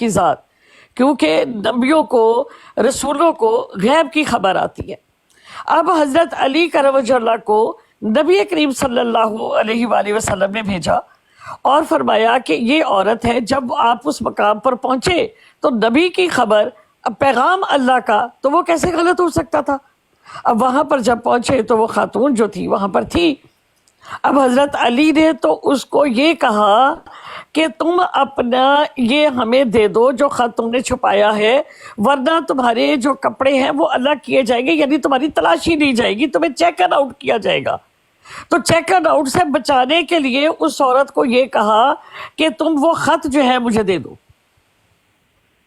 की ज़ात, क्योंकि नबियों को, रसूलों को गैब की खबर आती है। अब हज़रत अली करवजल्लाह को नबी करीम सल्लल्लाहु अलैहि वसल्लम ने भेजा और फरमाया कि ये औरत है। जब आप उस मकाम पर पहुंचे तो नबी की खबर, अब पैगाम अल्लाह का, तो वो कैसे गलत हो सकता था। अब वहाँ पर जब पहुंचे तो वो खातून जो थी वहाँ पर थी। अब हज़रत अली ने तो उसको ये कहा कि तुम अपना ये हमें दे दो जो खत तुमने छुपाया है, वरना तुम्हारे जो कपड़े हैं वो अलग किए जाएंगे, यानी तुम्हारी तलाशी ली जाएगी, तुम्हें चेक आउट किया जाएगा। तो चेक आउट से बचाने के लिए उस औरत को ये कहा कि तुम वो खत जो है मुझे दे दो।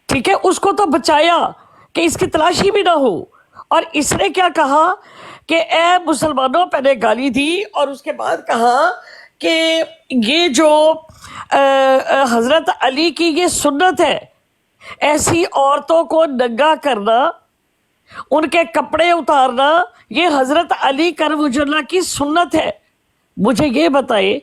ठीक है, उसको तो बचाया कि इसकी तलाशी भी ना हो। और इसने क्या कहा कि ए मुसलमानों, पहले गाली दी और उसके बाद कहा कि ये जो हज़रत अली की ये सुन्नत है, ऐसी औरतों को नंगा करना, उनके कपड़े उतारना, ये हज़रत अली करवजुल्लाह की सुन्नत है। मुझे ये बताए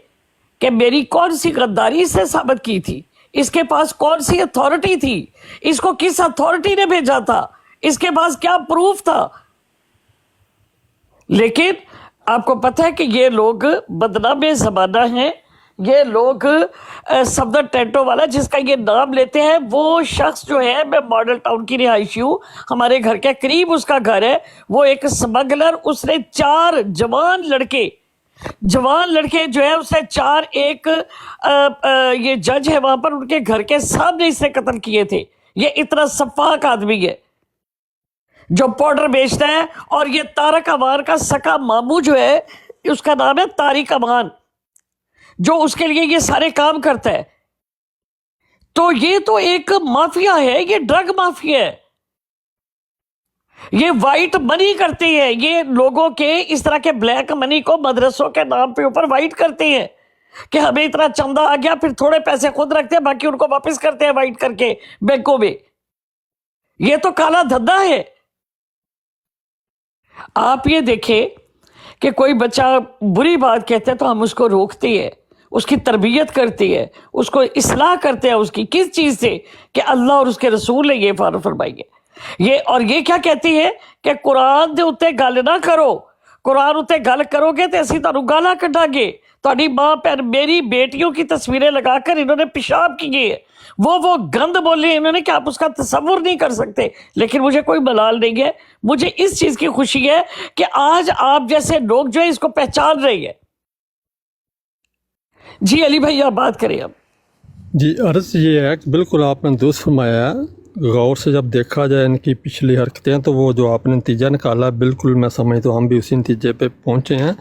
कि मेरी कौन सी गद्दारी से साबित की थी, इसके पास कौन सी अथॉरिटी थी, इसको किस अथॉरिटी ने भेजा था, इसके पास क्या प्रूफ था। लेकिन आपको पता है कि ये लोग बदनामे ज़माना हैं। ये लोग सफदर टेंटो वाला जिसका ये नाम लेते हैं, वो शख्स जो है, मैं मॉडल टाउन की रिहायशी हूँ, हमारे घर के करीब उसका घर है। वो एक स्मगलर, उसने 4 जवान लड़के जो है, उसने 4 एक ये जज है वहां पर, उनके घर के सामने इसने कत्ल किए थे। ये इतना सफाक आदमी है जो पाउडर बेचता है। और ये तारक अमान का सका मामू जो है, उसका नाम है तारिक अमान, जो उसके लिए ये सारे काम करता है। तो ये तो एक माफिया है, ये ड्रग माफिया है। ये वाइट मनी करते हैं, ये लोगों के इस तरह के ब्लैक मनी को मदरसों के नाम पे ऊपर वाइट करते हैं कि हमें इतना चंदा आ गया, फिर थोड़े पैसे खुद रखते हैं, बाकी उनको वापस करते हैं वाइट करके बैंकों में। ये तो काला धंधा है। आप ये देखें कि कोई बच्चा बुरी बात कहते हैं तो हम उसको रोकते हैं, उसकी तरबियत करते हैं, उसको इस्लाह करते हैं उसकी, किस चीज़ से, कि अल्लाह और उसके रसूल ने ये फरमाएंगे। ये क्या कहती है कि कुरान दे उत्ते गल ना करो, कुरान उत्ते गल करोगे तो असीं तुहानूं गालां कड्डांगे। तुहाडी मां भैन, मेरी बेटियों की तस्वीरें लगाकर इन्होंने पेशाब किए है, वो गंद बोले इन्होंने कि आप उसका तसव्वुर नहीं कर सकते। लेकिन मुझे कोई मलाल नहीं है, मुझे इस चीज़ की खुशी है कि आज आप जैसे लोग जो है इसको पहचान रहे हैं। जी अली भाई, आप बात करें अब। जी, अर्ज़ ये है कि बिल्कुल आपने दुरुस्त फरमाया। गौर से जब देखा जाए इनकी पिछली हरकतें, तो वो जो आपने नतीजा निकाला, बिल्कुल मैं समझता हूँ हम भी उसी नतीजे पे पहुँचे हैं।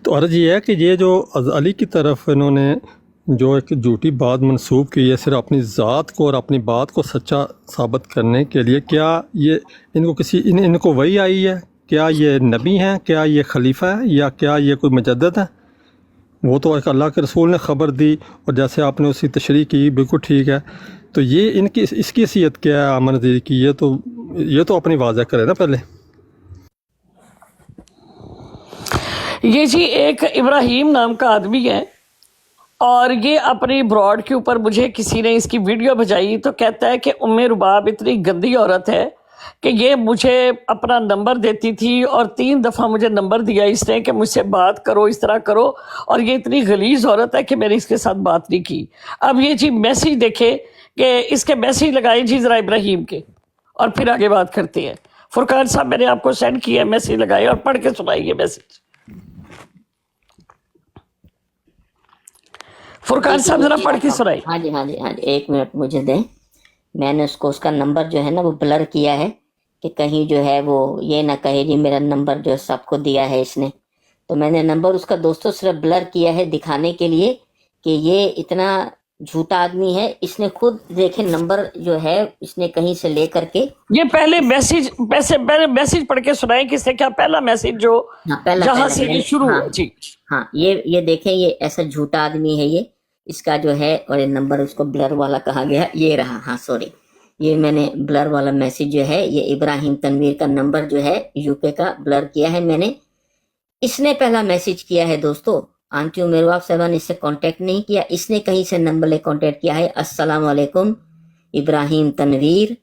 तो अर्ज़ ये है कि ये जो अली की तरफ इन्होंने जो एक झूठी बात मंसूब की है, सिर्फ अपनी ज़ात को और अपनी बात को सच्चा साबित करने के लिए, क्या ये इनको इनको वही आई है? क्या ये नबी हैं? क्या ये खलीफा है? या क्या ये कोई मुजद्दिद है? वो तो एक अल्लाह के रसूल ने ख़बर दी, और जैसे आपने उसकी तशरीह की, बिल्कुल ठीक है। तो ये इनकी इसकी हैसियत क्या है आमन नज़ीर की? ये तो अपनी वाज़ह करें ना पहले। ये जी एक इब्राहिम नाम का आदमी है, और ये अपनी ब्रॉड के ऊपर मुझे किसी ने इसकी वीडियो भेजाई, तो कहता है कि उम्मे रुबाब इतनी गंदी औरत है कि ये मुझे अपना नंबर देती थी, और 3 दफ़ा मुझे नंबर दिया इसने कि मुझसे बात करो, इस तरह करो, और ये इतनी गलीज़ औरत है कि मैंने इसके साथ बात नहीं की। अब ये जी मैसेज देखे कि इसके मैसेज लगाए जी ज़रा इब्राहिम के, और फिर आगे बात करते हैं। फुरकान साहब, मैंने आपको सेंड किया मैसेज, लगाए और पढ़ के सुनाइए मैसेज। फुरकान साहब जरा पढ़ के सुनाइए। हाँ जी, 1 मिनट मुझे दें। मैंने उसका नंबर जो है ना वो ब्लर किया है कि कहीं जो है वो ये ना कहे जी मेरा नंबर जो है सबको दिया है इसने। तो मैंने नंबर उसका दोस्तों सिर्फ ब्लर किया है दिखाने के लिए कि ये इतना झूठा आदमी है। इसने खुद देखे नंबर जो है इसने कहीं से ले करके, ये पहले मैसेज पढ़ के सुनाए किसने, क्या पहला मैसेज जो जहां से ये शुरू हुआ। जी हाँ, ये देखें, ये ऐसा झूठा आदमी है ये, इसका जो है, और ये नंबर उसको ब्लर वाला कहा गया, ये रहा। हाँ सॉरी, ये मैंने ब्लर वाला मैसेज जो है, ये इब्राहिम तनवीर का नंबर जो है यूके का ब्लर किया है मैंने। इसने पहला मैसेज किया है दोस्तों। आंटी मेरवाब साहबा ने इससे कांटेक्ट नहीं किया, इसने कहीं से नंबर ले कांटेक्ट किया है। अस्सलाम वालेकुम, इब्राहिम तनवीर,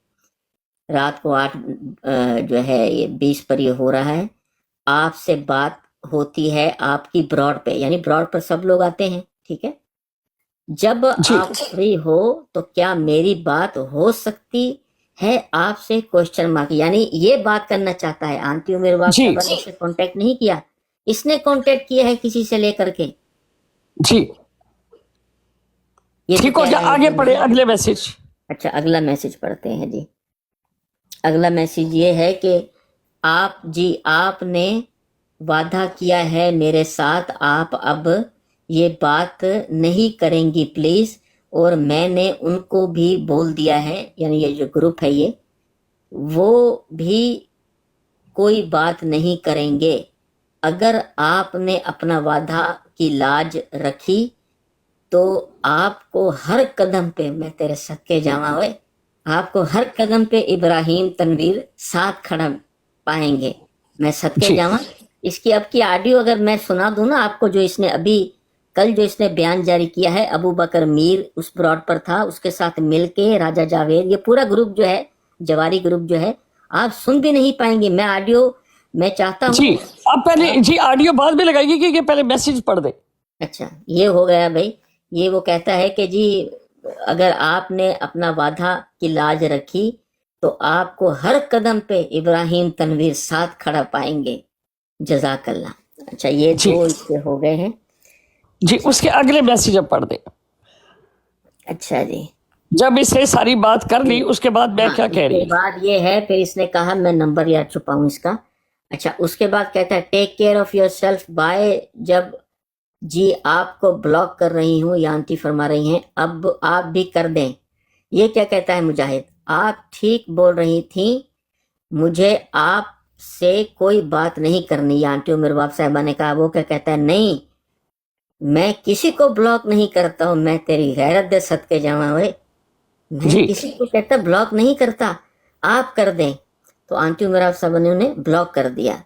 रात को 8 जो है ये 20 पर ये हो रहा है। आपसे बात होती है आपकी ब्रॉड पे, यानी ब्रॉड पर सब लोग आते हैं, ठीक है। जब जी। आप फ्री हो तो क्या मेरी बात हो सकती है आपसे, क्वेश्चन मार्क, यानी ये बात करना चाहता है। आंटी उमेर जी। साहबा ने इससे कांटेक्ट नहीं किया, इसने कांटेक्ट किया है किसी से लेकर के। जी ये तो ठीक हो कह गया, रहे हैं आगे कि पढ़े अगले मैसेज। अच्छा, अगला मैसेज पढ़ते हैं जी। अगला मैसेज ये है कि आपने वादा किया है मेरे साथ, आप अब ये बात नहीं करेंगी प्लीज। और मैंने उनको भी बोल दिया है, यानी ये जो ग्रुप है ये, वो भी कोई बात नहीं करेंगे। अगर आपने अपना वादा की लाज रखी तो आपको हर कदम पे, मैं तेरे सदके जावा हुए, आपको हर कदम पे इब्राहिम तनवीर साथ खड़ा पाएंगे। मैं सदके जी। जावा। इसकी अब की ऑडियो अगर मैं सुना दूं ना आपको, जो इसने अभी कल जो इसने बयान जारी किया है, अबू बकर मीर उस ब्रॉड पर था, उसके साथ मिलके राजा जावेद, ये पूरा ग्रुप जो है, जवारी ग्रुप जो है, आप सुन भी नहीं पाएंगे। मैं ऑडियो मैं चाहता हूँ। जी आप पहले जी ऑडियो बाद में लगाइए कि ये पहले मैसेज पढ़ दे। अच्छा, ये हो गया भाई। ये वो कहता है कि जी अगर आपने अपना वादा की लाज रखी तो आपको हर कदम पे इब्राहिम तनवीर साथ खड़ा पाएंगे, जजाकल्ला। अच्छा, ये जी। 2 इसके हो गए हैं। जी उसके अगले मैसेज अब पढ़ दे। अच्छा जी, जब इसने सारी बात कर ली उसके बाद मैं हाँ, क्या कह रही उसके बाद ये है, फिर इसने कहा, मैं नंबर याद छुपाऊं इसका। अच्छा, उसके बाद कहता है take care of yourself bye. जब जी आपको ब्लॉक कर रही हूँ, या आंटी फरमा रही हैं, अब आप भी कर दें। ये क्या कहता है मुजाहिद, आप ठीक बोल रही थी, मुझे आपसे कोई बात नहीं करनी। या आंटी उमर बाप साहबा ने कहा। वो क्या कहता है, नहीं मैं किसी को ब्लॉक नहीं करता हूँ, मैं तेरी गैरत दे सदके जावा हुए, मैं जी। किसी को कहता ब्लॉक नहीं करता, आप कर दें। तो आंटी उमर बाप साहबा ने उन्हें ब्लॉक कर दिया।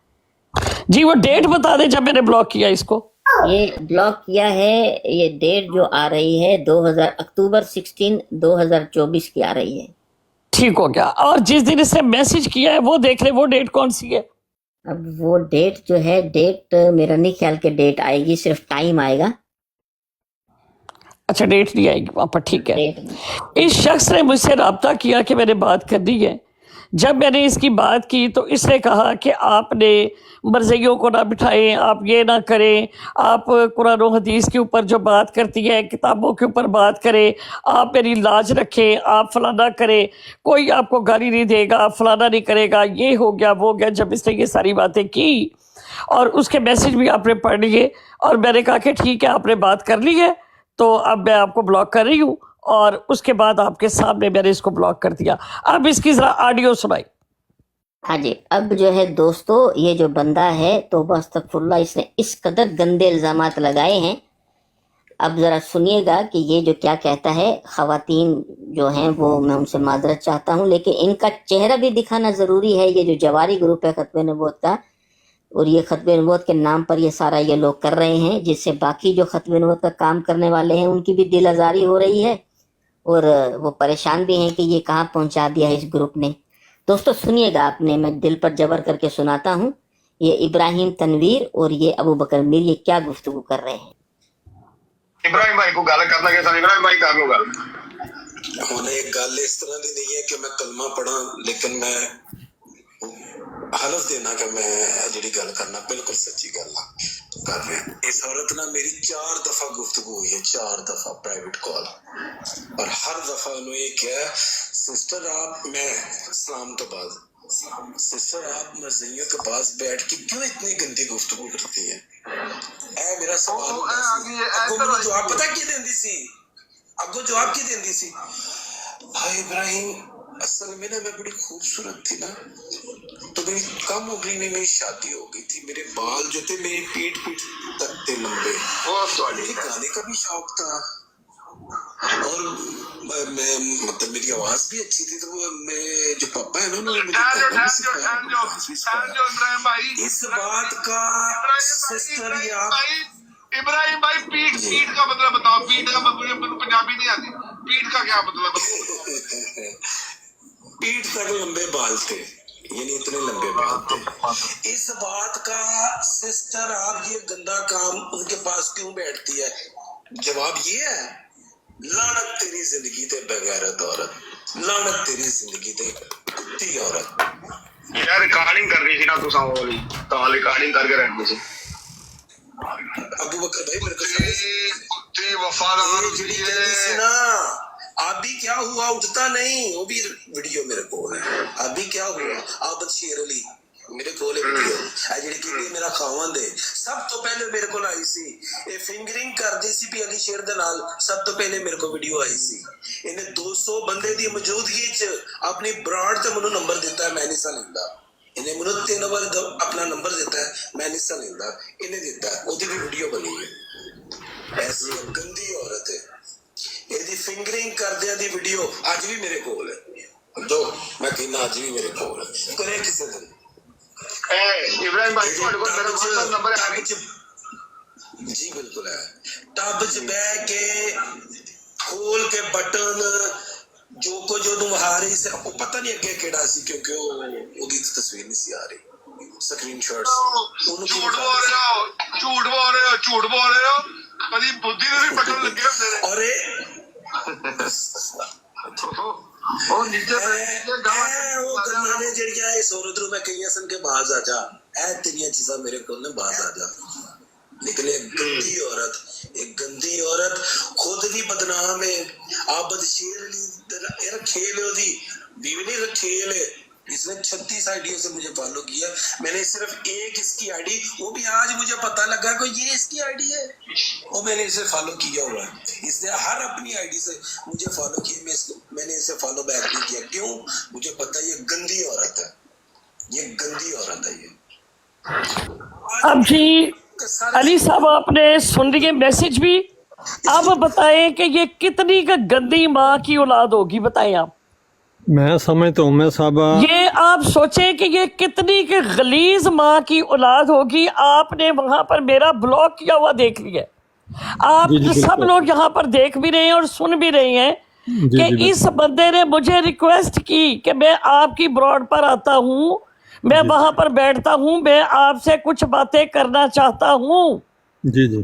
जी वो डेट बता दे जब मैंने ब्लॉक किया इसको। ये ब्लॉक किया है, ये डेट जो आ रही है 2000 अक्टूबर 16 2024 की आ रही है। ठीक हो गया। और जिस दिन इसने मैसेज किया है वो देख ले, वो डेट कौन सी है। अब वो डेट जो है, डेट मेरा नहीं ख्याल के डेट आएगी, सिर्फ टाइम आएगा। अच्छा डेट नहीं आएगी वहां पर, ठीक है। डेट इस शख्स ने मुझसे रब्ता किया कि मैंने बात करनी है। जब मैंने इसकी बात की तो इसने कहा कि आपने मर्जियों को ना बिठाएं, आप ये ना करें, आप कुरान और हदीस के ऊपर जो बात करती है, किताबों के ऊपर बात करें, आप मेरी लाज रखें, आप फलाना करें, कोई आपको गाली नहीं देगा, आप फलाना नहीं करेगा, ये हो गया वो हो गया। जब इसने ये सारी बातें की और उसके मैसेज भी आपने पढ़ लिए, और मैंने कहा कि ठीक है आपने बात कर ली है तो अब मैं आपको ब्लॉक कर रही हूँ, और उसके बाद आपके सामने मैंने इसको ब्लॉक कर दिया। अब इसकी जरा ऑडियो सुनाई। हाँ जी, अब जो है दोस्तों, ये जो बंदा है तौबा अस्तगफुरुल्लाह, इसने इस कदर गंदे इल्जामात लगाए हैं। अब जरा सुनिएगा कि ये जो क्या कहता है। खवातीन जो हैं वो, मैं उनसे माजरत चाहता हूँ, लेकिन इनका चेहरा भी दिखाना जरूरी है। ये जो जवारी ग्रुप है खत्मे नबूवत का, और ये खत्मे नबूवत के नाम पर ये सारा ये लोग कर रहे हैं, जिससे बाकी जो खत्मे नबूवत का काम करने वाले हैं उनकी भी दिल आजारी हो रही है, और वो परेशान भी हैं कि ये कहाँ पहुंचा दिया है इस ग्रुप ने। दोस्तों सुनिएगा आपने, मैं दिल पर जबर करके सुनाता हूँ। ये इब्राहिम तनवीर और ये अबू बकर मीर ये क्या गुफ्तगू कर रहे हैं। इब्राहिम भाई को गल करना कैसा, इब्राहिम भाई कर लो गल। ਹੁਣ ਇਹ ਗੱਲ ਇਸ ਤਰ੍ਹਾਂ ਦੀ ਨਹੀਂ ਹੈ ਕਿ ਮੈਂ ਕਲਮਾ ਪੜਾਂ, ਲੇਕਿਨ ਮੈਂ ਹਲਫ ਦੇਣਾ ਕਿ ਮੈਂ ਜਿਹੜੀ ਗੱਲ ਕਰਨਾ ਬਿਲਕੁਲ ਸੱਚੀ ਗੱਲ ਕਰ ਰਿਹਾ। ਇਸ औरत ਨਾਲ ਮੇਰੀ 4 ਦਫਾ ਗੁਫ਼ਤਗੂ ਹੋਈ ਹੈ, 4 ਦਫਾ प्राइवेट कॉल, और हर दफा उन्होंने ये किया, सिस्टर आप, मैं इस्लाम तो बाद, सिस्टर आप मर्जियों के पास बैठ के क्यों इतनी गंदी गुफ्तगू करती है। ऐ मेरा सवाल अगो जवाब पता की देंदी सी, अगो जवाब की देंदी सी, हाय इब्राहिम असल में ना मैं बड़ी खूबसूरत थी ना, तो मेरी कम उम्र में मेरी शादी हो गई थी, मेरे बाल जो थे मेरी पीठ तक थे लंबे, मुझे गाने का भी शौक था, और मैं मतलब मेरी आवाज भी अच्छी थी, तो वो मेरे जो पापा है ना उन्होंने मुझे गाना भी सिखाया, डांस भी सिखाया। इस बात का सिस्टर या इब्राहिम भाई पीठ का मतलब बताओ, पीठ का मतलब पंजाबी नहीं आती। पीठ का क्या मतलब है? पीठ तक लंबे बाल थे, यानी इतने लंबे बाल थे। इस बात का सिस्टर आप ये गंदा काम उनके पास क्यों बैठती है? जवाब ये है, लानत तेरी जिंदगी ते बेगैरत औरत, लानत तेरी जिंदगी ते कुत्ती औरत। यार रिकॉर्डिंग कर रही थी ना तू सामने वाली, तो रिकॉर्डिंग करके रखनी थी। अबू बकर भाई मेरे को कुत्ती वफादार जिड़ी कहती सी ना, अभी क्या हुआ उठता नहीं, वो भी वीडियो मेरे को है। अभी क्या हुआ आबद शेर अली मेरे कोल वीडियो आ ਜਿਹੜੀ ਕਿ ਮੇਰਾ ਖਾਵੰਦ ਹੈ, ਸਭ ਤੋਂ ਪਹਿਲੇ ਮੇਰੇ ਕੋਲ ਆਈ ਸੀ। ਇਹ ਫਿੰਗਰਿੰਗ ਕਰਦੇ ਸੀ ਵੀ ਅਲੀ ਸ਼ੇਰ ਦੇ ਨਾਲ, ਸਭ ਤੋਂ ਪਹਿਲੇ ਮੇਰੇ ਕੋਲ ਵੀਡੀਓ ਆਈ ਸੀ। ਇਹਨੇ 200 ਬੰਦੇ ਦੀ ਮੌਜੂਦਗੀ 'ਚ ਆਪਣੀ ਬ੍ਰਾਂਡ ਤੇ ਮੈਨੂੰ ਨੰਬਰ ਦਿੱਤਾ, ਮੈਂ ਨਹੀਂ ਸਾਂ ਲੈਂਦਾ। ਇਹਨੇ ਮੈਨੂੰ 3 ਵਾਰ ਆਪਣਾ ਨੰਬਰ ਦਿੱਤਾ, ਮੈਂ ਨਹੀਂ ਸਾਂ ਲੈਂਦਾ। ਇਹਨੇ ਦਿੱਤਾ, ਉਹਦੀ ਵੀ ਵੀਡੀਓ ਬਣੀ ਹੈ। ਐਸੀ ਗੰਦੀ ਔਰਤ ਹੈ। ਇਹਦੀ ਫਿੰਗਰਿੰਗ ਕਰਦਿਆਂ ਦੀ ਵੀਡੀਓ ਅੱਜ ਵੀ ਮੇਰੇ ਕੋਲ ਹੈ। ਜੋ ਮੈਂ ਕਹਿੰਦਾ ਅੱਜ ਵੀ ਮੇਰੇ ਕੋਲ ਹੈ। ਕਰੇ ਕਿਸੇ ਦਿਨ इब्राहिम भाई ਤੁਹਾਡੇ ਕੋਲ ਮੇਰਾ WhatsApp ਨੰਬਰ ਹੈ? जी बिल्कुल है। टब च बह के खोल के बटन जो को जो वहा रही से, आपको पता नहीं अगे केड़ा सी, क्योंकि ओदी तस्वीर नहीं सी आ रही, स्क्रीनशॉट्स ओनु ਝੂਠ ਬੋਲ ਰਹੇ ਹੋ, ਝੂਠ ਬੋਲ ਰਹੇ ਹੋ, ਝੂਠ ਬੋਲ ਰਹੇ ਹੋ। ਕਦੀ ਬੁੱਧੀ ਦੇ ਵੀ ਬਟਨ ਲੱਗੇ ਹੁੰਦੇ ਨੇ। और ਉਹ ਨੀਚੇ ਉਹ ਗੱਲਾਂ ਨੇ ਜਿਹੜੀਆਂ ਇਸ ਔਰਤ ਨੂੰ ਮੈਂ ਕਹੀਆਂ ਸਨ ਕਿ ਬਾਜ਼ ਆ ਜਾ, ਇਹ ਤੇਰੀਆਂ ਚੀਜ਼ਾਂ ਮੇਰੇ ਕੋਲ ਨੇ, ਬਾਜ਼ ਆ ਜਾ। लेकिन एक गंदी औरत, एक गंदी औरत खुद भी बदनाम है। आबद शेर अली रखेल है, ओदी बीवी नहीं रखेल है। इसने 36 आईडियों से मुझे फॉलो किया, मैंने सिर्फ एक इसकी आईडी, वो भी आज मुझे पता लगा कि ये इसकी आईडी है, वो मैंने इसे फॉलो किया हुआ है। इसने हर अपनी आईडी से मुझे फॉलो किया, मैंने इसे फॉलो बैक नहीं किया। क्यों? मुझे पता ये गंदी औरत है, ये गंदी औरत है ये। अब जी अली साहब आपने सुन लिए मैसेज भी। अब बताएं कि ये कितनी का गंदी माँ की औलाद होगी, बताएं आप। मैं समझता हूँ मैं साहबा, ये आप सोचें कि ये कितनी की गलीज माँ की औलाद होगी। आपने वहां पर मेरा ब्लॉक किया हुआ देख लिया, आप जी, जी, सब बिल्कुल। लोग यहाँ पर देख भी रहे हैं और सुन भी रहे हैं जी, कि जी, इस बंदे ने मुझे रिक्वेस्ट की कि मैं आपकी ब्रॉड पर आता हूँ, मैं वहां पर बैठता हूँ, मैं आपसे कुछ बातें करना चाहता हूँ। जी जी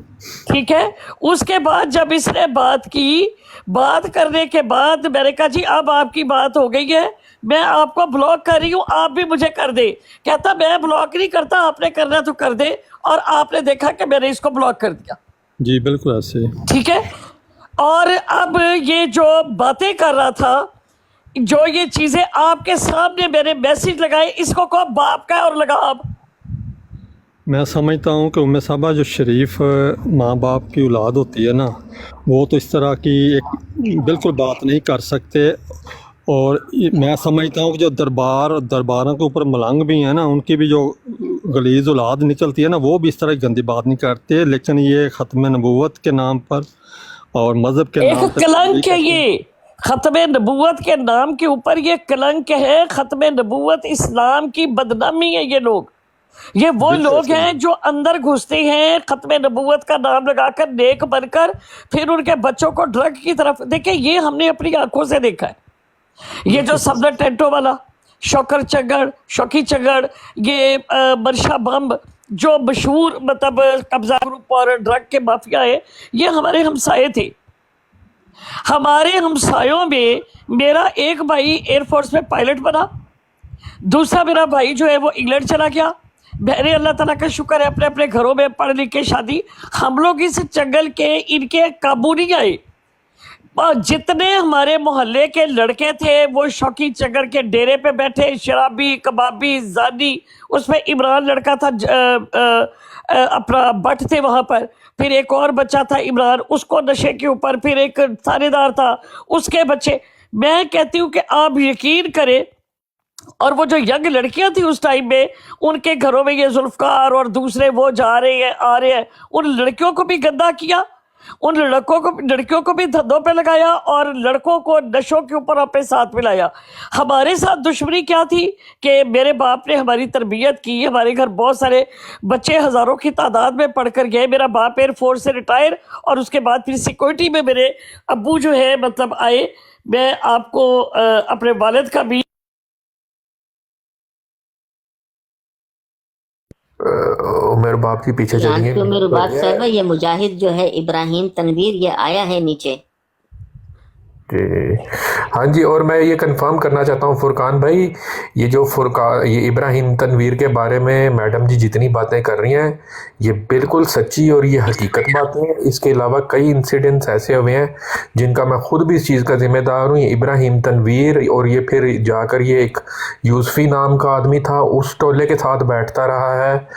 ठीक है। उसके बाद जब इसने बात की, बात करने के बाद मैंने कहा जी अब आपकी बात हो गई है, मैं आपको ब्लॉक कर रही हूँ, आप भी मुझे कर दे। कहता मैं ब्लॉक नहीं करता, आपने करना तो कर दे। और आपने देखा कि मैंने इसको ब्लॉक कर दिया। जी बिल्कुल ऐसे। ठीक है। और अब ये जो बातें कर रहा था, जो ये चीजें आपके सामने मैंने मैसेज लगाए, इसको कहो बाप का और लगा आप। मैं समझता हूँ कि उम्मे साहबा जो शरीफ माँ बाप की औलाद होती है ना, वो तो इस तरह की एक बिल्कुल बात नहीं कर सकते। और मैं समझता हूँ कि जो दरबारों के ऊपर मलंग भी हैं ना, उनकी भी जो गलीज औलाद निकलती है ना, वो भी इस तरह की गंदी बात नहीं करते। लेकिन ये ख़त्म नबूवत के नाम पर और मज़हब के नाम एक पर कलंक है ये, खत्म नबूवत के नाम के ऊपर ये कलंक है। खत्म नबूवत इस्लाम की बदनामी है। ये लोग, ये वो लोग हैं जो अंदर घुसते हैं खत्म नबूवत का नाम लगाकर, नेक बनकर, फिर उनके बच्चों को ड्रग की तरफ। देखिए ये हमने अपनी आंखों से देखा है। ये जो सबने टेंटो वाला शौकी चंगड़, ये बरशा बम, जो मशहूर मतलब कब्जा ग्रुप और ड्रग के माफिया है, ये हमारे हमसाए थे। हमारे हमसायों में मेरा एक भाई एयरफोर्स में पायलट बना, दूसरा मेरा भाई जो है वो इंग्लैंड चला गया। बहरे अल्लाह ताला का शुक्र है अपने अपने घरों में पढ़ लिख के शादी। हम लोग इस जंगल के इनके काबू नहीं आए। और जितने हमारे मोहल्ले के लड़के थे वो शौकी चंगड़ के डेरे पे बैठे, शराबी कबाबी जानी। उसमें इमरान लड़का था, अपना बट थे वहाँ पर। फिर एक और बच्चा था इमरान, उसको नशे के ऊपर। फिर एक थानेदार था, उसके बच्चे। मैं कहती हूँ कि आप यकीन करें, और वो जो यंग लड़कियां थी उस टाइम में, उनके घरों में ये जुल्फकार और दूसरे वो जा रहे हैं आ रहे हैं, उन लड़कियों को भी गंदा किया। उन लड़कियों को भी धंधों पे लगाया और लड़कों को नशों के ऊपर अपने साथ मिलाया। हमारे साथ दुश्मनी क्या थी कि मेरे बाप ने हमारी तरबियत की, हमारे घर बहुत सारे बच्चे हज़ारों की तादाद में पढ़कर गए। मेरा बाप एयरफोर्स से रिटायर और उसके बाद फिर सिक्योरिटी में मेरे अब्बू जो है मतलब आए। मैं आपको अपने वालिद का भी उमर बाप जी पीछे चलिए। जानते हो मेरी बात साहब, ये मुजाहिद जो है इब्राहिम तनवीर, ये आया है नीचे। जी हाँ जी, और मैं ये कंफर्म करना चाहता हूँ फुरकान भाई, ये इब्राहिम तनवीर के बारे में मैडम जी जितनी बातें कर रही हैं ये बिल्कुल सच्ची और ये हकीकत बातें हैं। इसके अलावा कई इंसिडेंट्स ऐसे हुए हैं जिनका मैं खुद भी इस चीज़ का जिम्मेदार हूँ। ये इब्राहिम तनवीर और ये फिर जाकर ये एक यूसुफी नाम का आदमी था, उस टोले के साथ बैठता रहा है।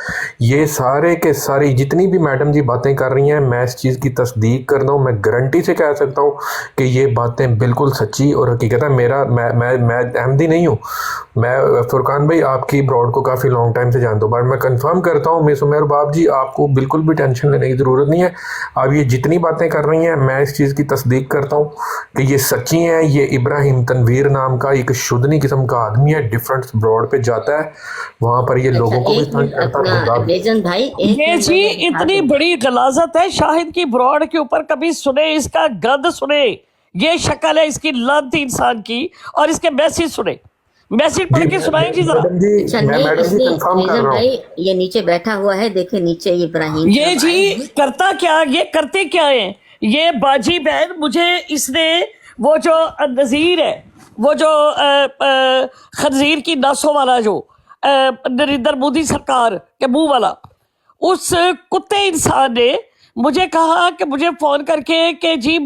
ये सारे के सारी जितनी भी मैडम जी बातें कर रही हैं मैं इस चीज़ की तस्दीक करता हूँ। मैं गारंटी से कह सकता हूँ कि ये बातें बिल्कुल सच्ची और हकीकत है। मैं अहमदी नहीं हूँ, मैं फुरकान भाई आपकी ब्रॉड को काफ़ी लॉन्ग टाइम से जानता हूँ, बट मैं कंफर्म करता हूँ मिस उमर बाप जी आपको बिल्कुल भी टेंशन लेने की ज़रूरत नहीं है। आप ये जितनी बातें कर रही हैं मैं इस चीज़ की तस्दीक करता हूँ कि ये सच्ची हैं। ये इब्राहिम तनवीर नाम का एक शुद्धनी किस्म का आदमी है, डिफरेंट ब्रॉड पे जाता है, वहाँ पर ये लोगों को भी तंग करता है। रेजन भाई, ये जी इतनी बड़ी गलाजत है शाहिद की ब्रॉड के ऊपर, कभी सुने इसका गंद सुने। ये शक्ल है इसकी लानती इंसान की, और इसके मैसेज सुने, मैसेज पढ़ के सुनाएंगे जरा। अच्छा नहीं, इसमें रेजन भाई ये नीचे बैठा हुआ है, देखे नीचे इब्राहिम। ये जी करता क्या, ये करते क्या है ये बाजी बहन। मुझे इसने वो जो नज़ीर है, वो जो खंजीर की नासों वाला जो नरेंद्र मोदी सरकार के मुंह वाला, उस कुत्ते इंसान ने मुझे कहा कि मुझे फ़ोन करके कि जी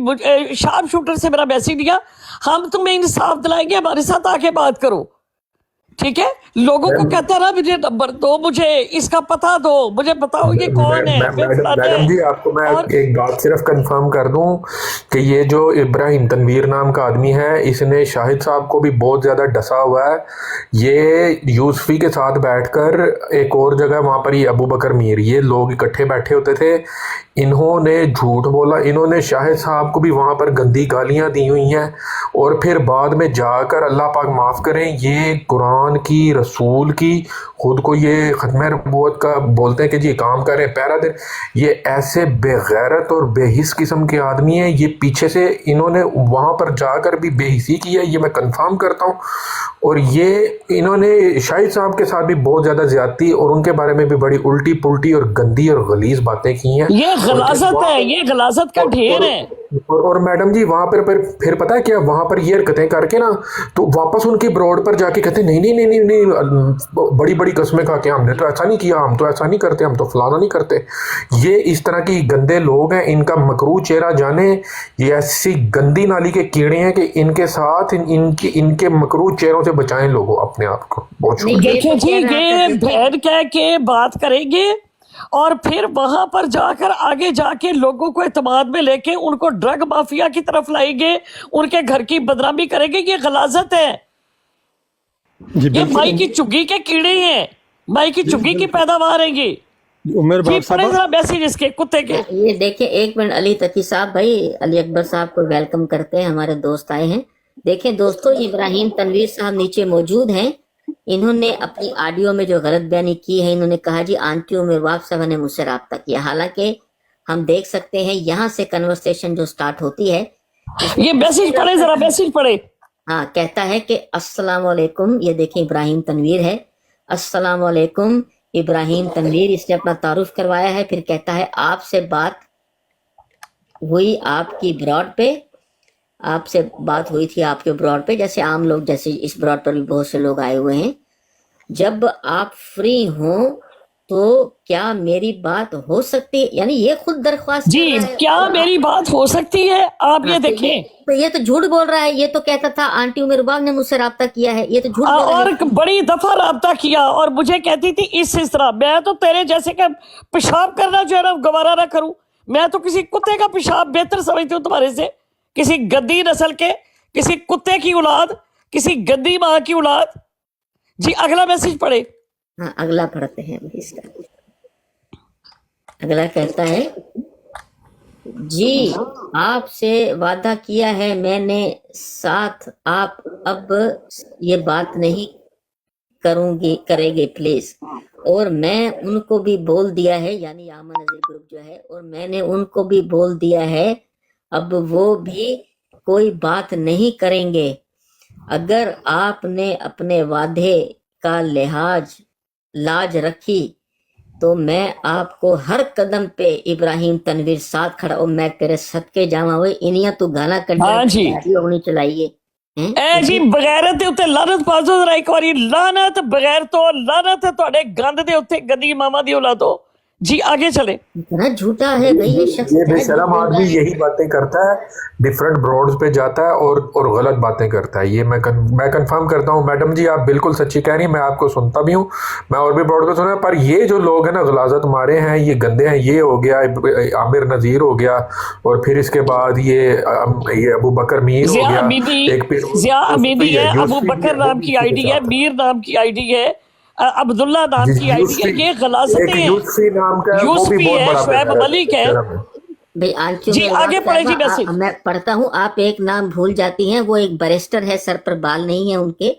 शार्प शूटर से मेरा मैसेज दिया, हम तुम्हें इंसाफ दिलाएंगे, हमारे साथ आके बात करो, ठीक है। लोगों को कहता रहा मुझे नंबर दो, मुझे इसका पता दो, मुझे बताओ ये कौन है। मैडम जी आपको मैं एक बात सिर्फ कंफर्म कर दूं कि ये जो इब्राहिम तनवीर नाम का आदमी है इसने शाहिद साहब को भी बहुत ज़्यादा डसा हुआ है। ये यूसुफी के साथ बैठकर एक और जगह वहाँ पर ये अबू बकर मीर, ये लोग इकट्ठे बैठे होते थे, इन्होंने झूठ बोला, इन्होंने शाहिद साहब को भी वहाँ पर गंदी गालियाँ दी हुई हैं और फिर बाद में जाकर अल्लाह पाक माफ़ करें ये कुरान की रसूल की खुद को ये ख़त्म नबूवत का बोलते हैं कि जी काम कर रहे हैं पहरा दिन। ये ऐसे बेगैरत और बेहिस किस्म के आदमी हैं। ये पीछे से इन्होंने वहाँ पर जाकर भी बेहिसी की है, ये मैं कंफर्म करता हूँ। और ये इन्होंने शाहिद साहब के साथ भी बहुत ज़्यादा ज़्यादती और उनके बारे में भी बड़ी उल्टी पुल्टी और गंदी और गलीज बातें की हैं। ये गलाजत है, ये गलाजत का ढेर है। और मैडम जी वहाँ पर फिर पता है क्या, वहाँ पर ये हरकतें करके ना तो वापस उनकी ब्रॉड पर जाके कहते नहीं नहीं नहीं नहीं नहीं, बड़ी बड़ी कस्में खा के हमने तो ऐसा नहीं किया, हम तो ऐसा नहीं करते, हम तो फलाना नहीं करते। ये इस तरह की गंदे लोग हैं, इनका मकरू चेहरा जाने, ये ऐसी गंदी नाली के कीड़े हैं कि इनके साथ इनके मकरू चेहरों से बचाएं लोगों अपने आप को। बहुत शुक्रिया। देखिए जी, ये भेड़ कह के बात करेंगे और फिर वहां पर जाकर आगे जाके लोगों को एतमाद में लेके उनको ड्रग माफिया की तरफ लाएंगे, उनके घर की बदनामी करेंगे। ये गलाजत है, ये माई की चुग्गी के कीड़े हैं, माई की चुग्गी की पैदावार है ये। उमर जी बाप पढ़े साहब जरा मैसेज इसके कुत्ते के। ये देखिए एक मिनट, अली तकी साहब, भाई अली अकबर साहब को वेलकम करते हैं, हमारे दोस्त आए हैं। देखें दोस्तों, इब्राहिम तनवीर साहब नीचे मौजूद हैं। इन्होंने अपनी ऑडियो में जो गलत बयानी की है, इन्होंने कहा जी आंटी उमर बाप साहब ने मुझसे रब्ता किया। हालांकि हम देख सकते हैं यहाँ से कन्वर्सेशन जो स्टार्ट होती है, ये मैसेज पढ़े जरा, मैसेज पढ़े। हाँ, कहता है कि अस्सलाम वालेकुम, ये देखें इब्राहिम तनवीर है, अस्सलाम वालेकुम इब्राहिम तनवीर, इसने अपना तारुफ करवाया है। फिर कहता है आपसे बात हुई आपकी ब्रॉड पे, आपसे बात हुई थी आपके ब्रॉड पे, जैसे आम लोग, जैसे इस ब्रॉड पर भी बहुत से लोग आए हुए हैं। जब आप फ्री हो तो क्या मेरी बात हो सकती है, यानी ये खुद दरख्वास्त जी कर रहा है। क्या मेरी बात हो सकती है, आप ये देखें। तो ये तो झूठ बोल रहा है, ये तो कहता था आंटी उमर बाप ने मुझसे रब्ता किया है, ये तो झूठ बोल रहा है। और बड़ी दफा रब्ता किया और मुझे कहती थी इस तरह, मैं तो तेरे जैसे का पेशाब करना जो है ना गवारा ना करूं, मैं तो किसी कुत्ते का पेशाब बेहतर समझती हूँ तुम्हारे से, किसी गंदी नस्ल के, किसी कुत्ते की औलाद, किसी गंदी माँ की औलाद। जी अगला मैसेज पढ़े। हाँ, अगला पढ़ते हैं इसका। अगला कहता है जी आपसे वादा किया है मैंने साथ, आप अब ये बात नहीं करेंगे प्लीज। और मैं उनको भी बोल दिया है, यानी आमन नज़ीर ग्रुप जो है, और मैंने उनको भी बोल दिया है अब वो भी कोई बात नहीं करेंगे। अगर आपने अपने वादे का लाज रखी तो मैं आपको हर कदम पे इब्राहिम तनवीर साथ खड़ा और मैं तेरे सदके जावा हुए इनिया तू गाना कर हाँ जी। होनी चलाइए ਐ ਜੀ ਬਗੈਰਤ ਦੇ ਉੱਤੇ ਲਾਨਤ ਪਾ ਦਿਓ ਜ਼ਰਾ ਇੱਕ ਵਾਰੀ। ਲਾਨਤ ਬਗੈਰ ਤੋਂ ਲਾਨਤ ਹੈ ਤੁਹਾਡੇ ਗੰਦ ਦੇ ਉੱਤੇ, ਗੰਦੀ ਮਾਮਾ ਦੀ ਔਲਾਦੋ। जी आगे चले। इतना झूठा है भाई ये शख्स। ये बेशरम आदमी यही बातें करता है, डिफरेंट ब्रॉड्स पे जाता है और गलत बातें करता है। ये मैं कंफर्म करता हूँ। मैडम जी आप बिल्कुल सच्ची कह रही हैं, मैं आपको सुनता भी हूँ, मैं और भी ब्रॉड को सुना है। पर ये जो लोग हैं ना गलाजत मारे हैं, ये गंदे हैं। ये हो गया आमिर नज़ीर हो गया, और फिर इसके बाद ये अबू बकर मीर हो गया, एक ज़िया अमीदी है, अबू बकर नाम की आईडी है, मीर नाम की आईडी है, अब्दुल्ला नाम की आईडी है। ये गलाजतें हैं। यूसुफी है, शुएब मलिक है। भाई जी आगे पढ़े जी मैसेज। मैं पढ़ता हूँ, आप एक नाम भूल जाती हैं, वो एक बैरिस्टर है, सर पर बाल नहीं है उनके।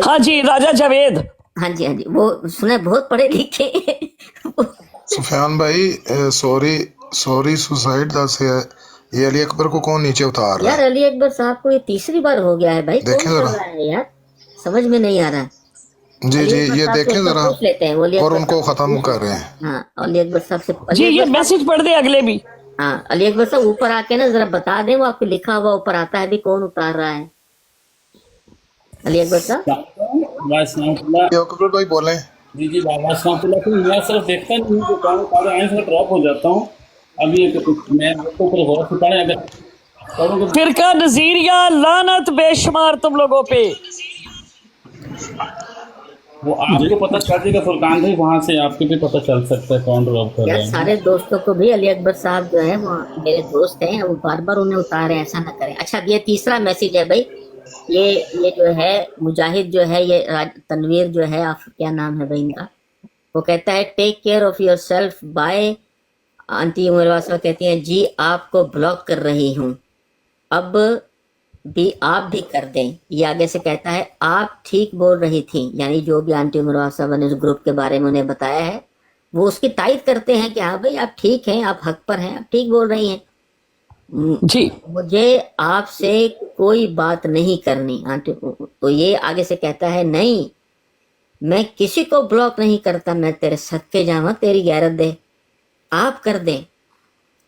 हाँ जी राजा जावेद। हाँ जी हाँ जी, वो सुने बहुत पढ़े लिखे। सुफियान भाई सॉरी सुसाइड दस है। ये अली अकबर को कौन नीचे उतार रहा है? यार अली अकबर साहब को ये तीसरी बार हो गया है भाई, देखें कौन कर रहा है यार, समझ में नहीं आ रहा है। जी ये देखें जरा, लेते हैं और उनको खत्म कर रहे हैं। हाँ अली अकबर साहब से जी ये मैसेज पढ़ दे अगले भी। हाँ अली अकबर साहब ऊपर आके ना जरा बता दें, वो आपको लिखा हुआ ऊपर आता है भी कौन उतार रहा है। अली अकबर साहब अकबर भाई बोले। जी बाबा मैं सिर्फ देखता नहीं हूँ, तो ड्रॉप हो जाता हूँ। अभी मैं आपको गौर से पढ़े अगर फिरका नजीरिया लानत बेशुमार तुम लोगों पे। वो आपको पता चल जाएगा फुरकान भाई, वहाँ से आपको भी पता चल सकता है कौन ड्रॉप कर रहे हैं। सारे दोस्तों को भी अली अकबर साहब जो है वो मेरे दोस्त हैं, वो बार बार उन्हें उतारे, ऐसा ना करें। अच्छा ये तीसरा मैसेज है भाई, ये जो है मुजाहिद जो है, ये तनवीर जो है, आप क्या नाम है भाई इनका, वो कहता है take care of yourself bye. Aunty Umarwasa कहती हैं जी आपको ब्लॉक कर रही हूँ, अब भी आप भी कर दें। ये आगे से कहता है आप ठीक बोल रही थी, यानी जो भी आंटी उमरवासा ने उस ग्रुप के बारे में उन्हें बताया है वो उसकी तारीफ करते हैं कि हाँ भाई आप ठीक हैं, आप हक पर हैं, आप ठीक बोल रही हैं जी। मुझे आपसे कोई बात नहीं करनी आंटी। तो ये आगे से कहता है नहीं मैं किसी को ब्लॉक नहीं करता, मैं तेरे सदके जावा, तेरी गैरत दे, आप कर दें।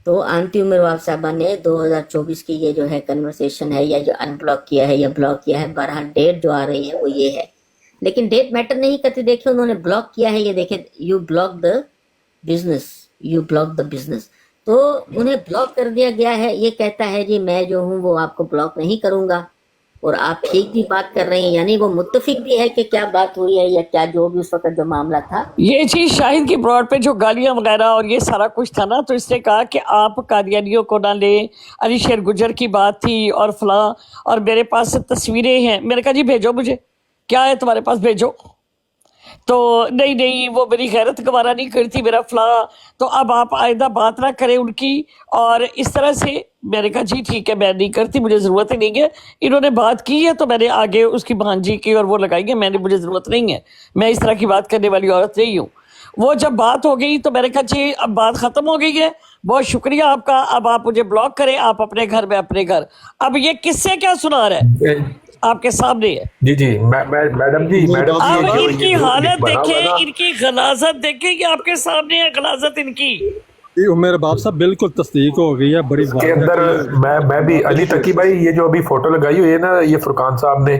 तो आंटी उमरवाब साहबा ने 2024 की ये जो है कन्वर्सेशन है, या जो अनब्लॉक किया है या ब्लॉक किया है, बहरहाल डेट जो आ रही है वो ये है, लेकिन डेट मैटर नहीं करती। देखिए उन्होंने ब्लॉक किया है, ये देखिए यू ब्लॉक द बिजनेस, तो उन्हें ब्लॉक कर दिया गया है। ये कहता है जी मैं जो हूँ वो आपको ब्लॉक नहीं करूंगा, और आप ठीक भी बात कर रहे हैं, यानी वो मुत्तफिक भी है कि क्या बात हुई है या क्या जो भी उस वक्त जो मामला था। ये चीज शाहिद की ब्रॉड पे जो गालियां वगैरह और ये सारा कुछ था ना, तो इसने कहा कि आप कादियानियों को ना ले, अली शेर गुजर की बात थी और फलां, और मेरे पास तस्वीरें हैं। मैंने कहा जी भेजो, मुझे क्या है तुम्हारे पास, भेजो। तो नहीं वो मेरी गैरत गवारा नहीं करती, मेरा फला, तो अब आप आइंदा बात ना करें उनकी। और इस तरह से मैंने कहा जी ठीक है मैं नहीं करती, मुझे ज़रूरत ही नहीं है। इन्होंने बात की है तो मैंने आगे उसकी भांजी की और वो लगाई है, मुझे ज़रूरत नहीं है, मैं इस तरह की बात करने वाली औरत नहीं हूँ। वो जब बात हो गई तो मैंने कहा जी अब बात ख़त्म हो गई है, बहुत शुक्रिया आपका, अब आप मुझे ब्लॉक करें, आप अपने घर में अपने घर। अब ये किससे क्या सुना रहा है, आपके सामने है। जी मैडम जी अब इनकी हालत देखें, इनकी गलाजत देखें, ये आपके सामने है गलाजत इनकी। मेरे बाप साहब बिल्कुल तस्दीक हो गई है बड़ी के अंदर। मैं भी अली तकी भाई, ये जो अभी फोटो लगाई हुई है ना, ये फुरकान साहब ने,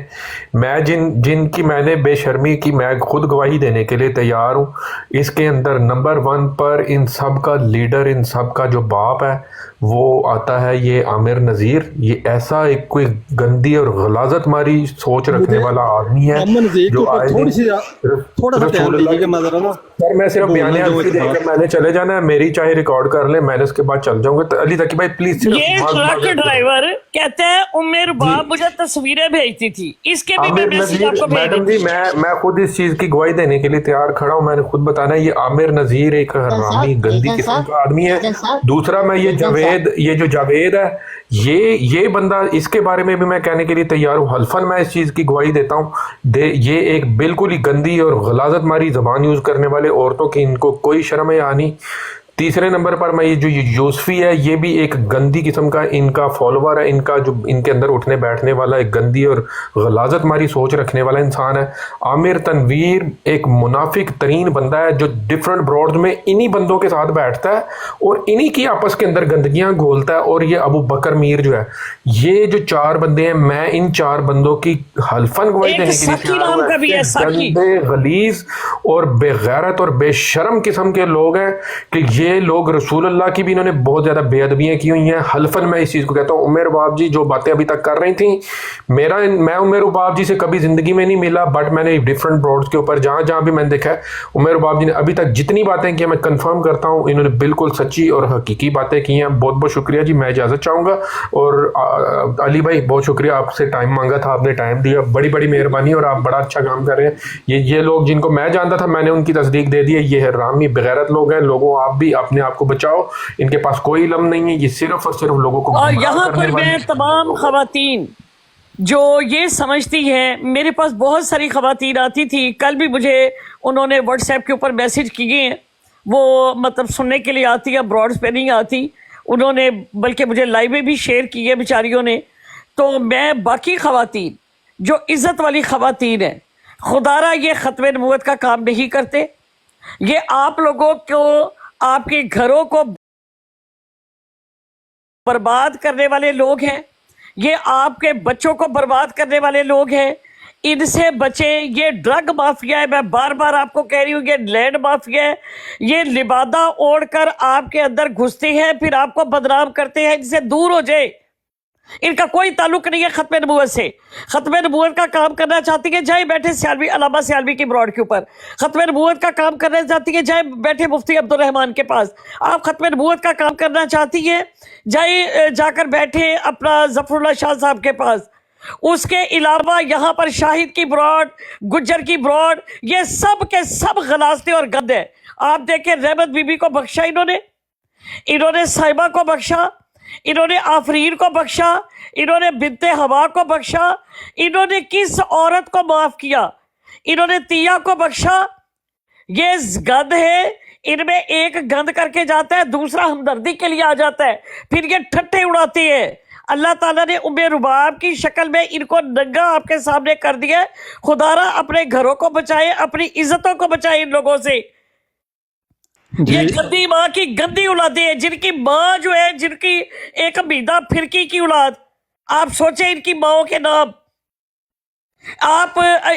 मैं जिनकी मैंने बेशर्मी की, मैं खुद गवाही देने के लिए तैयार हूँ। इसके अंदर नंबर 1 पर इन सब का लीडर, इन सब का जो बाप है वो आता है, ये आमिर नज़ीर। ये ऐसा एक कोई गंदी और गलाजत मारी सोच रखने वाला आदमी है जो सर मैं सिर्फ बयाने देकर मैंने चले जाना है, मेरी चाहे रिकॉर्ड कर ले, मैंने उसके बाद चल जाऊंगा। तो अली तकी भाई प्लीज। ये ट्रक ड्राइवर कहते हैं उमेर बाप मुझे तस्वीरें भेजती थी, इसके भी मैं मैसेज आपको भेज मैडम जी मैं खुद इस चीज की गवाही देने के लिए तैयार खड़ा हूँ। मैंने खुद बताना है, ये आमिर नज़ीर एक हरामी गंदी किस्म का आदमी है। दूसरा मैं ये जावेद ये जो जावेद है, ये बंदा, इसके बारे में भी मैं कहने के लिए तैयार हूँ। हल्फन मैं इस चीज़ की गवाही देता हूँ, ये एक बिल्कुल ही गंदी और गलाजत मारी ज़बान यूज़ करने वाले औरतों की इनको कोई शर्म है आनी। तीसरे नंबर पर मैं ये जो यूसफी है, ये भी एक गंदी किस्म का इनका फॉलोवर है, इनका जो इनके अंदर उठने बैठने वाला एक गंदी और गलाजत मारी सोच रखने वाला इंसान है। आमिर तनवीर एक मुनाफिक तरीन बंदा है जो डिफरेंट ब्रॉड्स में इन्हीं बंदों के साथ बैठता है और इन्हीं की आपस के अंदर गंदगियां घोलता है। और ये अबू बकर मीर जो है, ये जो 4 बंदे हैं, मैं इन 4 बंदों की हल्फन गवाही देने के लिए गंदे, गलीज और बेगैरत और बेशरम किस्म के लोग हैं कि ये लोग रसूल अल्लाह की भी इन्होंने बहुत ज़्यादा बेअदबियाँ की हुई हैं। हल्फन मैं इस चीज़ को कहता हूँ। उमर बाब जी जो बातें अभी तक कर रही थी, मैं उमर बाब जी से कभी ज़िंदगी में नहीं मिला, बट मैंने डिफरेंट ब्रॉड्स के ऊपर जहाँ भी मैंने देखा है, उमर बाब जी ने अभी तक जितनी बातें की, मैं कंफर्म करता हूँ इन्होंने बिल्कुल सच्ची और हकीकी बातें की हैं। बहुत बहुत शुक्रिया जी, मैं इजाज़त चाहूँगा। और अली भाई बहुत शुक्रिया, आपसे टाइम मांगा था, आपने टाइम दिया, बड़ी बड़ी मेहरबानी, और आप बड़ा अच्छा काम कर रहे हैं। ये लोग जिनको मैं जानता था, मैंने उनकी तस्दीक दे दी है, ये हरामी बेगैरत लोग हैं। लोगों, आप भी अपने आप को बचाओ, इनके पास कोई इल्म नहीं है, ये सिर्फ और सिर्फ लोगों को। और यहाँ पर मैं तमाम खवातीन जो ये समझती हैं, मेरे पास बहुत सारी खवातीन आती थी, कल भी मुझे उन्होंने व्हाट्सएप के ऊपर मैसेज किए हैं, वो मतलब सुनने के लिए आती है, ब्रॉड्स पे नहीं आती। उन्होंने बल्कि मुझे लाइव में भी शेयर किए बेचारियों ने। तो मैं बाकी खवातीन जो इज़्ज़त वाली खवातीन हैं, खुदारा ये ख़त्म नबूवत का काम नहीं करते, ये आप लोगों को, आपके घरों को बर्बाद करने वाले लोग हैं, ये आपके बच्चों को बर्बाद करने वाले लोग हैं। इनसे बचे। ये ड्रग माफिया है, मैं बार बार आपको कह रही हूँ, ये लैंड माफिया है, ये लिबादा ओढ़कर आपके अंदर घुसते हैं, फिर आपको बदनाम करते हैं। इनसे दूर हो जाए, इनका कोई ताल्लुक नहीं है खत्म नबूवत से। खत्म नबूवत का काम करना चाहती है, जाए बैठे सियालवी, अलामा सियालवी की ब्रॉड के ऊपर। खत्म नबूवत का काम करना चाहती है, जाए बैठे मुफ्ती अब्दुल रहमान के पास। आप खत्म नबूवत का काम करना चाहती है, जाए जाकर बैठे अपना जफरुल्लाह शाह साहब के पास। उसके अलावा यहाँ पर शाहिद की ब्रॉड, गुज्जर की ब्रॉड, ये सब के सब गलास्ते और गंद है। आप देखें, रहमत बीबी को बख्शा इन्होंने साहिबा को बख्शा, इन्होंने आफरीन को बख्शा, इन्होंने बिनते हवा को बख्शा, इन्होंने किस औरत को माफ किया? इन्होंने तिया को बख्शा। ये गंद है, इनमें एक गंद करके जाता है, दूसरा हमदर्दी के लिए आ जाता है, फिर ये ठट्ठे उड़ाती है। अल्लाह ताला ने उम्मे रुबाब की शक्ल में इनको नंगा आपके सामने कर दिया। खुदारा अपने घरों को बचाए, अपनी इज्जतों को बचाए इन लोगों से। ये गंदी माँ की गंदी औलादें हैं, जिनकी माँ जो है, जिनकी एक हमीदा फिरकी की औलाद। आप सोचे इनकी माओं के नाम, आप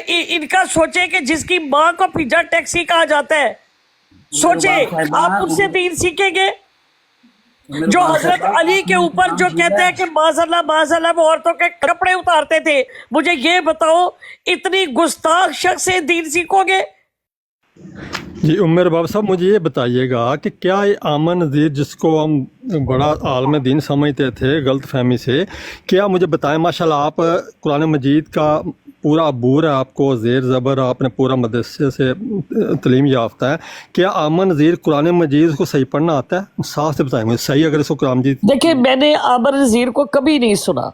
इनका सोचे कि जिसकी माँ को पिज्जा टैक्सी कहा जाता है, सोचे आप उनसे दीन सीखेंगे। जो हजरत अली के ऊपर जो कहते हैं कि माज़अल्लाह वो औरतों के कपड़े उतारते थे, मुझे ये बताओ, इतनी गुस्ताख शख्स से दीन सीखोगे? जी उमर बाब साहब, मुझे ये बताइएगा कि क्या ये आमन नज़ीर, जिसको हम बड़ा आलम दीन समझते थे गलत फहमी से, क्या मुझे बताएं, माशाल्लाह आप कुरान मजीद का पूरा अबूर है, आपको ज़ेर ज़बर, आपने पूरा मदरसे से तलीम याफ्ता है, क्या आमन नज़ीर कुरान मजीद को सही पढ़ना आता है? साफ से बताएं मुझे सही, अगर इसको कुरान मजीद। देखिए, मैंने आमन नज़ीर को कभी नहीं सुना,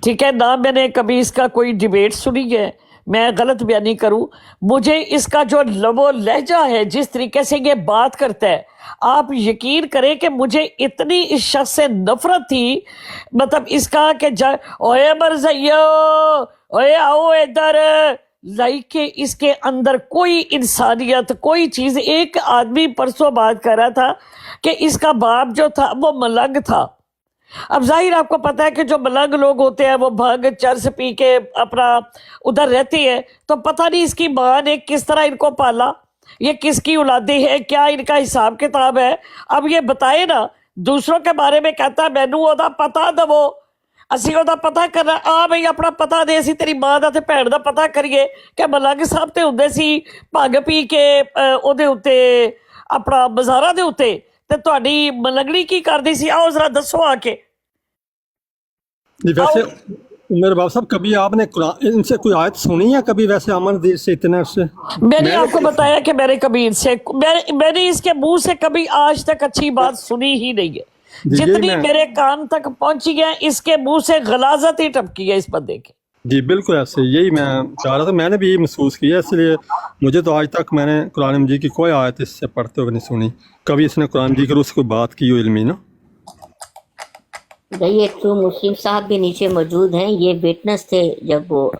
ठीक है ना, मैंने कभी इसका कोई डिबेट सुनी है, मैं गलत बयानी करूं। मुझे इसका जो लबो लहजा है, जिस तरीके से ये बात करता है, आप यकीन करें कि मुझे इतनी इस शख्स से नफरत थी, मतलब इसका कि ओए मरज़इयो, ओए आओ इधर, लाइक के इसके अंदर कोई इंसानियत, कोई चीज़। एक आदमी परसों बात कर रहा था कि इसका बाप जो था वो मलंग था। अब जाहिर आपको पता है कि जो मलंग लोग होते हैं वो भांग चरस पी के अपना उधर रहते हैं, तो पता नहीं इसकी माँ ने किस तरह इनको पाला, ये किसकी औलादे है, क्या इनका हिसाब किताब है। अब ये बताए ना, दूसरों के बारे में कहता है मैनू ओदा पता दवो, असी ओदा पता करना। आ भाई अपना पता दे, असी तेरी माँ दा ते भैन दा पता करिए कि मलंग साहब ते हुंदे सी भंग पी के ओदे उत्ते अपना बाजारां दे उत्ते, ते तुहाडी मलंगड़ी की करदी सी? आओ जरा दसो आके। जी वैसे उमर बाब साहब, कभी आपने इनसे कोई आयत सुनी है कभी वैसे आमन नज़ीर से इतने से? मैंने आपको बताया कि मैंने कभी इनसे मैंने इसके मुंह से कभी आज तक अच्छी बात सुनी ही नहीं है। जी यही जितनी मैं मेरे कान तक पहुंची है, इसके मुंह से गलाजत ही टपकी है इस बंदे की। जी बिल्कुल ऐसे यही मैं चाह रहा था, मैंने भी यही महसूस किया, इसलिए मुझे तो आज तक मैंने कुरान मजीद की कोई आयत इससे पढ़ते हुए नहीं सुनी, कभी इसने कुरान मजीद की उससे कोई बात की हो इल्मी ना। भाई एक ट्रू मुस्लिम साहब भी नीचे मौजूद हैं, ये विटनेस थे जब वो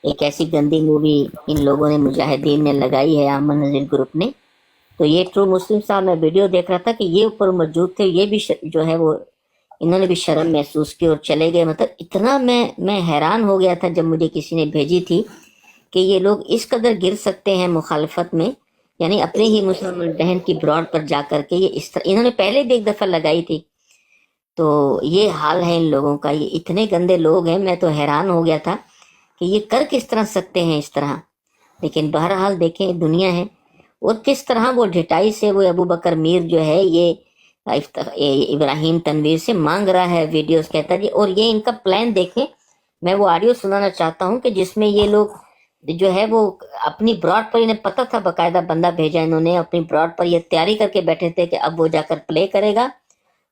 एक ऐसी गंदी मूवी इन लोगों ने मुजाहिदीन ने लगाई है अमन नजीर ग्रुप ने। तो ये ट्रू मुस्लिम साहब, मैं वीडियो देख रहा था कि ये ऊपर मौजूद थे, ये भी जो है वो इन्होंने भी शर्म महसूस की और चले गए। मतलब इतना मैं हैरान हो गया था जब मुझे किसी ने भेजी थी कि ये लोग इस कदर गिर सकते हैं मुखालफत में, यानी अपने ही मुसलमान बहन की ब्रॉड पर जा करके ये इस तरह, इन्होंने पहले भी एक दफा लगाई थी। तो ये हाल है इन लोगों का, ये इतने गंदे लोग हैं, मैं तो हैरान हो गया था कि ये कर किस तरह सकते हैं इस तरह। लेकिन बहरहाल देखें दुनिया है, और किस तरह वो ढिठाई से वो अबू बकर मीर जो है ये इब्राहिम तनवीर से मांग रहा है वीडियोस, कहता है जी। और ये इनका प्लान देखें, मैं वो ऑडियो सुनाना चाहता हूँ कि जिसमें ये लोग जो है वो अपनी ब्रॉड पर, इन्हें पता था, बाकायदा बंदा भेजा इन्होंने, अपनी ब्रॉड पर ये तैयारी करके बैठे थे कि अब वो जाकर प्ले करेगा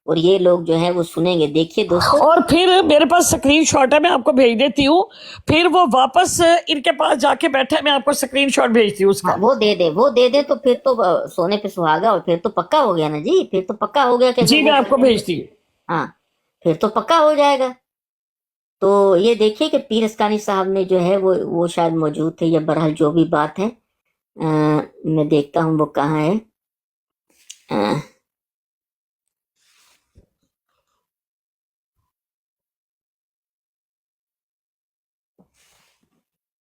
और ये लोग जो है वो सुनेंगे। देखिए दोस्तों, और फिर मेरे पास स्क्रीनशॉट है, मैं आपको भेज देती हूँ। फिर वो वापस इनके पास जाके बैठा है, मैं आपको स्क्रीनशॉट भेजती हूँ उसका। हाँ, वो दे दे तो फिर तो सोने पे सुहागा, और फिर तो पक्का हो गया ना जी, फिर तो पक्का हो गया कि जी मैं आपको भेजती हूँ। हाँ, फिर तो पक्का हो जाएगा। तो ये देखिए कि पीर अस्कानी साहब ने जो है वो शायद मौजूद थे, या बहरहाल जो भी बात है, मैं देखता हूँ वो कहाँ है। अ,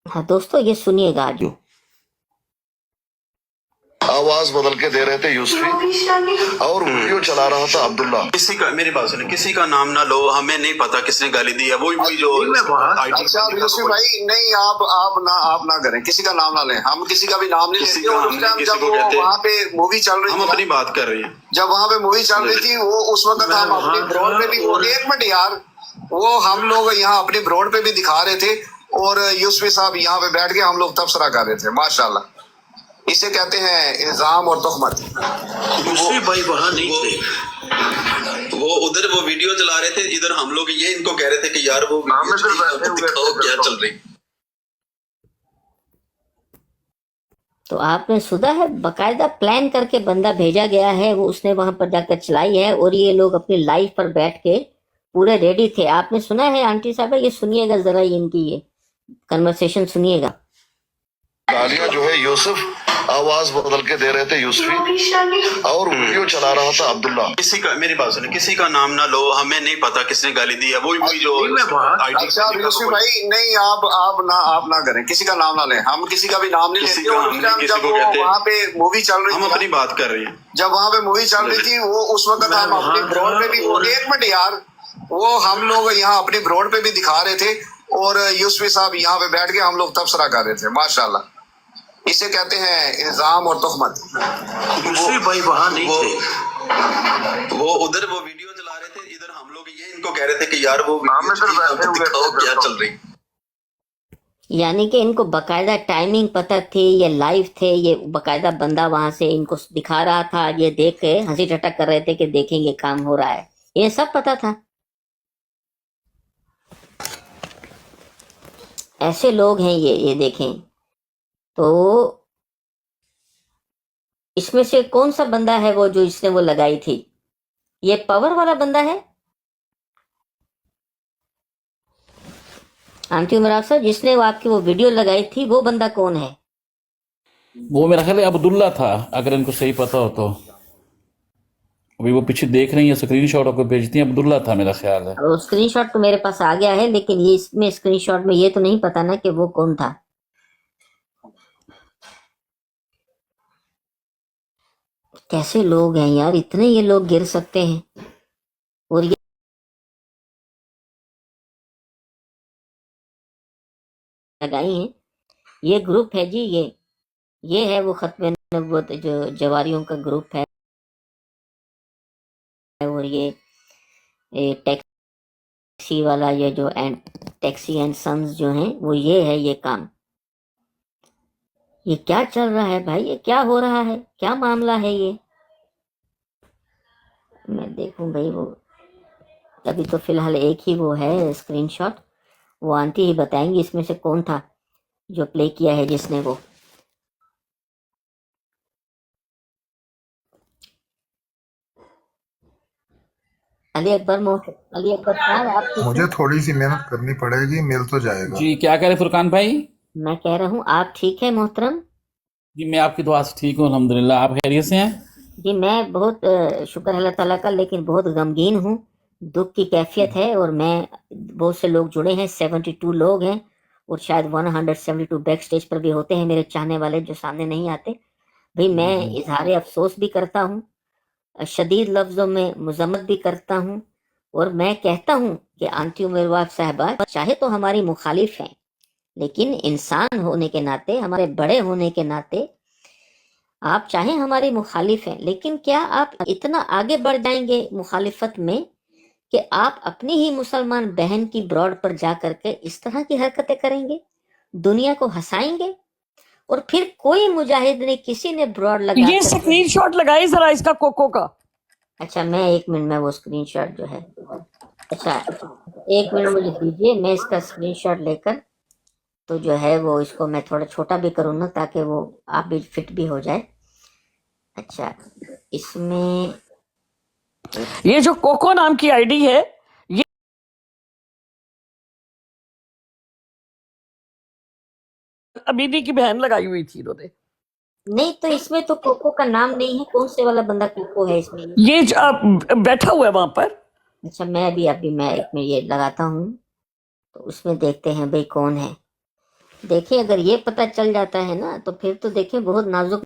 हाँ दोस्तों, ये सुनिएगा आज। आवाज बदल के दे रहे थे यूसुफी और वीडियो चला रहा था अब्दुल्ला। किसी का, मेरी बात सुनिए, किसी का नाम ना लो, हमें नहीं पता किसने गाली दी है। वही जो अच्छा यूसुफ भाई, नहीं आप ना करें, किसी का नाम ना लें, हम किसी का भी नाम नहीं लेते। उस टाइम जब वहाँ पे मूवी चल रही थी, हम अपनी बात कर रहे हैं, जब वहाँ पे मूवी चल रही थी, वो उस वक्त हम अपनी ब्रॉड पे भी, एक मिनट यार, वो हम लोग यहाँ अपनी ब्रॉड पे भी दिखा रहे थे, और यूसुफी साहब यहाँ पे बैठ के हम लोग तबसरा कर रहे थे। माशाल्लाह, इसे कहते हैं इल्जाम और तोहमत। भाई वहाँ नहीं थे, वो उधर वो वीडियो चला रहे थे, इधर हम लोग ये इनको कह रहे थे कि यार वो दिखाओ क्या चल रही। तो आपने सुना है, बकायदा प्लान करके बंदा भेजा गया है, वो उसने वहां पर जाकर चलाई है, और ये लोग अपनी लाइफ पर बैठ के पूरे रेडी थे। आपने सुना है आंटी साहब, ये सुनिएगा जरा, इनकी ये कन्वर्सेशन सुनिएगा। गालियां जो है यूसुफ आवाज बदल के दे रहे थे यूसुफी और वीडियो चला रहा था अब्दुल्ला। किसी का, मेरी बात सुनिए, किसी का नाम ना लो, हमें नहीं पता किसने गाली दी है। वही जो अच्छा यूसुफ भाई, नहीं आप ना करें, किसी का नाम ना लें, हम किसी का भी नाम नहीं लेते। उस टाइम जब वहाँ पे मूवी चल रही थी, हम अपनी बात कर रहे हैं, जब वहाँ पे मूवी चल रही थी, वो उस वक्त हम अपनी ब्रॉड पे भी, एक मिनट यार, वो हम लोग यहाँ अपनी ब्रॉड पे भी दिखा रहे थे, और यूसुफी साहब यहाँ पे बैठ के हम लोग तबसरा कर रहे थे। माशाल्लाह, इसे कहते हैं इल्जाम और तोहमत। भाई वहाँ नहीं थे, वो उधर वो वीडियो चला रहे थे, इधर हम लोग ये इनको कह रहे थे कि यार वो दिखाओ क्या चल रही। यानी कि इनको बकायदा टाइमिंग पता थी, ये लाइव थे, ये बकायदा बंदा वहां से इनको दिखा रहा था, ये देख के हंसी ठट्टा कर रहे थे कि देखेंगे काम हो रहा है, ये सब पता था। ऐसे लोग हैं ये देखें। तो इसमें से कौन सा बंदा है वो जो इसने वो लगाई थी? ये पावर वाला बंदा है आंटी उमराव साहब, जिसने वो आपकी वो वीडियो लगाई थी, वो बंदा कौन है? वो मेरा ख्याल है अब्दुल्ला था, अगर इनको सही पता हो तो। अभी वो पीछे देख रही है, स्क्रीनशॉट आपको भेजती है, अब्दुल्ला था मेरा ख्याल है। और स्क्रीनशॉट तो मेरे पास आ गया है, लेकिन ये इसमें स्क्रीनशॉट में ये तो नहीं पता ना कि वो कौन था। कैसे लोग हैं यार, इतने ये लोग गिर सकते हैं। और ये लगाई हैं, ये ग्रुप है जी, ये है वो खत्म नबूवत जो जवारियों का ग्रुप है। और ये टैक्सी वाला, ये जो टैक्सी एंड सन्स जो हैं, वो ये है ये काम। ये क्या चल रहा है भाई, ये क्या हो रहा है, क्या मामला है ये? मैं देखूं भाई, वो अभी तो फिलहाल एक ही वो है स्क्रीनशॉट, वो आंटी ही बताएंगी इसमें से कौन था जो प्ले किया है जिसने वो। अली अकबर साहब आप ठीक मुझे हैं? थोड़ी सी मेहनत करनी पड़ेगी, मिल तो जाएगा। जी क्या कह रहे फुरकान भाई? मैं कह रहा हूँ आप ठीक है मोहतरम? जी मैं आपकी दुआ से ठीक हूँ अल्हम्दुलिल्लाह। आप खैरियत से हैं? जी मैं बहुत शुक्र अल्लाह ताला का, लेकिन बहुत गमगीन हूँ, दुख की कैफियत है। और मैं बहुत से लोग जुड़े हैं, 72 लोग हैं, और शायद 172 बैक स्टेज पर भी होते हैं मेरे चाहने वाले जो सामने नहीं आते। भाई मैं इजहार अफसोस भी करता हूँ, शदीद लफ्जों में मजम्मत भी करता हूँ, और मैं कहता हूँ कि आंटी उमर वाफ साहबा चाहे तो हमारी मुखालिफ हैं, लेकिन इंसान होने के नाते, हमारे बड़े होने के नाते, आप चाहे हमारे मुखालिफ हैं, लेकिन क्या आप इतना आगे बढ़ जाएंगे मुखालिफत में कि आप अपनी ही मुसलमान बहन की ब्रॉड पर जा करके इस तरह की हरकतें करेंगे, दुनिया को हंसाएंगे? और फिर कोई मुजाहिद ने, किसी ने ब्रॉड लगा ये करके, स्क्रीनशॉट लगाइए जरा इसका कोको का। अच्छा मैं 1 मिनट में वो स्क्रीनशॉट जो है, अच्छा 1 मिनट मुझे दीजिए, मैं इसका स्क्रीनशॉट लेकर तो जो है वो इसको मैं थोड़ा छोटा भी करूँ ना, ताकि वो आप भी फिट भी हो जाए। अच्छा इसमें ये जो कोको नाम की आईडी है, ये अमीनी की बहन लगाई हुई थी इन्होंने। नहीं, तो इसमें तो कोको का नाम नहीं है, कौन से वाला बंदा कोको है इसमें? ये बैठा हुआ है वहां पर। अच्छा मैं अभी मैं 1 मिनट ये लगाता हूँ, तो उसमें देखते हैं भाई कौन है। देखिए अगर ये पता चल जाता है ना तो फिर तो देखिए बहुत नाजुक।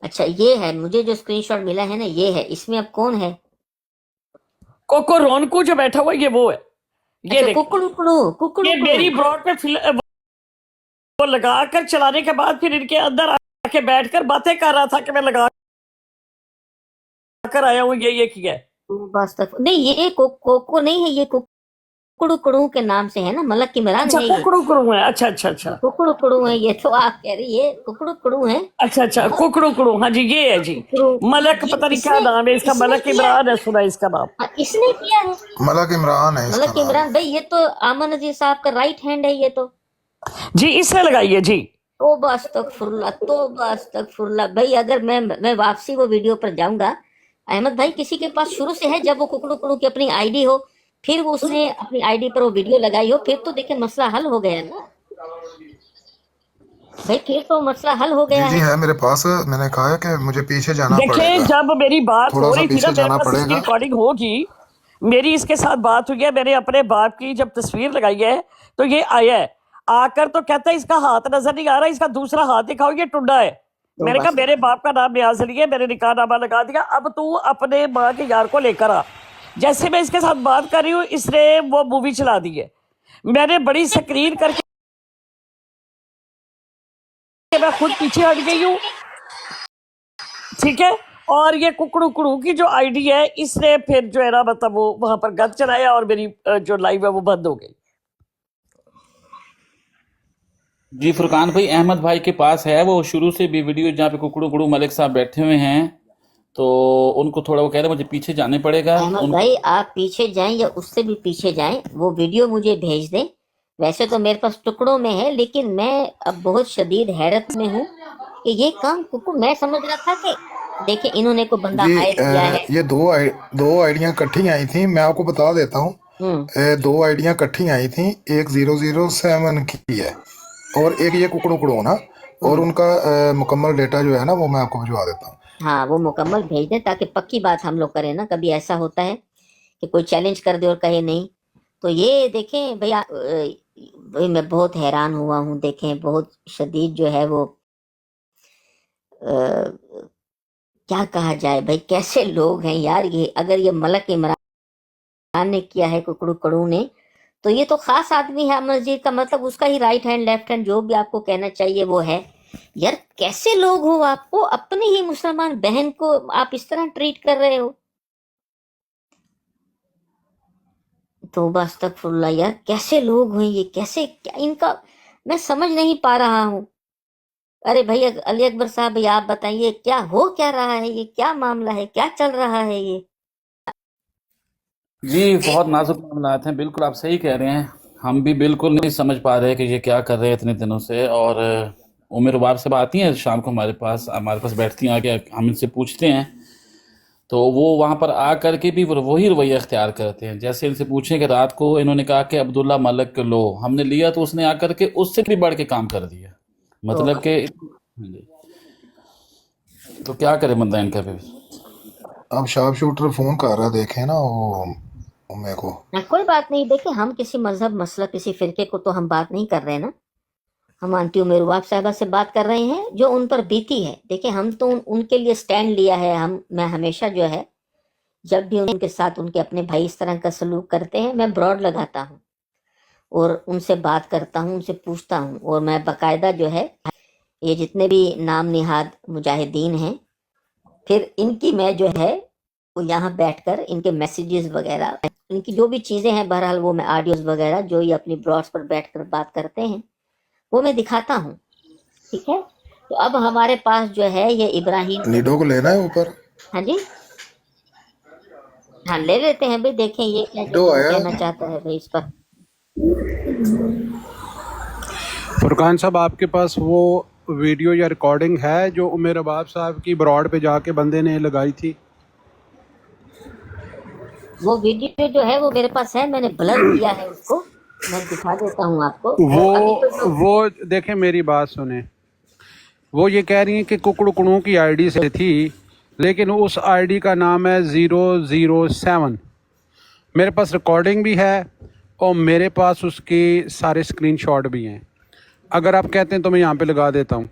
अच्छा ये है, मुझे जो स्क्रीनशॉट मिला है ना ये है, इसमें अब कौन है? कोको रोनकू जो बैठा हुआ है, ये वो है। ये अच्छा देखिए, कुकड़ू ये मेरी ब्रॉड पे वो लगाकर चलाने के बाद फिर इनके अंदर आके बैठकर बातें कर रहा था कि मैं लगा कर आया हूँ, ये किया है। बस तक नहीं, ये कोको नहीं है, ये कुकड़ू के नाम से है ना, मलक इमरान अच्छा है ये। कुकड़ू है, अच्छा कुकड़ू है ये, तो आप कह रही है कुकड़ू है। अच्छा कुकड़ू, हाँ जी ये है जी। मलक ये पता नहीं क्या इसने नाम है इसका, इसने मलक किया इमरान है, सुना इसका नाम। इसने किया है, मलक इमरान है इसका मलक नाम। इमरान भाई, ये तो आमन अजीज साहब का राइट हैंड है ये तो। जी इसने लगाई है जी। तौबा अस्तगफुरुल्लाह भाई, अगर मैं वापसी वो वीडियो पर जाऊंगा, अहमद भाई किसी के पास शुरू से है, जब वो कुकड़ू की अपनी आईडी हो, फिर वो उसने अपनी आईडी पर वो वीडियो लगाई हो, फिर तो देखिए मसला हल हो गया ना भाई, फिर तो मसला हल हो गया जी है। है मेरे पास, मैंने कहा है कि मुझे पीछे जाना देखिए पड़ेगा, जब मेरी बात थोड़ा हो सा रही थी ना, पीछे मेरे जाना पास इसकी पड़ेगा। रिकॉर्डिंग होगी, मेरी इसके साथ बात हुई है, मैंने अपने बाप की जब तस्वीर लगाई है तो ये आया है, आकर तो कहता है इसका हाथ नजर नहीं आ रहा, इसका दूसरा हाथ दिखाओ, ये टुंडा है। मैंने कहा मेरे बाप का नाम न्याज अली है, मैंने निकाहनामा लगा दिया, अब तू अपने माँ के यार को लेकर आ। जैसे मैं इसके साथ बात कर रही हूँ, इसने वो मूवी चला दी है, मैंने बड़ी स्क्रीन करके मैं खुद पीछे हट गई हूँ, ठीक है। और ये कुकड़ू की जो आईडी है, इसने फिर जो है ना मतलब वो वहां पर गन चलाया और मेरी जो लाइव है वो बंद हो गई। जी फुरकान भाई अहमद भाई के पास है वो शुरू से भी वीडियो जहाँ पे कुकड़ू मलिक साहब बैठे हुए हैं, तो उनको थोड़ा वो कह रहे हैं मुझे पीछे जाने पड़ेगा। अहमद भाई आप पीछे जाएं या उससे भी पीछे जाएं, वो वीडियो मुझे भेज दें। वैसे तो मेरे पास टुकड़ों में है, लेकिन मैं अब बहुत शदीद हैरत में हूँ कि ये काम कुकू, मैं समझ रहा था कि देखिए इन्होंने को बंदा जी हायर किया है। ये दो आइडियां इकट्ठी आई थी, मैं आपको बता देता हूँ। 2 आइडियां इकट्ठी आई थी, एक 007 की है और एक ये कुकड़ू ना, और उनका मुकम्मल डेटा जो है ना वो मैं आपको भिजवा देता हूँ। हाँ वो मुकम्मल भेज दें, ताकि पक्की बात हम लोग करें ना। कभी ऐसा होता है कि कोई चैलेंज कर दे और कहे नहीं, तो ये देखें भैया, भाई मैं बहुत हैरान हुआ हूँ। देखें बहुत शदीद जो है वो क्या कहा जाए भाई, कैसे लोग हैं यार ये। अगर ये मलक इमरान ने किया है कुकड़ू ने, तो ये तो खास आदमी है मस्जिद का, मतलब उसका ही राइट हैंड लेफ्ट हैंड जो भी आपको कहना चाहिए वो है। यार कैसे लोग हो, आपको अपनी ही मुसलमान बहन को आप इस तरह ट्रीट कर रहे हो। तौबा अस्तगफुरुल्लाह यार, कैसे लोग हैं ये, कैसे क्या इनका मैं समझ नहीं पा रहा हूँ। अरे भाई अली अकबर साहब भाई आप बताइए क्या हो क्या रहा है, ये क्या मामला है, क्या चल रहा है ये। जी बहुत नाजुक मामलात हैं, बिल्कुल आप सही कह रहे हैं। हम भी बिल्कुल नहीं समझ पा रहे कि ये क्या कर रहे हैं इतने दिनों से। और उम्र वार से आती हैं शाम को हमारे पास बैठती हैं, आके हम इनसे पूछते हैं तो वो वहाँ पर आ करके भी वही रवैया इख्तियार करते हैं। जैसे इनसे पूछें कि रात को इन्होंने कहा कि अब्दुल्ला मलिक को लो, हमने लिया तो उसने आकर के उससे भी बढ़ के काम कर दिया। मतलब कि तो क्या करे बंदा इनका भी। अब शार्प शूटर फोन कर रहा है, देखें ना वो मेरे को। कोई बात नहीं, देखिए हम किसी मजहब मसला किसी फिरके को तो हम बात नहीं कर रहे ना, हम आंटी उमेरवाब साहिबा से बात कर रहे हैं जो उन पर बीती है। देखिए हम तो उनके लिए स्टैंड लिया है। मैं हमेशा जो है जब भी उनके साथ उनके अपने भाई इस तरह का सलूक करते हैं, मैं ब्रॉड लगाता हूँ और उनसे बात करता हूँ, उनसे पूछता हूँ। और मैं बाकायदा जो है ये जितने भी नाम निहाद मुजाहिदीन हैं, फिर इनकी मैं जो है वो यहाँ बैठकर इनके मैसेजेस वगैरह, इनकी जो भी चीज़ें हैं, बहरहाल वो मैं ऑडियोज वगैरह जो ये अपनी ब्रॉड्स पर बैठकर बात करते हैं वो मैं दिखाता हूँ। ठीक है, तो अब हमारे पास जो है ये इब्राहिम नीडो को लेना है ऊपर। हाँ जी, हाँ ले लेते हैं भाई। देखें ये क्या कहना चाहता है भाई इस पर। फुरकान साहब, आपके पास वो वीडियो या रिकॉर्डिंग है जो उमेर अबाब साहब की ब्रॉड पे जाके बंदे ने लगाई थी? वो वीडियो जो है वो मेरे पास है, मैंने ब्लर किया है उसको, मैं दिखा देता हूँ आपको। वो देखें, मेरी बात सुने। वो ये कह रही हैं कि कुकड़ू की आईडी से थी, लेकिन उस आईडी का नाम है 007। मेरे पास रिकॉर्डिंग भी है और मेरे पास उसके सारे स्क्रीनशॉट भी हैं। अगर आप कहते हैं तो मैं यहाँ पे लगा देता हूँ।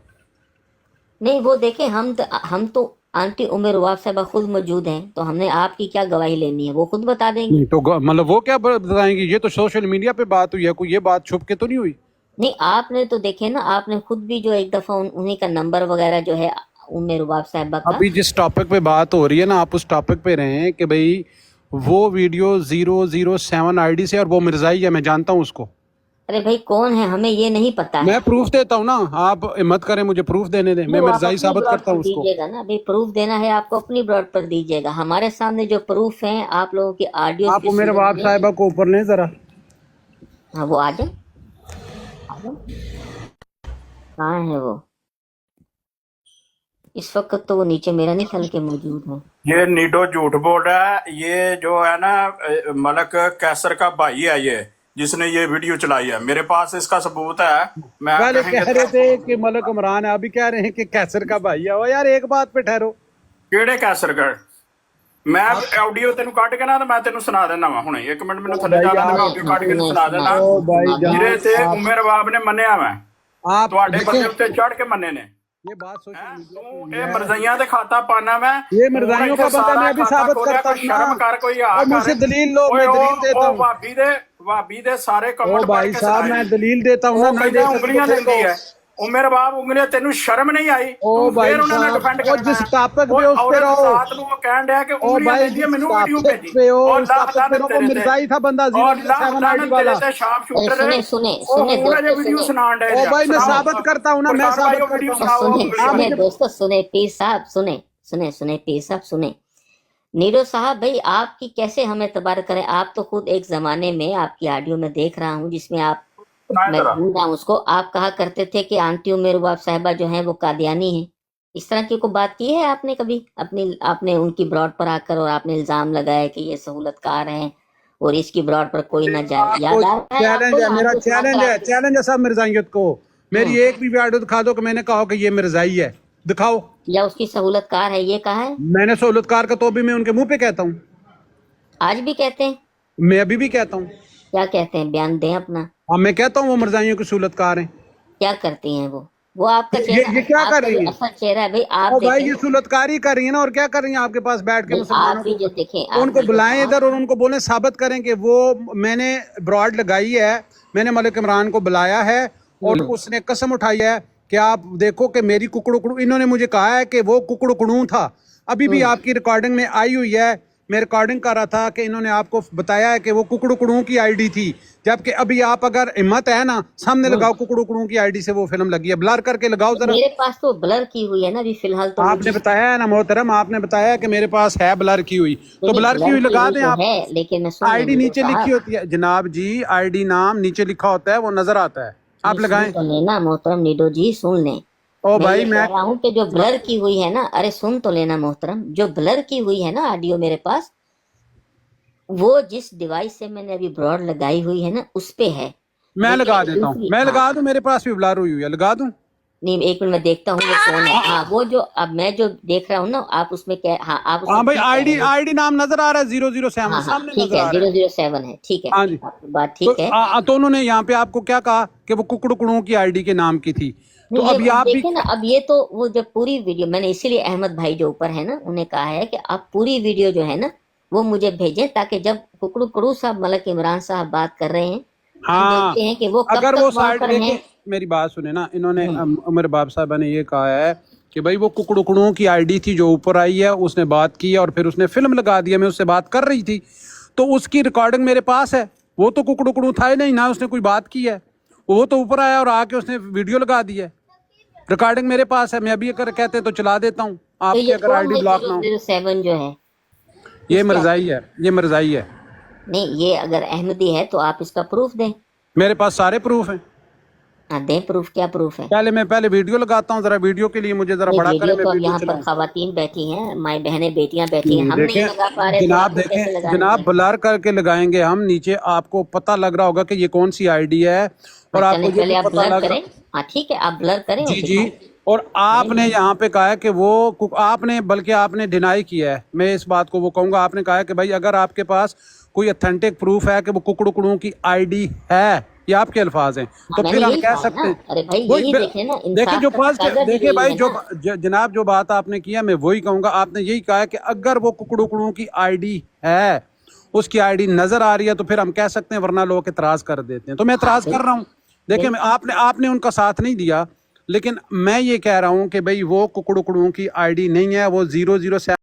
नहीं वो देखें, हम तो आंटी उमेरवाब साहबा खुद मौजूद हैं, तो हमने आपकी क्या गवाही लेनी है, वो खुद बता देंगी। तो मतलब वो क्या बताएंगी? ये तो सोशल मीडिया पे बात हुई है, कोई ये बात छुप के तो नहीं हुई? नहीं आपने तो देखे ना, आपने खुद भी जो एक दफा उन्हीं का नंबर वगैरह जो है उमेरवाब साहबा का। अभी जिस टॉपिक पे बात हो रही है ना, आप उस टॉपिक पे रहें कि भाई वो वीडियो 007 आईडी से, और वो मिर्जाई है, मैं जानता हूँ उसको। अरे भाई कौन है हमें ये नहीं पता है। मैं प्रूफ देता हूँ ना, आप हिम्मत करें मुझे प्रूफ देने दें, मैं मिर्जाई साबित करता हूँ उसको। दीजिएगा ना भाई, प्रूफ देना है आपको अपनी ब्रॉड पर दीजिएगा। हमारे सामने जो प्रूफ हैं आप लोगों की ऑडियो, आप मेरे बाप साहिबा को ऊपर लें जरा। हाँ वो आ जाए, कहाँ है वो? इस वक्त तो वो नीचे मेरा नहीं ख्याल के मौजूद है। ये नीडो झूठ बोल रहा है। ये जो है ना मलक कैसर का भाई है ये, जिसने ये वीडियो चलाई है। मेरे पास इसका सबूत है। मैं पहले कह रहे थे कि मलक इमरान है, अभी कह रहे हैं कि कैसर का भाई है। ओ यार एक बात पे ठहरो। केड़े कैसर का? मैं ऑडियो तेन कट के ना तो मैं तेन सुना देना वा हुणे। एक मिनट मैनू थल्ले जाना, मैं ऑडियो कट के सुना देना। जिहदे ते उमेरवाब ने मन्निया मैं, तुहाडे बंदे उत्ते चढ़ के मन्ने ने। ये बात तू ये मरज़इयां दे खाता पाना मैं, ये मरज़इयों का बंदा मैं भी साबित करता हूं। शर्म कर, कोई आ मुझसे दलील लो, मैं दलील देता हूं। भाभी दे सारे कमेंट भाई साहब मैं दलील देता हूं ना, नहीं दे उंगलियां लेंदी है उमेरवाब, उंगलियां तेनू शर्म नहीं आई? ओ भाई साहब जिस टॉपिक पे उस पे रहो, साथ नु कहन दे कि उंगलियां लेंदी है, मेनू वीडियो भेजी। और वो मिर्जाई था बंदा 007 आईडी वाला। शार्प शूटर सुने वीडियो सुनान दे। ओ भाई मैं साबित करता हूं ना, मैं साबित करता हूं। सुने दोस्तों, सुने पीर साहब, सुने पीर साहब, सुने नीरो साहब भाई, आपकी कैसे हम एतबार करें? आप तो खुद एक जमाने में, आपकी ऑडियो में देख रहा हूँ जिसमें आप, मैं भूल रहा हूँ उसको, आप कहा करते थे कि आंटी उमेरवाब साहिबा जो है वो कादियानी है। इस तरह की कोई बात की है आपने कभी आपने उनकी ब्रॉड पर आकर, और आपने इल्जाम लगाया कि ये सहूलतकार हैं और इसकी ब्रॉड पर कोई ना जाए? याद आ रहा है? चैलेंज है मेरा, चैलेंज है सब मिर्जाइयत को। मेरी एक भी वीडियो दिखा दो कि मैंने कहा कि ये मिर्जाई है, दिखाओ। या उसकी सहूलतकार है ये कहा है? मैंने सहूलतकार का तो भी मैं उनके मुंह पे कहता हूँ। आज भी कहते हैं? मैं अभी भी कहता हूँ। क्या कहते हैं? बयान दें अपना। हाँ मैं कहता हूँ वो मरज़ाइयों की सहूलतकार हैं। क्या करती हैं वो आपका चेहरा, ये क्या कर रही है? असल चेहरा है भाई। आप भाई ये सहूलतकारी कर रही है ना, और क्या कर रही है आपके पास बैठ के? आप भी जो देखें, उनको बुलाएं इधर और उनको बोलें, साबित करें कि वो मैंने ब्रॉड लगाई है, मैंने मलिक इमरान को बुलाया है और उसने कसम उठाई है कि आप देखो कि मेरी कुकड़ू, इन्होंने मुझे कहा है कि वो कुकड़ू था। अभी भी आपकी रिकॉर्डिंग में आई हुई है मैं रिकॉर्डिंग कर रहा था कि इन्होंने आपको बताया है कि वो कुकड़ू की आईडी थी, जबकि अभी आप अगर हिम्मत है ना सामने लगाओ, कुकड़ू की आईडी से वो फिल्म लगी है, ब्लर करके लगाओ जरा। मेरे पास तो ब्लर की हुई है ना अभी फिलहाल तो। आपने बताया है ना मोहतरम, आपने बताया कि मेरे पास है ब्लर की हुई, तो ब्लर की हुई लगा दें आप। है, लेकिन आईडी नीचे लिखी होती है जनाब जी, आईडी नाम नीचे लिखा होता है, वो नजर आता है, आप लगाएं। तो लेना मोहतरम नीडो जी, सुन लें। ओ भाई मैं कह रहा हूँ कि जो ब्लर की हुई है ना, अरे सुन तो लेना मोहतरम, जो ब्लर की हुई है ना ऑडियो मेरे पास, वो जिस डिवाइस से मैंने अभी ब्रॉड लगाई हुई है ना उस पे है। मैं लगा देता हूँ, मैं लगा दूं, मेरे पास भी ब्लर हुई है, लगा दूं। नहीं एक मिनट मैं देखता हूँ वो कौन है। हाँ वो जो अब मैं जो देख रहा हूँ ना, आप उसमें क्या, हाँ आप हाँ भाई आईडी नाम नजर आ रहा है 007 सामने ठीक है, 007 है, ठीक है। हाँ जी, बात ठीक है। तो उन्होंने यहाँ पे आपको क्या कहा कि वो कुकड़ू की आईडी के नाम की थी, तो अब आप देखिए ना, अब ये तो वो जब पूरी वीडियो मैंने, इसीलिए अहमद भाई जो ऊपर है ना, उन्हें कहा है कि आप पूरी वीडियो जो है ना वो मुझे भेजें, ताकि जब कुकड़ू साहब मलक इमरान साहब बात कर रहे हैं, हाँ देखते हैं कि वो अगर वो साइड देखे, मेरी बात सुने ना, इन्होंने उमर बाब साहब ने ये कहा है कि भाई वो कुकड़ू की आईडी थी जो ऊपर आई है, उसने बात की और फिर उसने फिल्म लगा दिया, मैं उससे बात कर रही थी, तो उसकी रिकॉर्डिंग मेरे पास है, वो तो कुकड़ू था ही नहीं ना, उसने कोई बात की है, वो तो ऊपर आया और आके उसने वीडियो लगा दी है, रिकॉर्डिंग मेरे पास है, मैं अभी अगर कहते तो चला देता हूँ, आपकी अगर आईडी ब्लॉक ना हो। 007 जो है ये मरजाई है, ये मरजाई है। नहीं, ये अगर अहमदी है तो आप इसका प्रूफ दें। मेरे पास सारे प्रूफ हैं। हाँ दें प्रूफ, क्या प्रूफ है? पहले वीडियो लगाता हूँ, जरा वीडियो के लिए मुझे जरा बड़ा करें। तो यहाँ पर खवातीन बैठी हैं, माई बहनें बेटियां बैठी हैं, हम नहीं लगा पा रहे। जनाब देखें जनाब, ब्लर करके लगाएंगे हम नीचे, आपको पता लग रहा होगा कि ये कौन सी आईडी है, और आपको पहले आप ब्लर करें। हाँ ठीक है, आप ब्लर करें। जी और आपने यहाँ पे कहा है कि वो आपने, बल्कि आपने डिनाई किया है, मैं इस बात को वो कहूँगा, आपने कहा है कि भाई अगर आपके पास कोई ऑथेंटिक प्रूफ है कि वो कुकड़ू की आईडी है, ये आपके अल्फाज हैं, तो फिर हम कह सकते हैं। अरे भाई यही देखें ना, देखिए जो पास, देखिए भाई जो जनाब जो बात आपने किया, मैं वही कहूँगा, आपने यही कहा है कि अगर वो कुकड़ू की आईडी है, उसकी आईडी नजर आ रही है, तो फिर हम कह सकते हैं, वरना लोग इतराज कर देते हैं, तो मैं इतराज कर रहा हूँ। देखिए आपने उनका साथ नहीं दिया, लेकिन मैं ये कह रहा हूं कि भाई वो कुकड़ू की आईडी नहीं है, वो 007 है।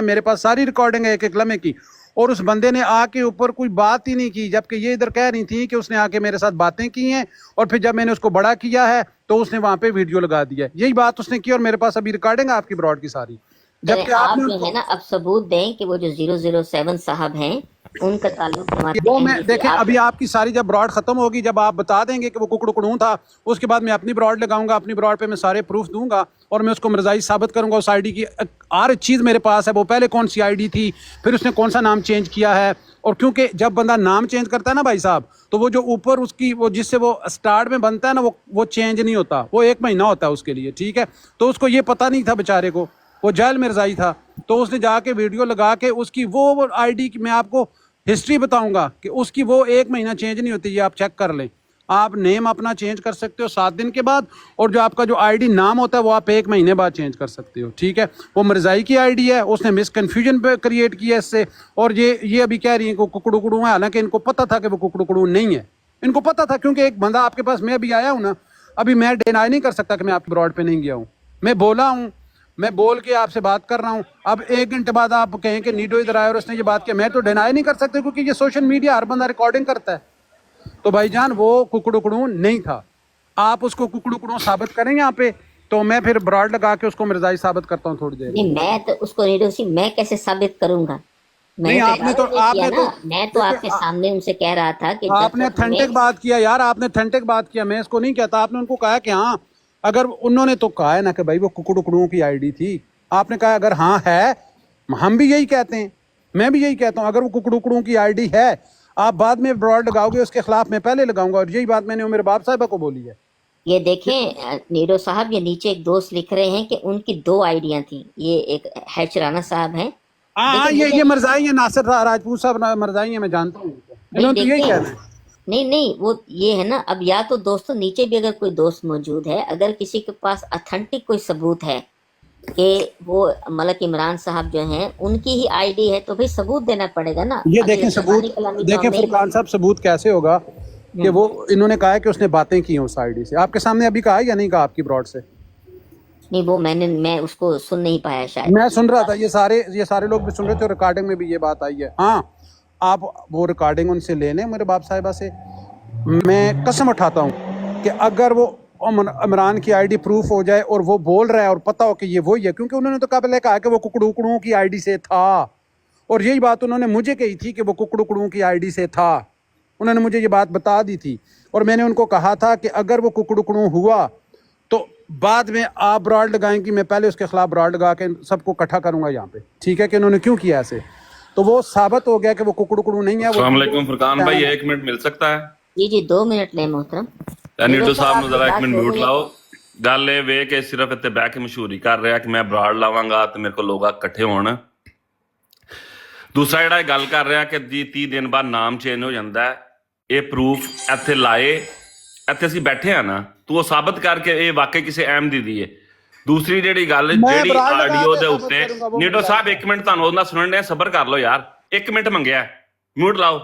मेरे पास सारी रिकॉर्डिंग है एक एक लम्हे की, और उस बंदे ने आके ऊपर कोई बात ही नहीं की, जबकि ये इधर कह रही थी कि उसने आके मेरे साथ बातें की हैं, और फिर जब मैंने उसको बड़ा किया है तो उसने वहां पे वीडियो लगा दिया, यही बात उसने की, और मेरे पास अभी रिकॉर्डिंग है आपकी ब्रॉड की सारी। जबकि आप जो है ना अब सबूत दें कि वो जो 007 साहब हैं उनका ताल्लुक वो मैं देखें, अभी आपकी सारी जब ब्रॉड खत्म होगी, जब आप बता देंगे कि वो कुकड़ू था, उसके बाद मैं अपनी ब्रॉड लगाऊंगा, अपनी ब्रॉड पे मैं सारे प्रूफ दूंगा, और मैं उसको मरजाई साबित करूंगा उस आईडी की हर चीज़ मेरे पास है, वो पहले कौन सी आईडी थी, फिर उसने कौन सा नाम चेंज किया है, और क्योंकि जब बंदा नाम चेंज करता है ना भाई साहब, तो वो जो ऊपर उसकी वो जिससे वो स्टार्ट में बनता है ना, वो चेंज नहीं होता, वो 1 महीना होता है उसके लिए, ठीक है। तो उसको ये पता नहीं था बेचारे को, वो जायल मिर्जाई था, तो उसने जाके वीडियो लगा के उसकी वो आईडी की मैं आपको हिस्ट्री बताऊंगा कि उसकी वो 1 महीना चेंज नहीं होती, ये आप चेक कर लें। आप नेम अपना चेंज कर सकते हो 7 दिन के बाद, और जो आपका जो आईडी नाम होता है वो आप 1 महीने बाद चेंज कर सकते हो, ठीक है। वो मिर्जाई की आईडी है, उसने मिस कन्फ्यूजन पे क्रिएट किया इससे, और ये अभी कह रही है कि कुकड़ू है, हालांकि इनको पता था कि वो कुकड़ू नहीं है, इनको पता था, क्योंकि एक बंदा आपके पास, मैं अभी आया हूँ ना, अभी मैं डिनाई नहीं कर सकता कि मैं आपके ब्रॉड पे नहीं गया हूँ, मैं बोला हूँ, मैं बोल के आपसे बात कर रहा हूँ। अब 1 घंटे बाद आप कहें कि नीडो इधर आया और उसने ये बात किया, मैं तो डिनाई नहीं कर सकता, क्योंकि ये सोशल मीडिया हर बंदा रिकॉर्डिंग करता है। तो भाईजान वो कुकड़ू नहीं था, आप उसको कुकड़ू साबित करें यहाँ पे, तो मैं फिर ब्रॉड लगा के उसको मिर्जाई साबित करता हूँ थोड़ी देर। मैं तो उसको नीडो सी मैं कैसे साबित करूंगा? नहीं आपने तो मैं तो आपके सामने उनसे कह रहा था कि आपने ऑथेंटिक बात किया यार, आपने ऑथेंटिक बात किया, मैं इसको नहीं कहता। आपने उनको कहा कि हाँ, अगर उन्होंने तो कहा है ना कि भाई वो कुकड़ू की आईडी थी, आपने कहा अगर हाँ है, हम भी यही कहते हैं, मैं भी यही कहता हूँ, अगर वो कुकड़ू की आईडी है, आप बाद में ब्रॉड लगाओगे, उसके खिलाफ मैं पहले लगाऊंगा, और यही बात मैंने मेरे बाप साहबा को बोली है। ये देखें नीडो साहब, ये नीचे एक दोस्त लिख रहे हैं कि उनकी 2 आईडियां थी, ये एक हैचराना साहब हैं, हाँ ये मरजाई है, नासिर राजपूत साहब मरजाई है, मैं जानता हूँ, इन्होंने तो यही कहना है। नहीं वो ये है ना, अब या तो दोस्तों नीचे भी अगर कोई दोस्त मौजूद है, अगर किसी के पास ऑथेंटिक कोई सबूत है कि वो मलक इमरान साहब जो हैं उनकी ही आईडी है, तो भाई सबूत देना पड़ेगा ना। ये देखें सबूत, देखें फुरकान साहब सबूत कैसे होगा कि वो इन्होंने कहा है कि उसने बातें की हैं उस आईडी से, आपके सामने अभी कहा या नहीं कहा आपकी ब्रॉड से? नहीं वो मैं उसको सुन नहीं पाया शायद। मैं सुन रहा था, ये सारे लोग भी सुन रहे थे, रिकॉर्डिंग में भी ये बात आई है। हाँ, आप वो रिकॉर्डिंग उनसे ले लें, मेरे बाप साहिबा से। मैं कसम उठाता हूँ कि अगर वो इमरान की आईडी प्रूफ हो जाए और वो बोल रहा है और पता हो कि ये वही है, क्योंकि उन्होंने तो पहले कहा कि वो कुकड़ू की आईडी से था, और यही बात उन्होंने मुझे कही थी कि वो कुकड़ू की आईडी से था। उन्होंने मुझे ये बात बता दी थी, और मैंने उनको कहा था कि अगर वो कुकड़ू हुआ तो बाद में आप ब्राड लगाएंगी, मैं पहले उसके खिलाफ ब्राड लगा के सबको इकट्ठा करूंगा यहाँ पे। ठीक है कि उन्होंने क्यों किया ऐसे, तो वो साबित हो गया कि वो कुकड़ू नहीं है। अस्सलाम वालेकुम फुरकान भाई, 1 मिनट मिल सकता है? जी 2 मिनट ले मोहतरम। नीडो साहब ਨੂੰ ਜ਼ਰਾ 1 ਮਿੰਟ ਮਿਊਟ ਲਾਓ। ਗੱਲ ਇਹ ਵੇ ਕਿ ਸਿਰਫ ਇੱਥੇ ਬਹਿ ਕੇ ਮਸ਼ਹੂਰੀ ਕਰ ਰਿਹਾ ਕਿ ਮੈਂ ਬਰਾੜ ਲਾਵਾਂਗਾ ਤੇ ਮੇਰੇ ਕੋਲ ਲੋਕ ਇਕੱਠੇ ਹੋਣ। ਦੂਸਰਾ ਜਿਹੜਾ ਇਹ ਗੱਲ ਕਰ ਰਿਹਾ ਕਿ ਜੀ 30 ਦਿਨ ਬਾਅਦ ਨਾਮ ਚੇਂਜ ਹੋ ਜਾਂਦਾ ਹੈ, ਇਹ ਪ੍ਰੂਫ ਇੱਥੇ ਲਾਏ, ਇੱਥੇ ਅਸੀਂ ਬੈਠੇ ਆ ਨਾ, ਤੂੰ ਉਹ ਸਾਬਤ ਕਰਕੇ ਇਹ ਵਾਕਈ ਕਿਸੇ ਅਹਿਮਦੀ ਦੀ ਹੈ। ਦੂਸਰੀ ਜਿਹੜੀ ਗੱਲ, ਜਿਹੜੀ ਆਡੀਓ ਦੇ ਉੱਤੇ ਨੀਡੋ ਸਾਹਿਬ 1 ਮਿੰਟ ਤੁਹਾਨੂੰ ਉਹਨਾਂ ਸੁਣਨ ਦੇ, ਸਬਰ ਕਰ ਲਓ ਯਾਰ, 1 ਮਿੰਟ ਮੰਗਿਆ, ਮਿਊਟ ਲਾਓ।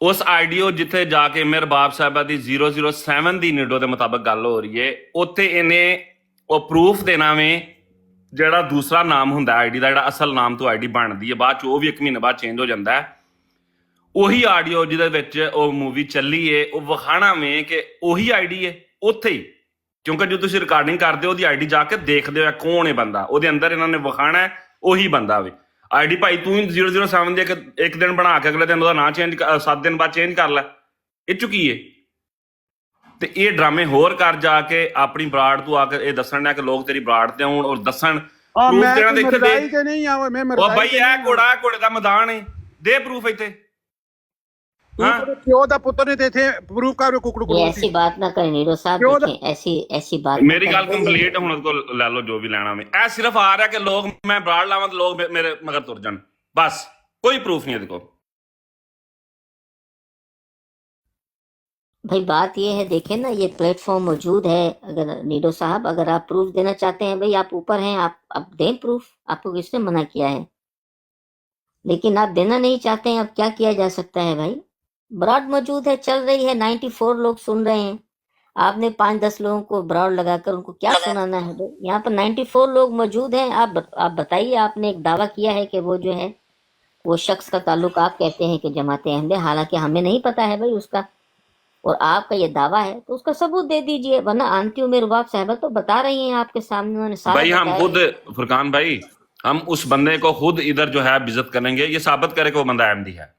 ਉਸ ਆਡੀਓ ਜਿੱਥੇ ਜਾ ਕੇ ਮੇਰੇ ਬਾਪ ਸਾਹਿਬਾ ਦੀ 007 ਦੀ ਨੀਡੋ ਦੇ ਮੁਤਾਬਕ ਗੱਲ ਹੋ ਰਹੀ ਹੈ, ਉੱਥੇ ਇਹਨੇ ਉਹ ਪ੍ਰੂਫ ਦੇਣਾ ਵੇ ਜਿਹੜਾ ਦੂਸਰਾ ਨਾਮ ਹੁੰਦਾ ਆਈਡੀ ਦਾ, ਜਿਹੜਾ ਅਸਲ ਨਾਮ ਤੋਂ ਆਈਡੀ ਬਣਦੀ ਹੈ, ਬਾਅਦ ਚ ਉਹ ਵੀ 1 ਮਹੀਨੇ ਬਾਅਦ ਚੇਂਜ ਹੋ ਜਾਂਦਾ ਹੈ। ਉਹੀ ਆਡੀਓ ਜਿਹਦੇ ਵਿੱਚ ਉਹ ਮੂਵੀ ਚੱਲੀ ਏ, ਉਹ ਵਿਖਾਣਾ ਵੇ ਕਿ ਉਹੀ ਆਈਡੀ ਹੈ ਉੱਥੇ ਹੀ, ਕਿਉਂਕਿ ਜੋ ਤੁਸੀਂ ਰਿਕਾਰਡਿੰਗ ਕਰਦੇ ਹੋ ਉਹਦੀ ਆਈਡੀ ਜਾ ਕੇ ਦੇਖਦੇ ਹੋ ਕੌਣ ਹੈ ਬੰਦਾ, ਉਹਦੇ ਅੰਦਰ ਇਹਨਾਂ ਨੇ ਵਿਖਾਣਾ ਉਹੀ ਬੰਦਾ ਵੇ। ਆਈਡੀ ਭਾਈ ਤੂੰ 007 ਦੇ ਇੱਕ ਦਿਨ ਬਣਾ ਕੇ ਅਗਲੇ ਦਿਨ ਉਹਦਾ ਨਾਂ ਚੇਂਜ 7 ਦਿਨ ਬਾਅਦ ਚੇਂਜ ਕਰ ਲੈ, ਇਹ ਚੁੱਕੀ ਏ। ਤੇ ਇਹ ਡਰਾਮੇ ਹੋਰ ਕਰ ਜਾ ਕੇ ਆਪਣੀ ਬਰਾੜ ਤੋਂ ਆ ਕੇ ਇਹ ਦੱਸਣ ਕਿ ਲੋਕ ਤੇਰੀ ਬਰਾੜ ਤੇ ਆਉਣ ਔਰ ਦੱਸਣ ਪ੍ਰੂਫ ਦੇਣਾ। ਦੇਖੇ ਉਹ ਬਾਈ ਇਹ ਘੋੜੇ ਦਾ ਮੈਦਾਨ ਹੈ, ਦੇ ਪ੍ਰੂਫ ਇੱਥੇ। क्यों दा पुत्र ने देते प्रूफ कर कुकड़ू ऐसी बात ना करें नीडो साहब, देखें ऐसी बात। मेरी गल कंप्लीट है, हुण को ले लो जो भी लेना में। ऐ सिर्फ आ रहा कि लोग मैं ब्राड़ लावां तो लोग मेरे मगर तुर जान, बस कोई प्रूफ नहीं है। देखो भाई बात ये है, देखें ना, ये प्लेटफॉर्म मौजूद है। अगर नीडो साहब अगर आप प्रूफ देना चाहते हैं, भाई आप ऊपर हैं, आप दें प्रूफ, आपको किसने मना किया है? लेकिन आप देना नहीं चाहते हैं, अब क्या किया जा सकता है भाई? ब्रॉड मौजूद है, चल रही है, 94 लोग सुन रहे हैं। आपने 5-10 लोगों को ब्रॉड लगाकर उनको क्या सुनाना है? यहाँ पर 94 लोग मौजूद हैं। आप बताइए, आपने एक दावा किया है कि वो जो है वो शख्स का ताल्लुक आप कहते हैं कि जमात अहमद, हालांकि हमें नहीं पता है भाई उसका, और आपका ये दावा है तो उसका सबूत दे दीजिए, वरना आंटी उमेर रुबाब साहबा तो बता रही हैं आपके सामने, उन्होंने सारा भाई हम खुद फुरकान भाई, हम उस बंदे को खुद इधर जो है बेइज्जत करेंगे, ये साबित करे कि वो बंदा अहमदी है।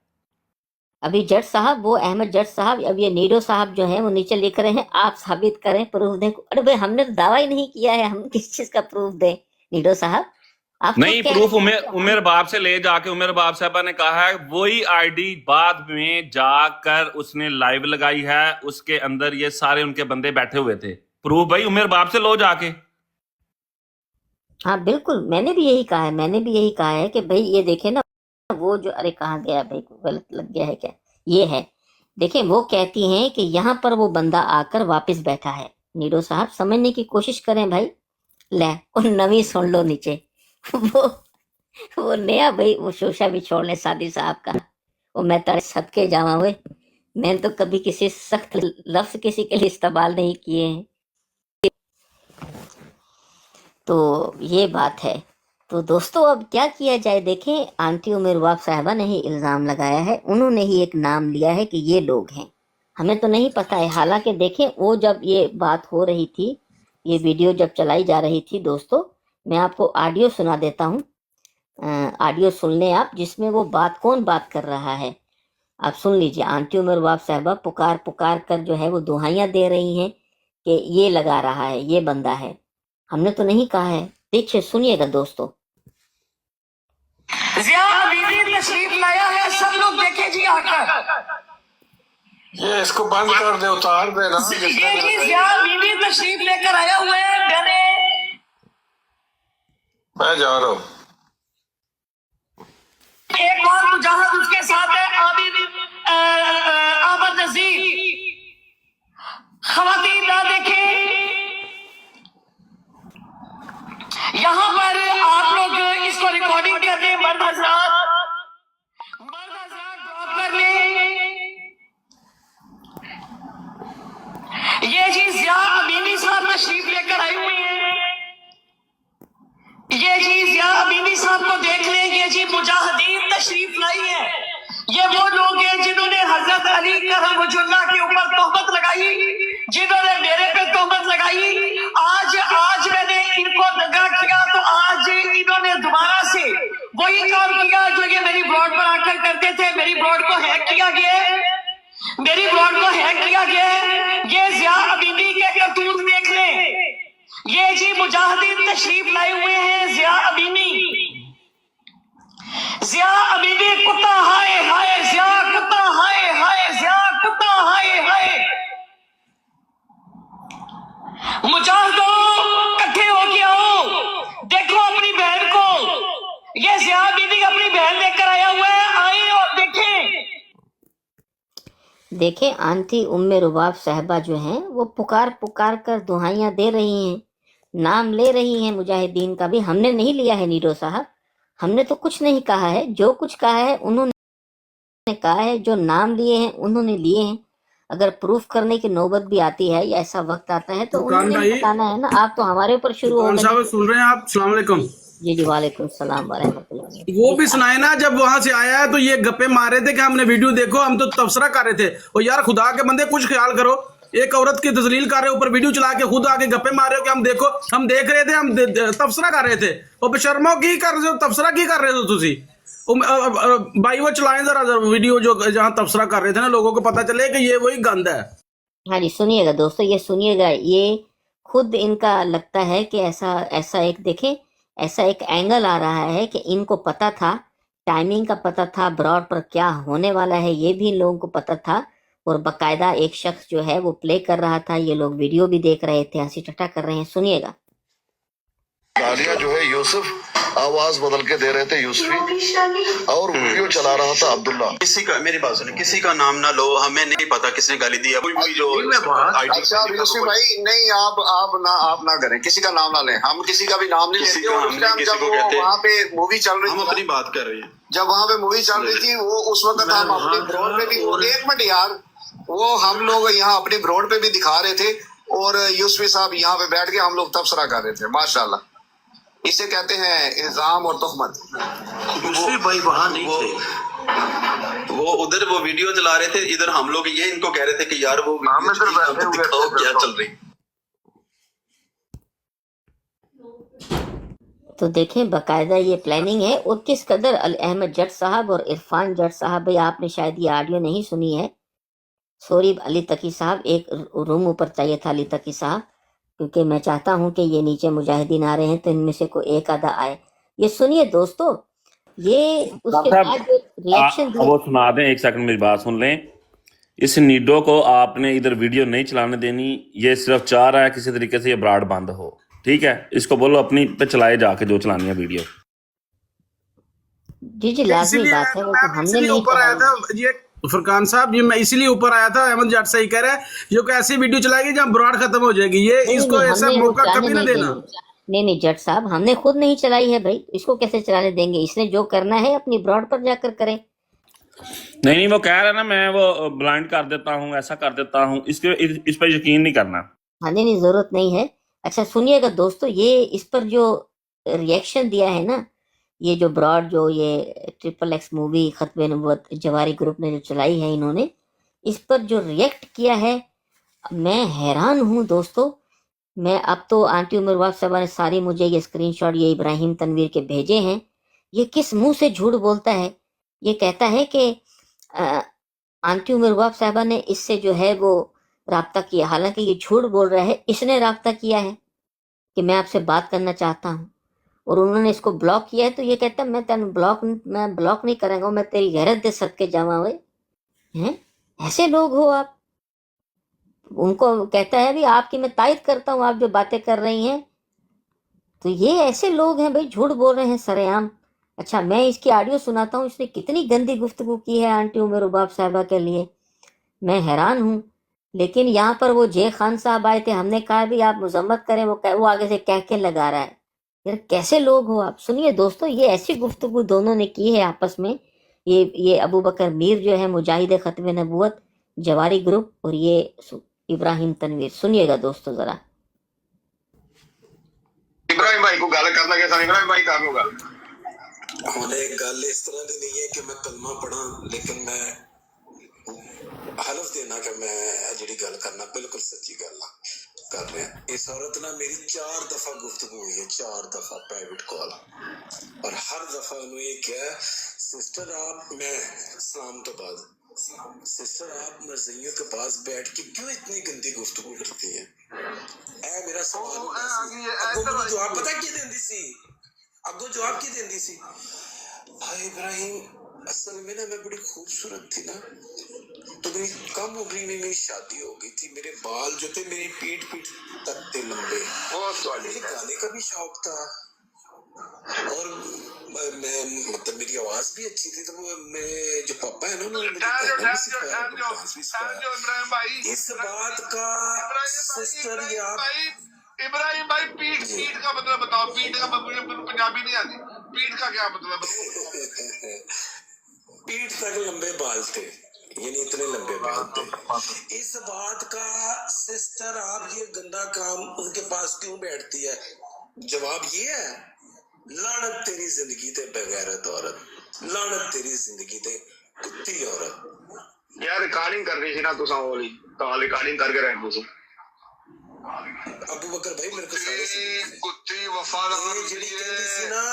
अभी जज साहब, वो अहमद जज साहब, अब ये नीडो साहब जो है वो नीचे लिख रहे हैं आप साबित करें, प्रूफ दें। अरे भाई हमने तो दावा ही नहीं किया है, हम किस चीज का प्रूफ दें नीडो साहब? आप नहीं, प्रूफ उमेर बाप से ले जाके, उमेर बाप साहबा ने कहा है वही आईडी बाद में जाकर उसने लाइव लगाई है, उसके अंदर ये सारे उनके बंदे बैठे हुए थे। प्रूफ भाई उमेर बाप से लो जाके। हाँ बिल्कुल, मैंने भी यही कहा है कि भाई ये देखे ना, वो जो, अरे कहाँ गया भाई, गलत लग गया है क्या? ये है, देखें, वो कहती हैं कि यहाँ पर वो बंदा आकर वापस बैठा है। नीडो साहब समझने की कोशिश करें भाई। ले और नवी सुन लो नीचे वो नया भाई, वो शोशा भी छोड़ ले सादी साहब का, वो मैं तारे सदके जावा हुए, मैंने तो कभी किसी सख्त लफ्ज किसी के लिए इस्तेमाल नहीं किए हैं। तो ये बात है। तो दोस्तों अब क्या किया जाए? देखें, आंटी उमेर रुबाब साहिबा ने ही इल्ज़ाम लगाया है, उन्होंने ही एक नाम लिया है कि ये लोग हैं, हमें तो नहीं पता है। हालांकि देखें, वो जब ये बात हो रही थी, ये वीडियो जब चलाई जा रही थी, दोस्तों मैं आपको ऑडियो सुना देता हूँ, ऑडियो सुन लें आप, जिसमें वो कौन बात कर रहा है, आप सुन लीजिए। आंटी उमेर रुबाब साहिबा पुकार कर जो है वो दुहाइयाँ दे रही हैं कि ये लगा रहा है, ये बंदा है, हमने तो नहीं कहा है। देखिए, सुनिएगा दोस्तों। जिया बीवी तशरीफ लाया है, सब लोग देखे जी आकर। ये इसको बंद कर दे, उतार दे ना। ये जी जिया बीवी तशरीफ लेकर आया हुए हैं, मैंने मैं जा रहा हूँ। एक और मुजाहिद उसके साथ है, आबिद नजीर। खवातीन ना देखें, यहाँ पर आप लोग इसको रिकॉर्डिंग कर लें, मर्द हजरात ड्रॉप कर लें। ये चीज जिया अमीनी साहब तशरीफ लेकर आई हुई हैं। ये जी जिया अमीनी साहब को देख लें, ये जी मुजाहिदीन तशरीफ लाई है। ये वो लोग हैं जिन्होंने हजरत अली करमुल्लाह के ऊपर तोहमत लगाई, जिन्होंने मेरे पे तोहमत लगाई। आज मैंने इनको दगा किया तो आज इन्होंने दोबारा से वही काम किया जो ये मेरी ब्लॉग पर आकर करते थे। मेरी ब्लॉग को हैक किया गया है। ये जिया अमीनी के करतूत देख लें। ये जी मुजाहिदीन तशरीफ लाए हुए हैं। जिया अमीनी कुत्ता, हाय हाय जिया कुत्ता, हाय हाय जिया कुत्ता, हाय हाय। मुजाहिदों इकट्ठे हो के आओ, देखो अपनी बहन को। ये जिया अमीनी अपनी बहन लेकर आया हुआ है, आए और देखें आंटी उम्मे रुबाब साहबा जो हैं वो पुकार कर दुहाइयां दे रही हैं, नाम ले रही हैं मुजाहिदीन का भी। हमने नहीं लिया है नीरो साहब, हमने तो कुछ नहीं कहा है। जो कुछ कहा है उन्होंने कहा है, जो नाम लिए हैं उन्होंने लिए हैं। अगर प्रूफ करने की नौबत भी आती है या ऐसा वक्त आता है तो उन्होंने बताना है ना। आप तो हमारे ऊपर शुरू हो गए। सुन रहे हैं आप? अस्सलाम वालेकुम। जी वालेकुम सलाम वरहमतुल्लाह। वो भी सुनाए ना, जब वहां से आया है तो ये गप्पे मार रहे थे कि हमने वीडियो देखो, हम तो तबसरा कर रहे थे। और यार खुदा के बंदे कुछ ख्याल करो, एक औरत की तजलील कर रहे हो, ऊपर वीडियो चला के खुद आके गप्पे मार रहे हो कि हम देखो, हम देख रहे थे, हम तबसरा कर रहे थे। और बेशर्मो की कर रहे हो, तबसरा की कर रहे हो तुसी? भाई वो चलाएं जरा वीडियो जो जहाँ तबसरा कर रहे थे ना, लोगों को पता चले कि ये वही गंद है। हाँ जी सुनिएगा दोस्तों, ये सुनिएगा। ये खुद इनका लगता है कि ऐसा एक देखें, ऐसा एक एंगल आ रहा है कि इनको पता था, टाइमिंग का पता था, ब्रॉड पर क्या होने वाला है ये भी इन लोगों को पता था। और बकायदा एक शख्स जो है वो प्ले कर रहा था, ये लोग वीडियो भी देख रहे थे, हंसी ठट्ठा कर रहे हैं। सुनिएगा। गालियां जो है यूसुफ आवाज बदल के दे रहे थे यूसुफी, और वीडियो चला रहा था अब्दुल्ला। किसी का, मेरी बात सुने, किसी का नाम ना लो, हमें नहीं पता किसने गाली दी है। कोई जो अच्छा यूसुफ भाई, नहीं आप ना करें, किसी का नाम ना लें, हम किसी का भी नाम नहीं लेते। जब वहाँ पे मूवी चल रही हम थी, अपनी बात कर रहे हैं, जब वहाँ पे मूवी चल रही थी, वो उस वक्त हम अपनी ब्रॉड पे भी, एक मिनट यार, वो हम लोग यहाँ अपनी ब्रॉड पे भी दिखा रहे थे और यूसुफी साहब यहाँ पे बैठ के हम लोग तबसरा कर रहे थे। माशाल्लाह, इसे कहते हैं इल्जाम और तोहमत। भाई वहाँ नहीं थे, वो उधर वो वीडियो चला रहे थे, इधर हम लोग ये इनको कह रहे थे कि यार वो दिखाओ क्या चल रही। तो देखें बकायदा ये प्लानिंग है। और किस कदर अहमद जट साहब और इरफान जट साहब, भाई आपने शायद ये ऑडियो नहीं सुनी है। सॉरी अली तकी साहब, एक रूम ऊपर चाहिए था अली तकी साहब, क्योंकि मैं चाहता हूं कि ये नीचे मुजाहिदीन आ रहे हैं तो इनमें से कोई एक आधा आए। ये सुनिए दोस्तों, ये उसके बाद रिएक्शन वो सुना दें, एक सेकंड मेरी बात सुन लें। इस नीडो को आपने इधर वीडियो नहीं चलाने देनी, ये सिर्फ चाह रहा है किसी तरीके से ये ब्रॉड बंद हो, ठीक है? इसको बोलो अपनी पे चलाए जाके जो चलानी है वीडियो। जी लाजमी बात है, वो तो हमने नहीं ऊपर आया था ये फुरकान साहब, ये मैं इसीलिए ऊपर आया था। अहमद जट सही कह रहा है, जो कि ऐसी वीडियो चलाएगी जहाँ ब्रॉड खत्म हो जाएगी, ये इसको ऐसा मौका कभी ना देना। नहीं जट साहब, हमने खुद नहीं चलाई है भाई, इसको कैसे चलाने देंगे? इसने जो करना है अपनी ब्रॉड पर जाकर करे। नहीं वो कह रहा है ना, मैं वो ब्लाइंड कर देता हूँ, ऐसा कर देता हूँ, इस पर यकीन नहीं करना। हाँ नहीं जरूरत नहीं है। अच्छा सुनिएगा दोस्तों, ये इस पर जो रिएक्शन दिया है ना, ये जो ब्रॉड जो ये XXX मूवी खत्म नबूवत जवारी ग्रुप ने जो चलाई है, इन्होंने इस पर जो रिएक्ट किया है, मैं हैरान हूँ दोस्तों। मैं अब तो आंटी उमर वाब साहबा ने सारी मुझे ये स्क्रीनशॉट ये इब्राहिम तनवीर के भेजे हैं। ये किस मुंह से झूठ बोलता है? ये कहता है कि आंटी उमर वाब साहबा ने इससे जो है वो राब्ता किया, हालांकि ये झूठ बोल रहा है। इसने राब्ता किया है कि मैं आपसे बात करना चाहता हूँ और उन्होंने इसको ब्लॉक किया है। तो ये कहता है मैं ब्लॉक नहीं करूँगा, मैं तेरी गैरत दे सदके जावा हुए हैं। ऐसे लोग हो आप? उनको कहता है भी आपकी मैं तायद करता हूँ, आप जो बातें कर रही हैं। तो ये ऐसे लोग हैं भाई, झूठ बोल रहे हैं सरेआम। अच्छा मैं इसकी ऑडियो सुनाता हूँ, इसने कितनी गंदी गुफ्तगू की है आंटी उमर रुबाब साहबा के लिए, मैं हैरान हूँ। लेकिन यहाँ पर वो जे खान साहब आए थे, हमने कहा भी आप मजम्मत करें, वो आगे से कह के लगा रहा है। यार कैसे लोग हो आप? सुनिए दोस्तों, ये ऐसी गुफ्तगू दोनों ने की है आपस में। ये अबू बकर मीर जो है मुजाहिद खत्म नबूवत जवारी ग्रुप, और ये इब्राहिम तनवीर। सुनिएगा दोस्तों जरा। इब्राहिम भाई को गल करना कैसा इब्राहिम भाई कर लूंगा ਹੁਣ ਇਹ ਗੱਲ ਇਸ ਤਰ੍ਹਾਂ ਦੀ ਨਹੀਂ ਹੈ ਕਿ ਮੈਂ ਕਲਮਾ ਪੜਾਂ ਲੇਕਿਨ ਮੈਂ ਹਲਫ ਦੇਣਾ ਕਿ ਮੈਂ ਇਹ ਜਿਹੜੀ ਗੱਲ ਕਰਨਾ ਬਿਲਕੁਲ ਸੱਚੀ ਗੱਲ ਆ ਕਰ ਰਿਹਾ ਇਸ ਔਰਤ ਨਾਲ ਮੇਰੀ 4 ਦਫਾ ਗੁਫ਼ਤਗੂ ਹੋਈ ਹੈ 4 ਦਫਾ प्राइवेट कॉल और हर दफा उन्होंने ये किया सिस्टर आप मैं इस्लाम तो बाद सिस्टर आप मर्जियों के पास बैठ के क्यों इतनी गंदी गुफ्तगू करती है ऐ मेरा सवाल अगो जवाब पता की देंदी सी अगो जवाब की देंदी सी भाई इब्राहिम असल में ना मैं बड़ी खूबसूरत थी ना तो मेरी कम उम्र में मेरी शादी हो गई थी मेरे बाल जो थे मेरी पीठ तक थे लंबे मुझे गाने का भी शौक था और मैं मतलब मेरी आवाज भी अच्छी थी तो वो मेरे जो पापा है ना उन्होंने मुझे गाना भी सिखाया डांस भी सिखाया इस बात का सिस्टर या इब्राहिम भाई पीठ का मतलब बताओ पीठ का पंजाबी नहीं आती पीठ का क्या मतलब पीठ तक लंबे बाल थे यानी इतने लंबे बाल थे इस बात का सिस्टर आप ये गंदा काम उनके पास क्यों बैठती है जवाब ये है लानत तेरी जिंदगी ते बेगैरत औरत लानत तेरी जिंदगी ते कुत्ती औरत यार रिकॉर्डिंग कर रही थी ना तुसा वाली तो रिकॉर्डिंग करके रह तुसी अबू बकर भाई मेरे को सारे कुत्ती वफादार ये जेडी कहती सी ना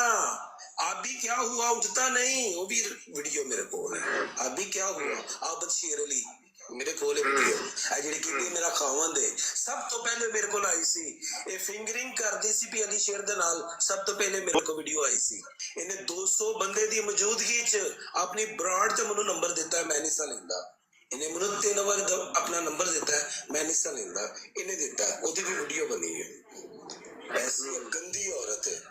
अभी क्या हुआ उठता नहीं वो भी वीडियो मेरे को है अभी क्या हुआ आबद शेर अली मेरे कोल वीडियो आ जेडी कहती मेरा खावंद है सब तो पहले मेरे को आई सी ये फिंगरिंग करदी सी भी अली शेर दे नाल सब तो पहले मेरे को वीडियो आई सी इन्हें 200 बंदे दी मौजूदगी च अपनी ब्रांड च मनु नंबर देता है मैं नहीं सा लेंदा इन्हें मनु 3 बार अपना नंबर देता है मैं नहीं सा लेंदा इन्हें देता है ओदी भी वीडियो बनी है ऐसी गंदी औरत है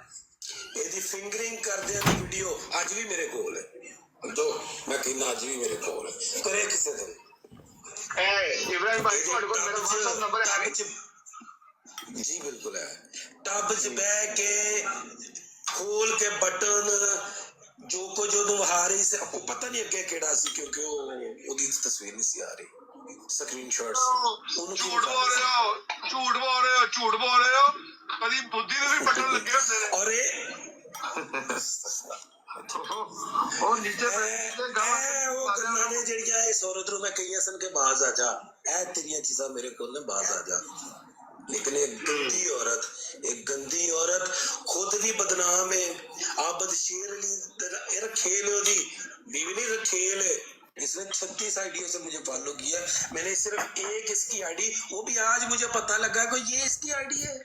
ਇਹਦੀ ਫਿੰਗਰਿੰਗ ਕਰਦੇ ਆ ਦੀ ਵੀਡੀਓ ਅੱਜ ਵੀ ਮੇਰੇ ਕੋਲ ਹੈ ਜੋ ਮੈਂ ਕਹਿੰਦਾ ਅੱਜ ਵੀ ਮੇਰੇ ਕੋਲ ਹੈ ਕਰੇ ਕਿਸੇ ਦਿਨ इब्राहिम भाई ਤੁਹਾਡੇ ਕੋਲ ਮੇਰਾ WhatsApp ਨੰਬਰ ਹੈ ਜੀ ਬਿਲकुल ਹੈ ਟੱਬ 'ਚ ਬਹਿ ਕੇ ਖੋਲ ਕੇ ਬਟਨ ਜੋ ਕੋ ਜੋ ਵਹਾ ਰਹੀ ਸੀ ਆਪਕੋ ਪਤਾ ਨਹੀਂ ਅੱਗੇ ਕਿਹੜਾ ਸੀ ਕਿਉਂਕਿ ਉਹਦੀ ਤਸਵੀਰ ਨਹੀਂ ਸੀ ਆ ਰਹੀ ਸਕਰੀਨਸ਼ਾਟ ਸੀ ਉਹਨੂੰ ਝੂਠ ਬੋਲ ਰਹੇ ਹੋ ਕਦੀ ਬੁੱਧੀ ਦੇ ਵੀ ਬਟਨ ਲੱਗੇ ਹੁੰਦੇ ਨੇ ਔਰ ਉਹ ਨੀਚੇ ਉਹ ਗੱਲਾਂ ਨੇ ਜਿਹੜੀਆਂ ਇਸ ਔਰਤ ਨੂੰ ਮੈਂ ਕਹੀਆਂ ਸਨ ਕਿ ਬਾਜ਼ ਆ ਜਾ ਇਹ ਤੇਰੀਆਂ ਚੀਜ਼ਾਂ ਮੇਰੇ ਕੋਲ ਨੇ ਬਾਜ਼ ਆ ਜਾ लेकिन एक गंदी औरत खुद भी बदनाम है आबद शेर अली रखेल ओदी बीवी नहीं रखेल इसने 36 आईडियों से मुझे फॉलो किया मैंने सिर्फ एक इसकी आईडी वो भी आज मुझे पता लगा कि ये इसकी आईडी है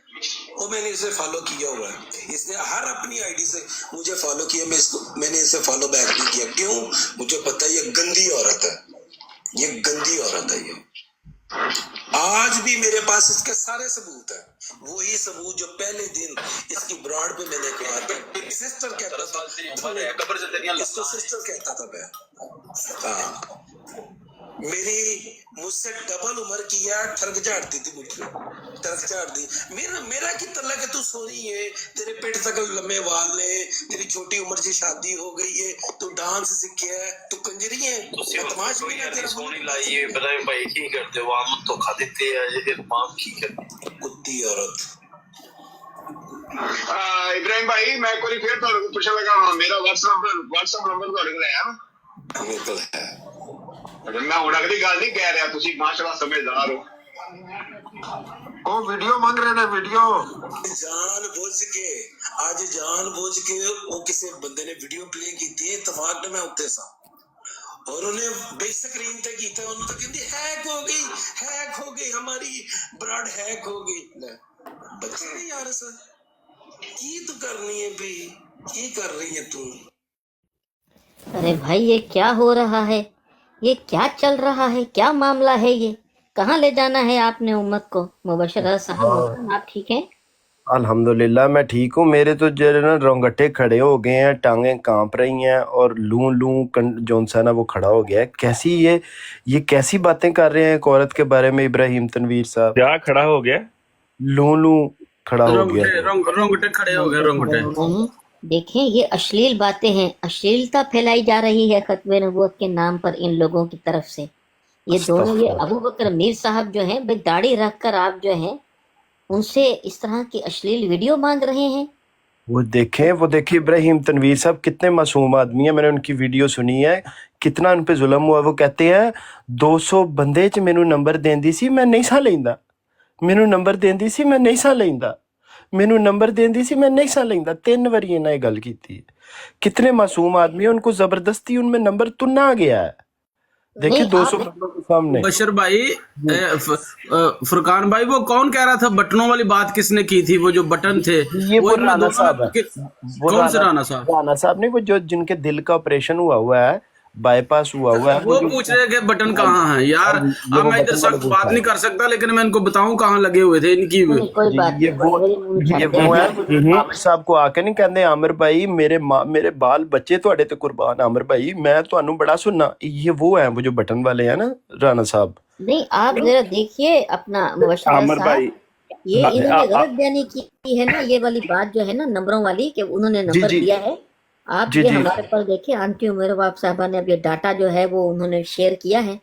वो मैंने इसे फॉलो किया हुआ है इसने हर अपनी आईडी से मुझे फॉलो किया मैंने इसे फॉलो बैक नहीं किया क्यों मुझे पता है ये गंदी औरत है ये गंदी औरत है ये आज भी मेरे पास इसके सारे सबूत है वही सबूत जो पहले दिन इसकी ब्रॉड पे मैंने कहा था सिस्टर कहता था इसको सिस्टर कहता था मैं हाँ मेरी मुझसे डबल उम्र की है ठरक झाड़ती थी मुझे ठरक झाड़ दी मेरा कितना लगे तू सोनी है तेरे पेट तक लंबे वाल ने तेरी छोटी उम्र से शादी हो गई है तू डांस सीखे है तू कंजरी है तमाश भी ना तेरा सोनी लाई है इब्राहिम भाई की करते हो आम तो खा देते हैं ये मां की करती कुत्ती औरत इब्राहिम भाई मैं एक बार फिर ਤੁਹਾਨੂੰ ਪੁੱਛਣ ਲੱਗਾ ਹਾਂ ਮੇਰਾ WhatsApp ਨੰਬਰ ਤੁਹਾਡੇ ਕੋਲ ਹੈ ਨਾ ਮੇਰੇ ਕੋਲ ਹੈ मैं ਹੁਣ ਅਗਲੀ ਗੱਲ ਨਹੀਂ ਕਹਿ ਰਿਹਾ ਤੁਸੀਂ ਮਾਸ਼ਾਅੱਲਾ ਸਮਝਦਾਰ ਹੋ ਉਹ ਵੀਡੀਓ ਮੰਗ ਰਹੇ ਨੇ ਵੀਡੀਓ जान बुझ के वो किसी बंदे ने वीडियो प्ले की थी इतफाक मैं उत्ते सा और उन्हें बिग स्क्रीन ते कीता उन्होंने तो कहती हैक हो गई हमारी ब्राड हैक हो गई बच्चे ने यार सर की तू करनी है भाई की कर रही है तू अरे भाई ये क्या हो रहा है ये क्या चल रहा है क्या मामला है ये कहाँ ले जाना है आपने उम्मत को मुबशरा साहब आप ठीक हैं अल्हम्दुलिल्लाह मैं ठीक हूँ मेरे तो जो है ना रोंगटे खड़े हो गए हैं टांगे कांप रही हैं और लू जोन सा ना वो खड़ा हो गया है कैसी ये कैसी बातें कर रहे हैं एक औरत के बारे में इब्राहिम तनवीर साहब क्या खड़ा हो गया लू खड़ा हो गया रोंगटे खड़े हो गए रोंगटे देखें ये अश्लील बातें हैं अश्लीलता फैलाई जा रही है खत्मे नबूवत के नाम पर इन लोगों की तरफ से ये दोनों ये अबू बकर मीर साहब जो हैं भाई दाढ़ी रखकर आप जो हैं उनसे इस तरह की अश्लील वीडियो मांग रहे हैं। वो देखें इब्राहिम तनवीर साहब कितने मासूम आदमी है। मैंने उनकी वीडियो सुनी है, कितना उन पे जुल्म हुआ। वो कहते हैं 200 बंदे च मैनू नंबर देंदी सी, मैं नहीं सा लेंदा। मैनू नंबर देंदी सी, मैं नहीं सा लेंदा। मैनू नंबर देंदी सी, मैं नहीं सा लेंदा। 3 बारी इन्हें ये गल कीती है। कितने मासूम आदमी है, उनको जबरदस्ती उनमें नंबर तुन्ना गया है। देखिए 200 बंदों के सामने। बशर भाई, फुरकान भाई, वो कौन कह रहा था बटनों वाली बात किसने की थी? वो जो बटन थे ये वो वो इनमें राणा दोनों साहब है। कौन से राणा साहब? राणा साहब ने, वो जो जिनके दिल का ऑपरेशन हुआ है, बाईपास हुआ है। वो पूछ रहे कि बटन कहाँ है यार। अब मैं इधर सख्त बात नहीं कर सकता, लेकिन मैं इनको बताऊं कहाँ लगे हुए थे इनकी। कोई बात ये वो है आमिर साहब को आके नहीं कहते आमिर भाई मेरे बाल बच्चे ਤੁਹਾਡੇ ਤੇ कुर्बान आमिर भाई, मैं ਤੁਹਾਨੂੰ बड़ा सुनना। ये वो है वो जो बटन वाले हैं ना राणा साहब। नहीं, आप जरा देखिए अपना मुबशर आमिर साहब, भाई, ये इन्होंने गलत बयानी की है ना, ये वाली बात जो है ना नंबरों वाली, कि उन्होंने नंबर दिया है। आप ये हमारे पर देखिए, आंटी उमेर बाप साहबा ने अब ये डाटा जो है वो उन्होंने शेयर किया है।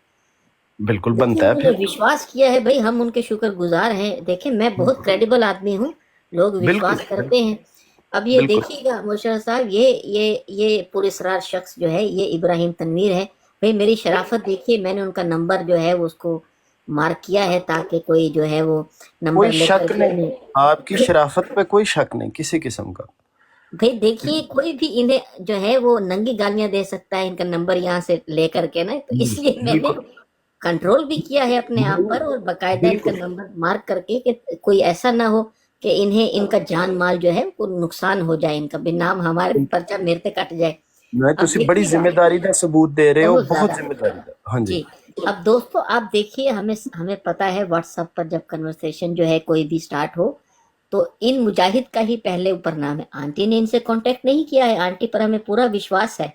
बिल्कुल बनता है। उन्होंने विश्वास किया है भाई, हम उनके शुक्रगुजार हैं। देखिए मैं बहुत क्रेडिबल आदमी हूँ, लोग विश्वास करते हैं। अब ये देखिएगा मुबशर साहब, ये पुरस्रार शख्स जो है ये इब्राहिम तनवीर है। भाई मेरी शराफत देखिए, मैंने उनका नंबर जो है वो उसको मार्क किया है ताकि कोई जो है वो नंबर कोई शक नहीं, आपकी शराफत पे कोई शक नहीं किसी किस्म का। भाई देखिए, कोई भी इन्हें जो है वो नंगी गालियां दे सकता है इनका नंबर यहाँ से लेकर के ना, तो इसलिए मैंने कंट्रोल भी किया है अपने आप पर, और बकायदा इनका नंबर मार्क करके कि कोई ऐसा ना हो कि इन्हें इनका जान माल जो है वो नुकसान हो जाए, इनका भी नाम हमारे पर्चा मेरे पे कट जाए। मैं तुसी बड़ी जिम्मेदारी का सबूत दे रहे हो, बहुत जिम्मेदारी का। हाँ जी। अब दोस्तों आप देखिए, हमें पता है व्हाट्सएप पर जब कन्वर्सेशन जो है कोई भी स्टार्ट हो तो इन मुजाहिद का ही पहले ऊपर नाम है। आंटी ने इनसे कांटेक्ट नहीं किया है, आंटी पर हमें पूरा विश्वास है।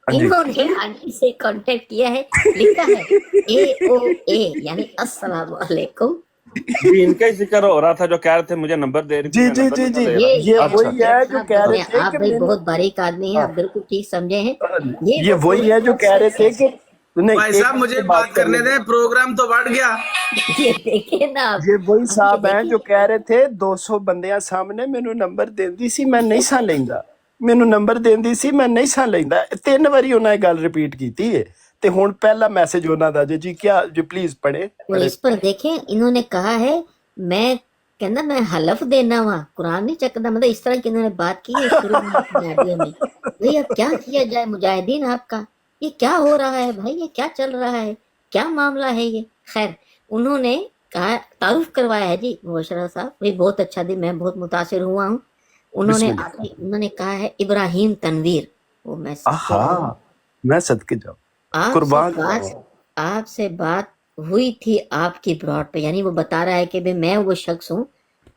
इन्होंने आंटी से कांटेक्ट किया है, लिखा है AOA यानी अस्सलाम वालेकुम। जी इनका ही जिक्र हो रहा था जो कह रहे थे मुझे नंबर दे रही थी। जी ये वही है जो कह रहे थे आप भाई बहुत बारीक आदमी हैं, आप बिल्कुल ठीक समझे हैं। ये वही है जो कह रहे थे कि भाई साहब मुझे बात करने दें, प्रोग्राम तो बढ़ गया। ये देखिए ना, ये वही साहब हैं जो कह रहे थे 200 बंदियां सामने मैनू नंबर देंदी सी, मैं नहीं सा लेंदा। मैनू नंबर देंदी सी, मैं नहीं सा लेंदा। 3 बारी उन्होंने गल रिपीट की है। ते हुण पहला मैसेज उन्हों दा जी क्या जी प्लीज पढ़े। तो इस पर देखें, इन्होंने कहा है मैं कहना मैं हलफ देना हुआ कुरान नहीं चकदा, मतलब इस तरह की इन्होंने बात की है शुरू में। भाई अब क्या किया जाए मुजाहिदीन, आपका ये क्या हो रहा है भाई, ये क्या चल रहा है, क्या मामला है ये। खैर उन्होंने कहा, तारुफ करवाया है जी मुबशर साहब, भाई बहुत अच्छा दिन, मैं बहुत मुतासिर हुआ हूँ। उन्होंने कहा है इब्राहिम तनवीर, वो मैं सदके जाऊं, आपसे बात हुई थी आपकी ब्रॉड पे, यानी वो बता रहा है कि भाई मैं वो शख्स हूँ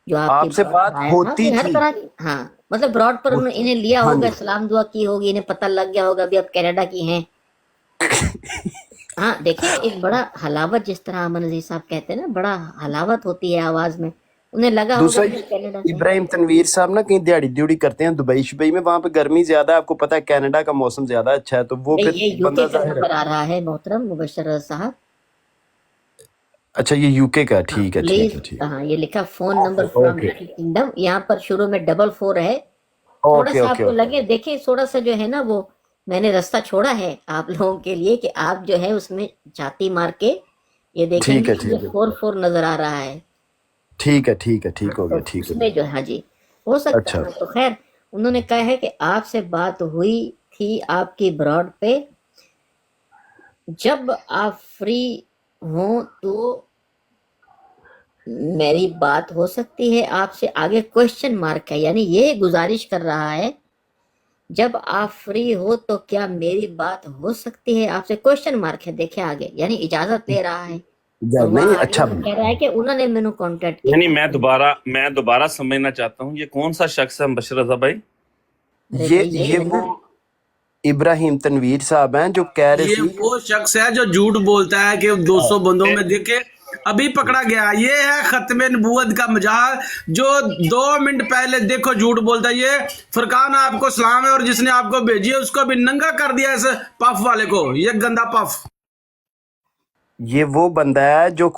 जो आपसे बात होती हर तरह की। हाँ मतलब ब्रॉड पर इन्हें लिया होगा, सलाम दुआ की होगी, इन्हें पता लग गया होगा अभी आप कनाडा की हैं। हाँ देखिए, एक बड़ा हलावत, जिस तरह अमन अजीज साहब कहते हैं ना, बड़ा हलावत होती है आवाज में, उन्हें लगा होगा कनाडा। इब्राहिम तनवीर साहब ना कहीं दिहाड़ी दिहाड़ी करते हैं दुबई शुबई में, वहाँ पे गर्मी ज्यादा है, आपको पता है कनाडा का मौसम ज्यादा अच्छा है, तो वो फिर ये यूके का नंबर आ रहा है मोहतरम मुबशर साहब। अच्छा ये यूके का, ठीक है ठीक है। हाँ ये लिखा फोन नंबर फ्रॉम किंगडम, यहाँ पर शुरू में 44 है। थोड़ा सा आपको लगे, देखे थोड़ा सा जो है ना वो मैंने रास्ता छोड़ा है आप लोगों के लिए कि आप जो है उसमें जाती मार के ये देखेंगे 44 नजर आ रहा है। ठीक है हो गया, ठीक है उसमें जो है जी हो सकता है। तो खैर उन्होंने कहा है कि आपसे बात हुई थी आपकी ब्रॉड पे, जब आप फ्री हो तो मेरी बात हो सकती है आपसे। आगे क्वेश्चन मार्क है, यानी ये गुजारिश कर रहा है जब आप फ्री हो तो क्या मेरी बात हो सकती है आपसे, क्वेश्चन मार्क है। देखिए आगे, यानी इजाजत ले रहा है। नहीं अच्छा कह रहा है कि उन्होंने मैंने कांटेक्ट किया। यानी मैं दोबारा समझना चाहता हूँ, ये कौन सा शख्स है मुबशर रज़ा भाई? ये वो इब्राहिम तनवीर साहब हैं जो कह रहे थे, ये वो शख्स है जो झूठ बोलता है कि 200 बंदों में देखे अभी पकड़ा गया। ये है खत्मे नबूवत का मजाक, जो 2 मिनट पहले देखो झूठ बोलता है। ये फुरकान आपको सलाम है, और जिसने आपको भेजी है उसको भी नंगा कर दिया इस पफ वाले को, ये गंदा पफ। ये वो बंदा है जो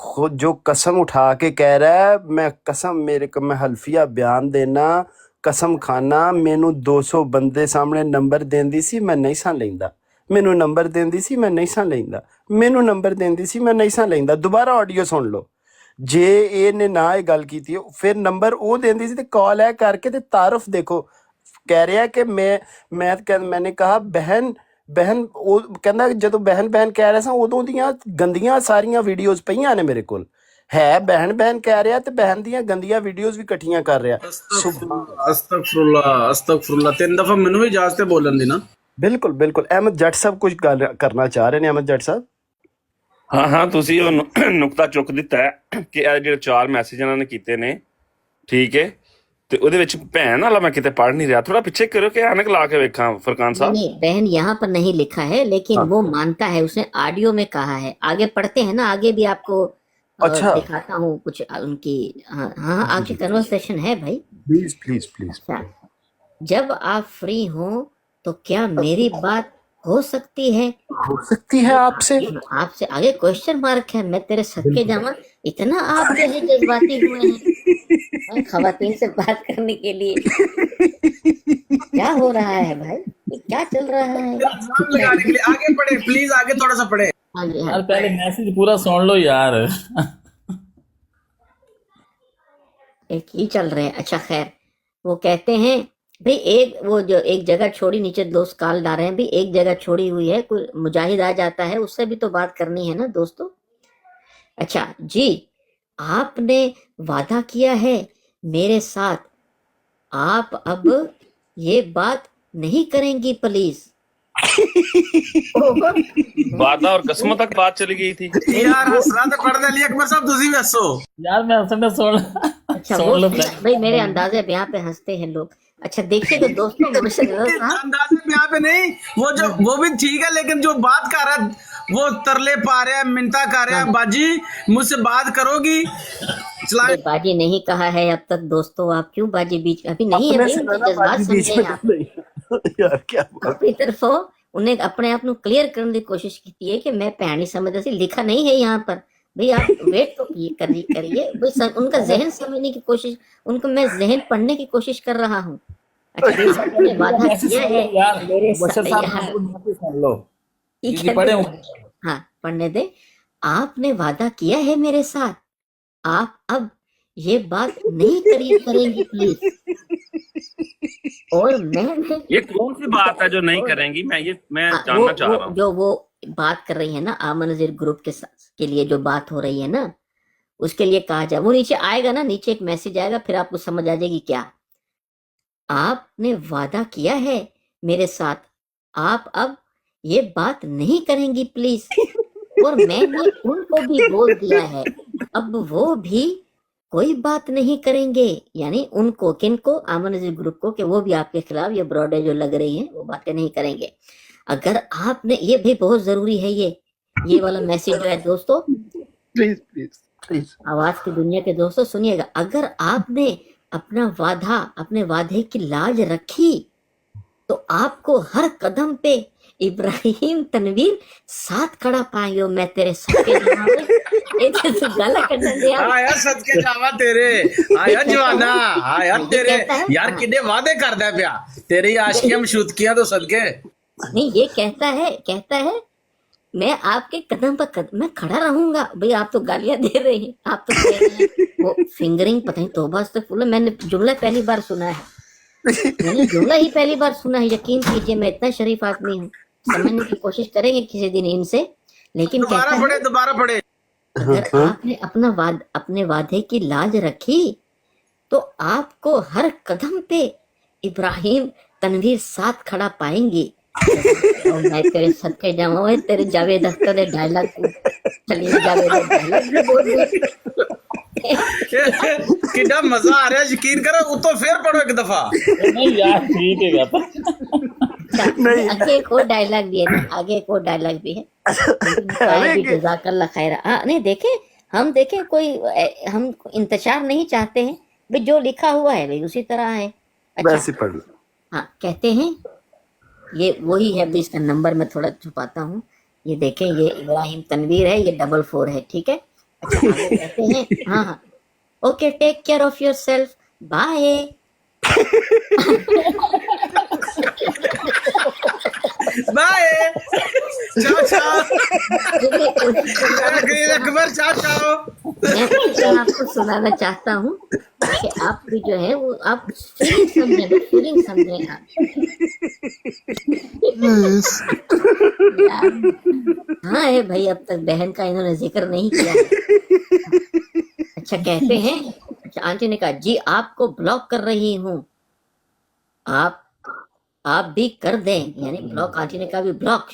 कसम उठा के कह रहा है, मैं कसम मेरे को मैं हल्फिया बयान देना कसम खाना मैनू 200 बंदे सामने नंबर देंदी सी मैं नहीं सा लेंदा, मैनू नंबर देंदी सी मैं नहीं सा लेंदा, मैनू नंबर देंदी सी मैं नहीं सा लेंदा। दोबारा ऑडियो सुन लो, जे ਇਹਨੇ ਨਾ ਇਹ ਗੱਲ ਕੀਤੀ ਫਿਰ ਨੰਬਰ ਉਹ ਦਿੰਦੀ ਸੀ ਤੇ ਕਾਲ ਹੈ ਕਰਕੇ ਤੇ ਤਾਰਫ ਦੇਖੋ, ਕਹਿ ਰਿਹਾ ਕਿ मैंने कहा बहन ਉਹ ਕਹਿੰਦਾ ਜਦੋਂ ਬਹਿਨ ਕਹਿ ਰਿਹਾ ਸਾਂ ਉਦੋਂ ਦੀਆਂ ਗੰਦੀਆਂ ਸਾਰੀਆਂ ਵੀਡੀਓਜ਼ ਪਈਆਂ ਨੇ ਮੇਰੇ ਕੋਲ, ਹੈ ਬਹਿਨ ਕਹਿ ਰਿਹਾ ਤੇ ਬਹਿਨ ਦੀਆਂ ਗੰਦੀਆਂ ਵੀਡੀਓਜ਼ ਵੀ ਇਕੱਠੀਆਂ ਕਰ ਰਿਹਾ। ਅਸਤਗਫੁਰullah 3 ਦਫਾ ਮੈਨੂੰ ਵੀ ਇਜਾਜ਼ਤ ਤੇ ਬੋਲਣ ਦੀ ਨਾ। ਬਿਲकुल ਅਹਿਮਦ ਜੱਟ ਸਾਹਿਬ ਕੁਝ ਗੱਲ ਕਰਨਾ ਚਾਹ ਰਹੇ ਨੇ। ਅਹਿਮਦ ਜੱਟ ਸਾਹਿਬ ਹਾਂ ਤੁਸੀਂ ਉਹ ਨੁਕਤਾ ਚੁੱਕ ਦਿੱਤਾ ਹੈ ਕਿ ਇਹ ਜਿਹੜੇ 4 ਮੈਸੇਜ ਇਹਨਾਂ ਨੇ ਕੀਤੇ ਨੇ, ਠੀਕ ਹੈ, ਤੇ ਉਹਦੇ ਵਿੱਚ ਭੈਣ ਵਾਲਾ ਮੈਂ ਕਿਤੇ पढ़ नहीं रहा, थोड़ा पीछे करो कि अनक ला के देखा फरकान साहब। नहीं बहन यहाँ पर नहीं लिखा है, लेकिन हाँ। वो मानता है, उसने ऑडियो में कहा है। आगे पढ़ते हैं ना, आगे भी आपको अच्छा दिखाता हूँ कुछ उनकी। हाँ आगे कन्वर्सेशन है भाई। प्लीज अच्छा, जब आप फ्री हो तो क्या मेरी बात हो सकती है आपसे आगे क्वेश्चन मार्क है। मैं तेरे सदके जावा, इतना आप जो है जज्बाती हुए हैं खवातीन से बात करने के लिए। क्या हो रहा है भाई, ये क्या चल रहा है? लगाने के लिए आगे पढ़े प्लीज, आगे थोड़ा सा पढ़े। हाँ जी, हाँ। यार पहले मैसेज पूरा सुन लो यार। एक ही चल रहे हैं। अच्छा खैर, वो कहते हैं भाई एक जगह छोड़ी, नीचे दोस्त कॉल डाल रहे हैं, भी एक जगह छोड़ी हुई है, कोई मुजाहिद आ जाता है, उससे भी तो बात करनी है ना दोस्तों। अच्छा जी, आपने वादा किया है मेरे साथ, आप अब ये बात नहीं करेंगी प्लीज। वादा और कसमों तक बात चली गई थी यार हसरा तो पढ़ दे अकबर साहब, तुसी भी हंसो यार मैं हंसने सुन। अच्छा वो भाई मेरे अंदाजे ब्याह पे हंसते हैं लोग। अच्छा देखिए तो दोस्तों, अंदाजे में यहाँ पे नहीं, वो भी ठीक है, लेकिन जो बात कर रहा है वो तरले पा रहा है, मिन्नता कर रहा है, बाजी मुझसे बात करोगी चला। बाजी नहीं कहा है अब तक दोस्तों, आप क्यों बाजी बीच अभी नहीं है भाई, उनके जज्बात समझे आप। यार क्या अपनी तरफ उन्हें अपने आप को क्लियर करने की कोशिश की है कि मैं भैन नहीं समझता सी, लिखा नहीं है यहाँ पर भाई, आप वेट तो करिए भाई। उनका जहन समझने की कोशिश, उनको मैं जहन पढ़ने की कोशिश कर रहा हूँ। अच्छा मैंने वादा किया है मेरे सुन लो, ठीक है, हाँ पढ़ने दे। आपने वादा किया है मेरे साथ, आप अब ये बात नहीं करेंगी प्लीज। और मैं ये कौन सी बात है जो नहीं करेंगी, मैं जानना चाह रहा हूँ। जो वो बात कर रही है ना आमन नज़ीर ग्रुप के लिए जो बात हो रही है ना, उसके लिए कहा जाए, वो नीचे आएगा ना, नीचे एक मैसेज आएगा, फिर आपको समझ आ जाएगी क्या। आपने वादा किया है मेरे साथ, आप अब ये बात नहीं करेंगी प्लीज। और मैंने उनको भी बोल दिया है, अब वो भी कोई बात नहीं करेंगे, यानी उनको, किनको, आमन नज़ीर ग्रुप को, कि वो भी आपके खिलाफ ये ब्रॉडे जो लग रही हैं वो बातें नहीं करेंगे। अगर आपने, ये भी बहुत जरूरी है, ये वाला मैसेज जो है दोस्तों, प्लीज आवाज की दुनिया के दोस्तों सुनिएगा। अगर आपने अपने वादे की लाज रखी तो आपको हर कदम पे इब्राहिम तनवीर साथ खड़ा पाएंगे। मैं तेरे सदके गला करने दे आया सदके जावा तेरे, आया जवाना, आया तेरे यार किन्ने वादे करदा पिया, तेरी आशिकियां मशूदकियां तो सदके नहीं। ये कहता है मैं आपके कदम पर मैं खड़ा रहूंगा। भाई आप तो गालियां दे रहे हैं, आप तो कह रहे हैं वो फिंगरिंग, पता नहीं तौबा अस्तगफुरुल्लाह, मैंने जुमला पहली बार सुना है, मैंने जुमला ही पहली बार सुना है। यकीन कीजिए मैं इतना शरीफ आदमी हूँ, समझने की कोशिश करेंगे किसी दिन इनसे, लेकिन दोबारा पढ़े। अगर आपने अपने वादे की लाज रखी तो आपको हर कदम पे इब्राहिम तनवीर साथ खड़ा पाएंगी। और मैं तेरे सदके जाऊं, तेरे जावेद अख्तर ने डायलॉग, चलिए जावेद डायलॉग भी बोल रहे। कितना मजा आ रहा है, यकीन करो। वो तो फिर पढ़ो एक दफा। नहीं यार ठीक है नहीं, आगे एक और डायलॉग भी है ना, आगे एक और डायलॉग भी है। जज़ाकल्लाह खैरा। हाँ नहीं देखे, हम देखे कोई, हम इंतजार नहीं चाहते हैं भाई, जो लिखा हुआ है भाई उसी तरह है। वैसे पढ़ लो। हाँ कहते हैं, ये वही है, इसका नंबर मैं थोड़ा छुपाता हूँ। ये देखें, ये इब्राहिम तनवीर है, ये 44 है, ठीक है। अच्छा आगे कहते हैं, हाँ हाँ, okay take care of yourself, bye. Bye, ciao ciao, Akbar चाओ चाओ। मैं आपको सुनाना चाहता हूँ कि आप भी जो है वो आप फीलिंग समझें आप। हाँ है भाई, अब तक बहन का इन्होंने जिक्र नहीं किया है। अच्छा कहते हैं, अच्छा आंटी ने कहा जी आपको ब्लॉक कर रही हूँ, आप भी कर दें, यानी ब्लॉक। आंटी ने कहा भी ब्लॉक।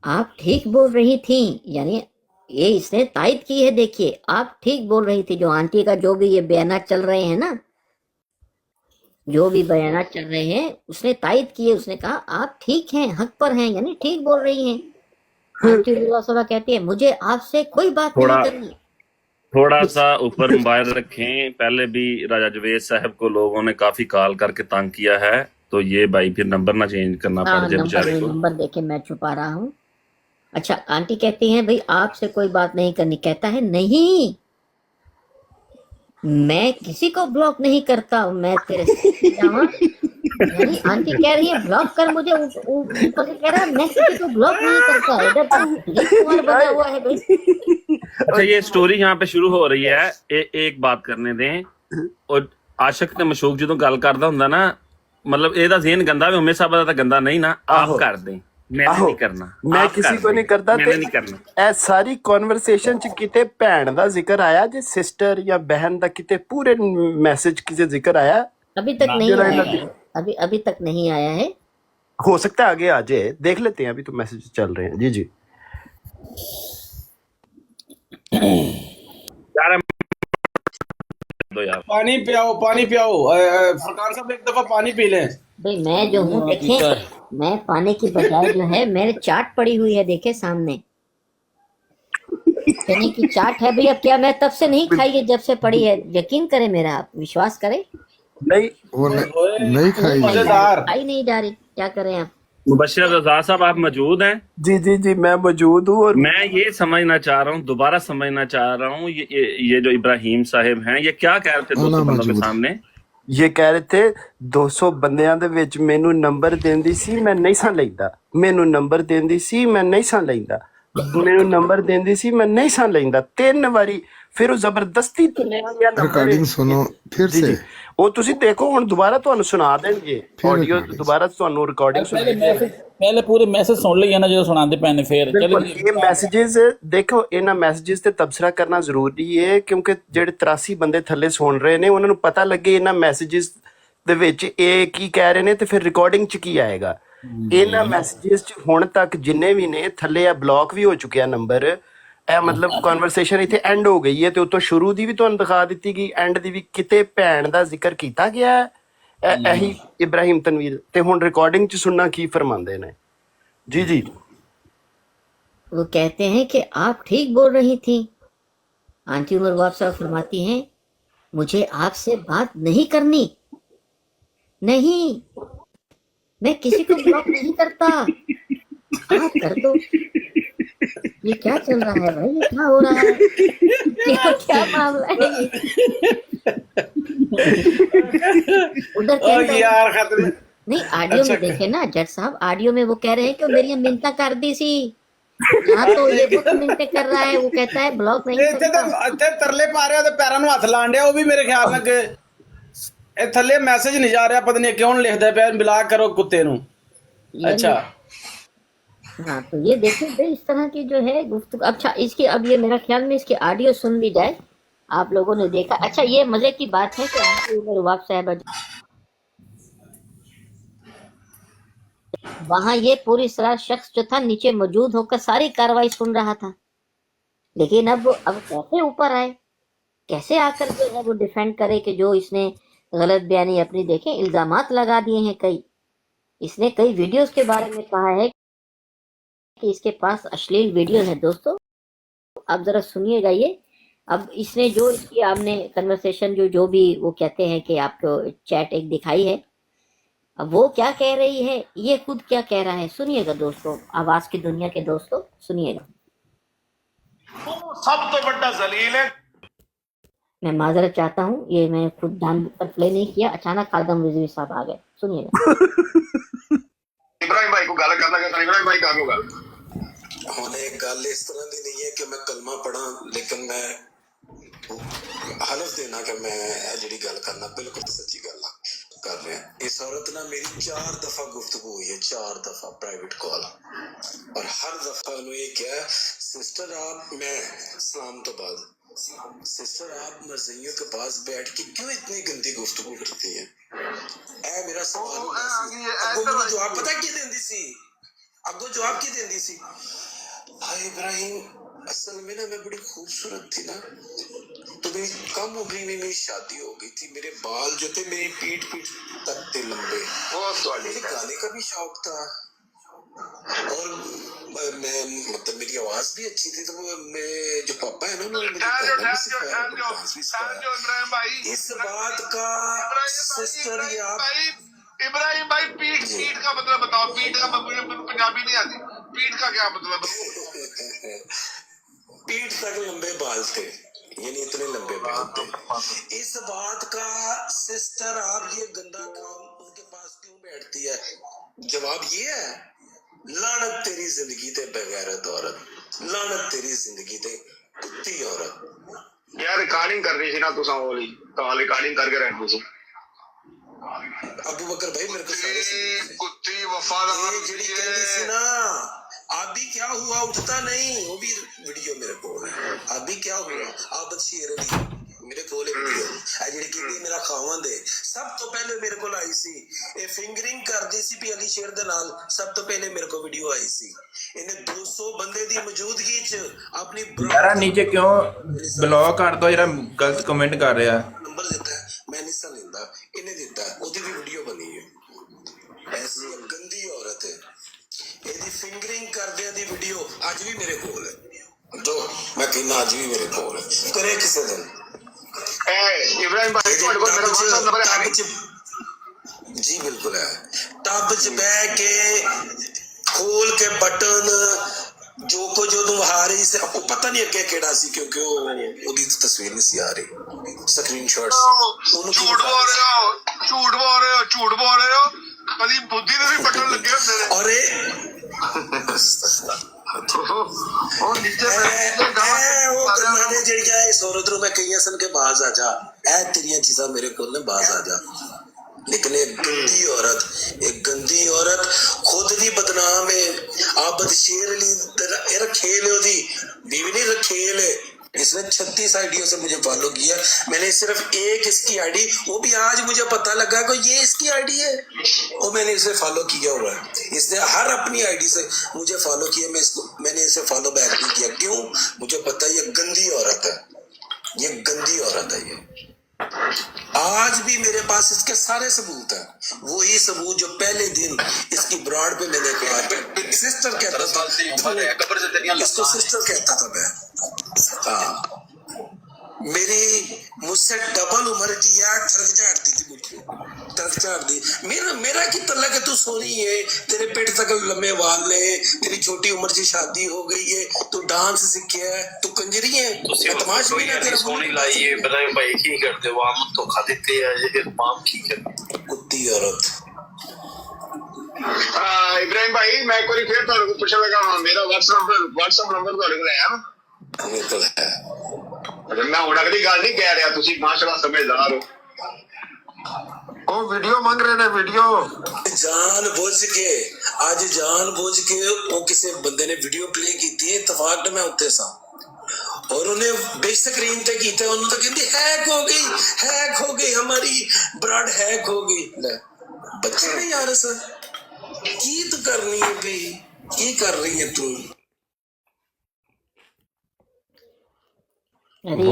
आप ठीक बोल रही थी, यानी ये इसने तायद की है। देखिए आप ठीक बोल रही थी। जो आंटी का जो भी ये बयानात चल रहे हैं ना, जो भी बयानात चल रहे हैं, उसने तायद की है। उसने कहा आप ठीक हैं, हक पर हैं, यानी ठीक बोल रही हैं। आंटी सभा कहती है मुझे आपसे कोई बात नहीं करनी। थोड़ा सा ऊपर मोबाइल रखें। पहले भी राजा जवेद साहब को लोगों ने काफी कॉल करके तंग किया है, तो ये भाई फिर नंबर ना चेंज करना पड़ जाए बेचारे को। नंबर देखे मैं छुपा रहा हूँ। अच्छा आंटी कहती हैं भाई आपसे कोई बात नहीं करनी। कहता है नहीं, मैं किसी को ब्लॉक नहीं करता, मैं तेरे यानी आंटी कह रही है ब्लॉक कर मुझे, ऊपर से कह रहा है मैं किसी को ब्लॉक नहीं करता। इधर तो बना हुआ है भाई। अच्छा ये स्टोरी यहाँ पे शुरू हो रही है। एक बात करने दें। और आशिक ते मशूक जो गल करदा हुंदा ना, मतलब एदा ज़हन गंदा भी हमेशा पता था गंदा नहीं ना, आप कर दें, मैंने नहीं करना, मैं किसी को नहीं करता। मैंने नहीं करना। ए सारी कन्वर्सेशन च किते भैन दा जिक्र आया जे सिस्टर या बहन दा किते पूरे मैसेज किसे जिक्र आया? अभी तक नहीं आया है। अभी तक नहीं आया है। हो सकता है आगे आ जाए, देख लेते हैं। अभी तो मैसेज चल रहे हैं। जी जी यार दो यार, पानी पियाओ, पानी पियाओ। फरकान साहब एक दफा पानी पी लें। भाई मैं जो हूँ देखें, मैं पानी की बजाय जो है मेरे चाट पड़ी हुई है, देखे सामने चने की चाट है भाई। अब क्या मैं तब से नहीं खाई है, जब से पड़ी है। यकीन करें मेरा, आप विश्वास करें। नहीं वो नहीं खाई, खाई नहीं जा रही, क्या करें आप। मुबश्शिर रज़ा साहब आप मौजूद हैं? जी जी जी मैं मौजूद हूँ। और मैं ये समझना चाह रहा हूँ, दोबारा समझना चाह रहा हूँ, ये जो इब्राहिम साहिब हैं, ये क्या कह रहे थे 200 बंदों के सामने? ये कह रहे थे 200 ਬੰਦਿਆਂ ਦੇ ਵਿੱਚ ਮੈਨੂੰ ਨੰਬਰ ਦਿੰਦੀ ਸੀ, ਮੈਂ ਨਹੀਂ ਸਾਂ ਲੈਂਦਾ। ਮੈਨੂੰ ਨੰਬਰ ਦਿੰਦੀ ਸੀ, ਮੈਂ ਨਹੀਂ ਸਾਂ ਲੈਂਦਾ। ਮੈਨੂੰ ਨੰਬਰ ਦਿੰਦੀ ਸੀ, मैं नहीं सां ਲੈਂਦਾ। 3 ਵਾਰੀ ਫਿਰ ਉਹ ਜ਼ਬਰਦਸਤੀ ਤੁਨਿਆ ਗਿਆ ਨੰਬਰ। रिकॉर्डिंग सुनो फिर से। ਉਹ ਤੁਸੀਂ ਦੇਖੋ ਹੁਣ ਦੁਬਾਰਾ ਤੁਹਾਨੂੰ ਸੁਣਾ ਦੇਣਗੇ ਆਡੀਓ, ਦੁਬਾਰਾ ਤੁਹਾਨੂੰ ਰਿਕਾर्डिंग ਸੁਣਾएंगे। पहले पूरे मैसेज सुन लिए ना जो सुनाते पैने फिर ये मैसेजेस देखो, इन्हां मैसेजेस ਤੇ ਤਬਸਰਾ ਕਰਨਾ ਜ਼ਰੂਰੀ ਹੈ, ਕਿਉਂਕਿ ਜਿਹੜੇ 83 ਬੰਦੇ ਥੱਲੇ ਸੁਣ ਰਹੇ ਨੇ ਉਹਨਾਂ ਨੂੰ ਪਤਾ ਲੱਗੇ ਇਹਨਾਂ ਮੈਸੇजेस ਦੇ ਵਿੱਚ ਇਹ ਕੀ ਕਹਿ ਰਹੇ ਨੇ ਤੇ ਫਿਰ ਰਿਕਾਰਡਿੰਗ ਚ ਕੀ ਆਏਗਾ। ਇਹਨਾਂ ਮੈਸੇजेस ਚ ਹੁਣ ਤੱਕ ਜਿੰਨੇ ਵੀ ਨੇ ਥੱਲੇ ਆ ਬਲੌਕ ਵੀ ਹੋ ਚੁੱਕਿਆ ਨੰਬਰ। ਇਹ ਮਤਲਬ ਕਨਵਰਸੇਸ਼ਨ ਇੱਥੇ ਐਂਡ ਹੋ ਗਈ ਹੈ ਤੇ ਉਤੋਂ ਸ਼ੁਰੂ ਦੀ ਵੀ ਤੁਹਾਨੂੰ ਦਿਖਾ ਦਿੱਤੀ ਗਈ, ਐਂਡ ਦੀ ਵੀ ਕਿਤੇ ਭੈਣ ਦਾ ਜ਼ਿਕਰ ਕੀਤਾ ਗਿਆ ਹੈ। ਇਹੀ इब्राहिम तनवीर ਤੇ ਹੁਣ ਰਿਕਾर्डिंग ਚ ਸੁਣਨਾ ਕੀ ਫਰਮਾਉਂਦੇ ਨੇ। जी जी वो कहते हैं कि आप ठीक बोल रही थी। आंटी उमर बाप साहब फरमाती हैं मुझे आपसे बात नहीं करनी। नहीं, मैं किसी को ब्लॉक नहीं करता, आप कर दो। ये क्या चल रहा है भाई, ये क्या हो रहा है, क्या मामला है उधर यार खतरे। नहीं ऑडियो में देखे ना जज साहब, ऑडियो में वो कह रहे हैं कि मेरी मिन्नता कर दी सी। यहाँ तो ये बहुत मिन्नतें कर रहा है, वो कहता है ब्लॉक नहीं करता। ਇੱਥੇ ਤਰਲੇ ਪਾ ਰਿਹਾ ਤੇ ਪੈਰਾਂ ਨੂੰ ਹੱਥ ਲਾਣ ਡਿਆ। ਉਹ ਵੀ ਮੇਰੇ ਖਿਆਲ ਨਾਲ ਕਿ ਇਹ ਥੱਲੇ ਮੈਸੇਜ ਨਹੀਂ ਜਾ ਰਿਹਾ, ਪਤਾ ਨਹੀਂ ਕਿਉਂ ਲਿਖਦਾ ਪਿਆ ਬਲਾਕ ਕਰੋ कुत्ते ਨੂੰ। अच्छा हाँ तो ये देखिए भाई इस तरह की जो है गुफ्तगू। अच्छा इसकी अब ये मेरा ख्याल में इसकी ऑडियो सुन ली जाए। आप लोगों ने देखा। अच्छा ये मजे की बात है कि आंटी उमर वाब साहब वहां ये पूरी तरह शख्स जो था नीचे मौजूद होकर सारी कार्रवाई सुन रहा था, लेकिन अब कैसे ऊपर आए, कैसे आकर जो है वो डिफेंड करे कि जो इसने गलत बयानी अपनी देखें इल्जामात लगा दिए हैं। इसने कई वीडियोस के बारे में कहा है कि इसके पास अश्लील वीडियो है। दोस्तों आप जरा सुनिएगा ये। अब इसने जो इसकी आपने कन्वर्सेशन जो भी वो कहते हैं कि आपको चैट एक दिखाई है, अब वो क्या कह रही है, ये खुद क्या कह रहा है, सुनिएगा दोस्तों, आवाज की दुनिया के दोस्तों सुनिएगा। सब तो बड़ा जलील है। मैं माजरत चाहता हूँ, ये मैं खुद जानबूझकर प्ले नहीं किया, अचानक खालिद रिजवी साहब आ गए, सुनिएगा। इब्राहिम भाई को गाला करना कहता इब्राहिम भाई कर लो गल। ਹੁਣ ਇਹ ਗੱਲ ਇਸ ਤਰ੍ਹਾਂ ਦੀ ਨਹੀਂ ਹੈ ਕਿ ਮੈਂ ਕਲਮਾ ਪੜਾਂ ਲੇਕਿਨ ਮੈਂ ਹਲਫ ਦੇਣਾ ਕਿ ਮੈਂ ਇਹ ਜਿਹੜੀ ਗੱਲ ਕਰਨਾ ਬਿਲਕੁਲ ਸੱਚੀ ਗੱਲ ਆ ਕਰ ਰਿਹਾ। ਇਸ औरत ਨਾਲ ਮੇਰੀ 4 ਦਫਾ ਗੁਫ਼ਤਗੂ ਹੋਈ ਹੈ, 4 ਦਫਾ प्राइवेट कॉल, और हर दफा ਉਹਨੂੰ ਇਹ ਕਿਹਾ सिस्टर आप मैं सलाम तो बाद सिस्टर आप मरज़इयों के पास बैठ के क्यों इतनी गंदी गुफ्तगू करती हैं। ऐ मेरा सवाल ਹੁੰਦਾ ਸੀ। ਅੱਗੋਂ ਮੈਨੂੰ ਜਵਾਬ ਪਤਾ ਕੀ ਦਿੰਦੀ ਸੀ, ਅੱਗੋਂ जवाब की देंदी सी, हाय इब्राहिम असल में ना मैं बड़ी खूबसूरत थी ना, तो मेरी कम उम्र में मेरी शादी हो गई थी, मेरे बाल जो थे मेरी पीठ तक थे लंबे, मुझे गाने का भी शौक था, और मैं मतलब मेरी आवाज भी अच्छी थी, तो वो मेरे जो पापा है ना उन्होंने मुझे गाना भी सिखाया, डांस भी सिखाया। इस बात का सिस्टर ये आप इब्राहिम भाई पीठ का मतलब बताओ, पीठ का मतलब पंजाबी नहीं आती, पीठ का क्या मतलब। पीठ तक लंबे बाल थे, यानी इतने लंबे बाल थे। इस बात का सिस्टर आप ये गंदा काम उनके पास क्यों बैठती है, जवाब ये है, लानत तेरी जिंदगी ते बेगैरत औरत, लानत तेरी जिंदगी ते कुत्ती औरत। यार रिकॉर्डिंग कर रही थी ना तुसा वाली, तो रिकॉर्डिंग करके रहती थी। अबू बकर भाई मेरे को सारे कुत्ती वफादार जेडी कहती सी ना, अभी क्या हुआ उठता नहीं, वो भी वीडियो मेरे को है, अभी क्या हुआ आप शेर अली मेरे को वीडियो आ जेडी कहती मेरा खावंद है, सब तो पहले मेरे को आई सी ये फिंगरिंग करदी सी भी अली शेर दे नाल, सब तो पहले मेरे को वीडियो आई सी, इन्हें 200 बंदे दी मौजूदगी च अपनी यार नीचे क्यों ब्लॉक कर दो, जरा गलत कमेंट कर रहा है। नंबर देता है, मैं नहीं सा लेंदा, इन्हें देता है, ओदी भी वीडियो बनी है। ऐसी गंदी औरत है, ਇਹਦੀ ਫਿੰਗਰਿੰਗ ਕਰਦਿਆਂ ਦੀ ਵੀਡੀਓ ਅੱਜ ਵੀ ਮੇਰੇ ਕੋਲ ਹੈ, ਜੋ ਮੈਂ ਕਹਿੰਦਾ ਅੱਜ ਵੀ ਮੇਰੇ ਕੋਲ ਹੈ, ਕਰੇ ਕਿਸੇ ਦਿਨ। इब्राहिम भाई ਤੁਹਾਡੇ ਕੋਲ ਮੇਰਾ WhatsApp ਨੰਬਰ ਹੈ ਜੀ ਬਿਲकुल है, ਟੱਬ 'ਚ ਬਹਿ ਕੇ ਖੋਲ ਕੇ ਬਟਨ ਜੋ ਕੋ ਜੋ ਤੂੰ ਆ ਰਹੀ ਸੀ, आपको पता नहीं ਅੱਗੇ ਕਿਹੜਾ ਸੀ, ਕਿਉਂਕਿ ਉਹ ਉਹਦੀ ਤਸਵੀਰ ਨਹੀਂ ਸੀ ਆ ਰਹੀ, ਸਕਰੀਨਸ਼ਾਟ ਸੀ। ਉਹਨੂੰ ਝੂਠ ਬੋਲ ਰਹੇ ਹੋ, ਝੂਠ ਬੋਲ ਰਹੇ ਹੋ, ਝੂਠ ਬੋਲ ਰਹੇ ਹੋ, ਕਦੀ ਬੁੱਧੀ ਦੇ ਵੀ ਬਟਨ ਲੱਗੇ ਹੁੰਦੇ ਨੇ। ਔਰ ਉਹ ਨੀਚੇ ਉਹ ਗੱਲਾਂ ਨੇ ਜਿਹੜੀਆਂ ਇਸ ਔਰਤ ਨੂੰ ਮੈਂ ਕਹੀਆਂ ਸਨ ਕਿ ਬਾਜ਼ ਆ ਜਾ, ਇਹ ਤੇਰੀਆਂ ਚੀਜ਼ਾਂ ਮੇਰੇ ਕੋਲ ਨੇ, ਬਾਜ਼ ਆ ਜਾ। लेकिन एक गंदी औरत, एक गंदी औरत खुद भी बदनाम है। आप बदशेर अली रखेल है, बीवी नहीं रखेल है, इसने 36 आईडियों से मुझे फॉलो किया, मैंने सिर्फ एक इसकी आईडी, वो भी आज मुझे पता लगा कि ये इसकी आईडी है, और मैंने इसे फॉलो किया हुआ है। इसने हर अपनी आईडी से मुझे फॉलो किया, मैंने इसे फॉलो बैक नहीं किया, क्यों, मुझे पता है ये गंदी औरत है, ये गंदी औरत है। ये आज भी मेरे पास इसके सारे सबूत हैं, वही सबूत जो पहले दिन इसकी ब्रॉड पे मैंने कहा, सिस्टर कहता था, इसको सिस्टर कहता था मैं। हाँ, मेरी मुझसे डबल उम्र की यार ठग झाड़ती थी मुझको, ठग झाड़ती। मेरा की तल्ला के तू सोनी है, तेरे पेट तक लंबे वाल ने, तेरी छोटी उम्र से शादी हो गई है, तू डांस सीखे है, तू कंजरी है, तमाश भी ना तेरा सोनी लाई है, इब्राहिम भाई की करते हो आप, धोखा देते हैं, ये माफ की कर कुत्ती औरत। इब्राहिम भाई मैं एक बार फिर ਤੁਹਾਨੂੰ ਪੁੱਛਣ ਲੱਗਾ, ਮੇਰਾ WhatsApp ਨੰਬਰ ਤੁਹਾਡੇ ਕੋਲ ਹੈ ਨਾ? बिल्कुल है, मैं ਹੁਣ ਅਗਲੀ ਗੱਲ ਨਹੀਂ ਕਹਿ ਰਿਹਾ, ਤੁਸੀਂ ਮਾਸ਼ਾਅੱਲਾ ਸਮਝਦਾਰ ਹੋ। ਉਹ ਵੀਡੀਓ ਮੰਗ ਰਹੇ ਨੇ, ਵੀਡੀਓ जान बुझ के आज जान बुझ के वो किसी बंदे ने वीडियो प्ले की थी, इतफाक मैं उत्ते सा, और उन्हें बिग स्क्रीन पे कीता, उन्होंने तो कहती हैक हो गई हमारी ब्राड, हैक हो गई। ले बच्चे ने यार सर की तो करनी है भाई, की कर रही है तू? अरे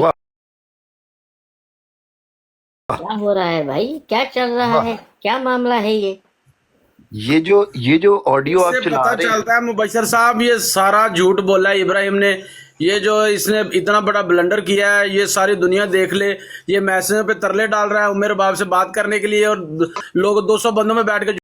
क्या हो रहा है भाई, क्या चल रहा है, क्या मामला है ये जो ऑडियो आप इससे चला पता रहे हैं, चलता है मुबशर साहब ये सारा झूठ बोला है इब्राहिम ने, ये जो इसने इतना बड़ा ब्लंडर किया है, ये सारी दुनिया देख ले। ये मैसेज पे तरले डाल रहा है उमेर बाप से बात करने के लिए, और लोग 200 बंदों में बैठ के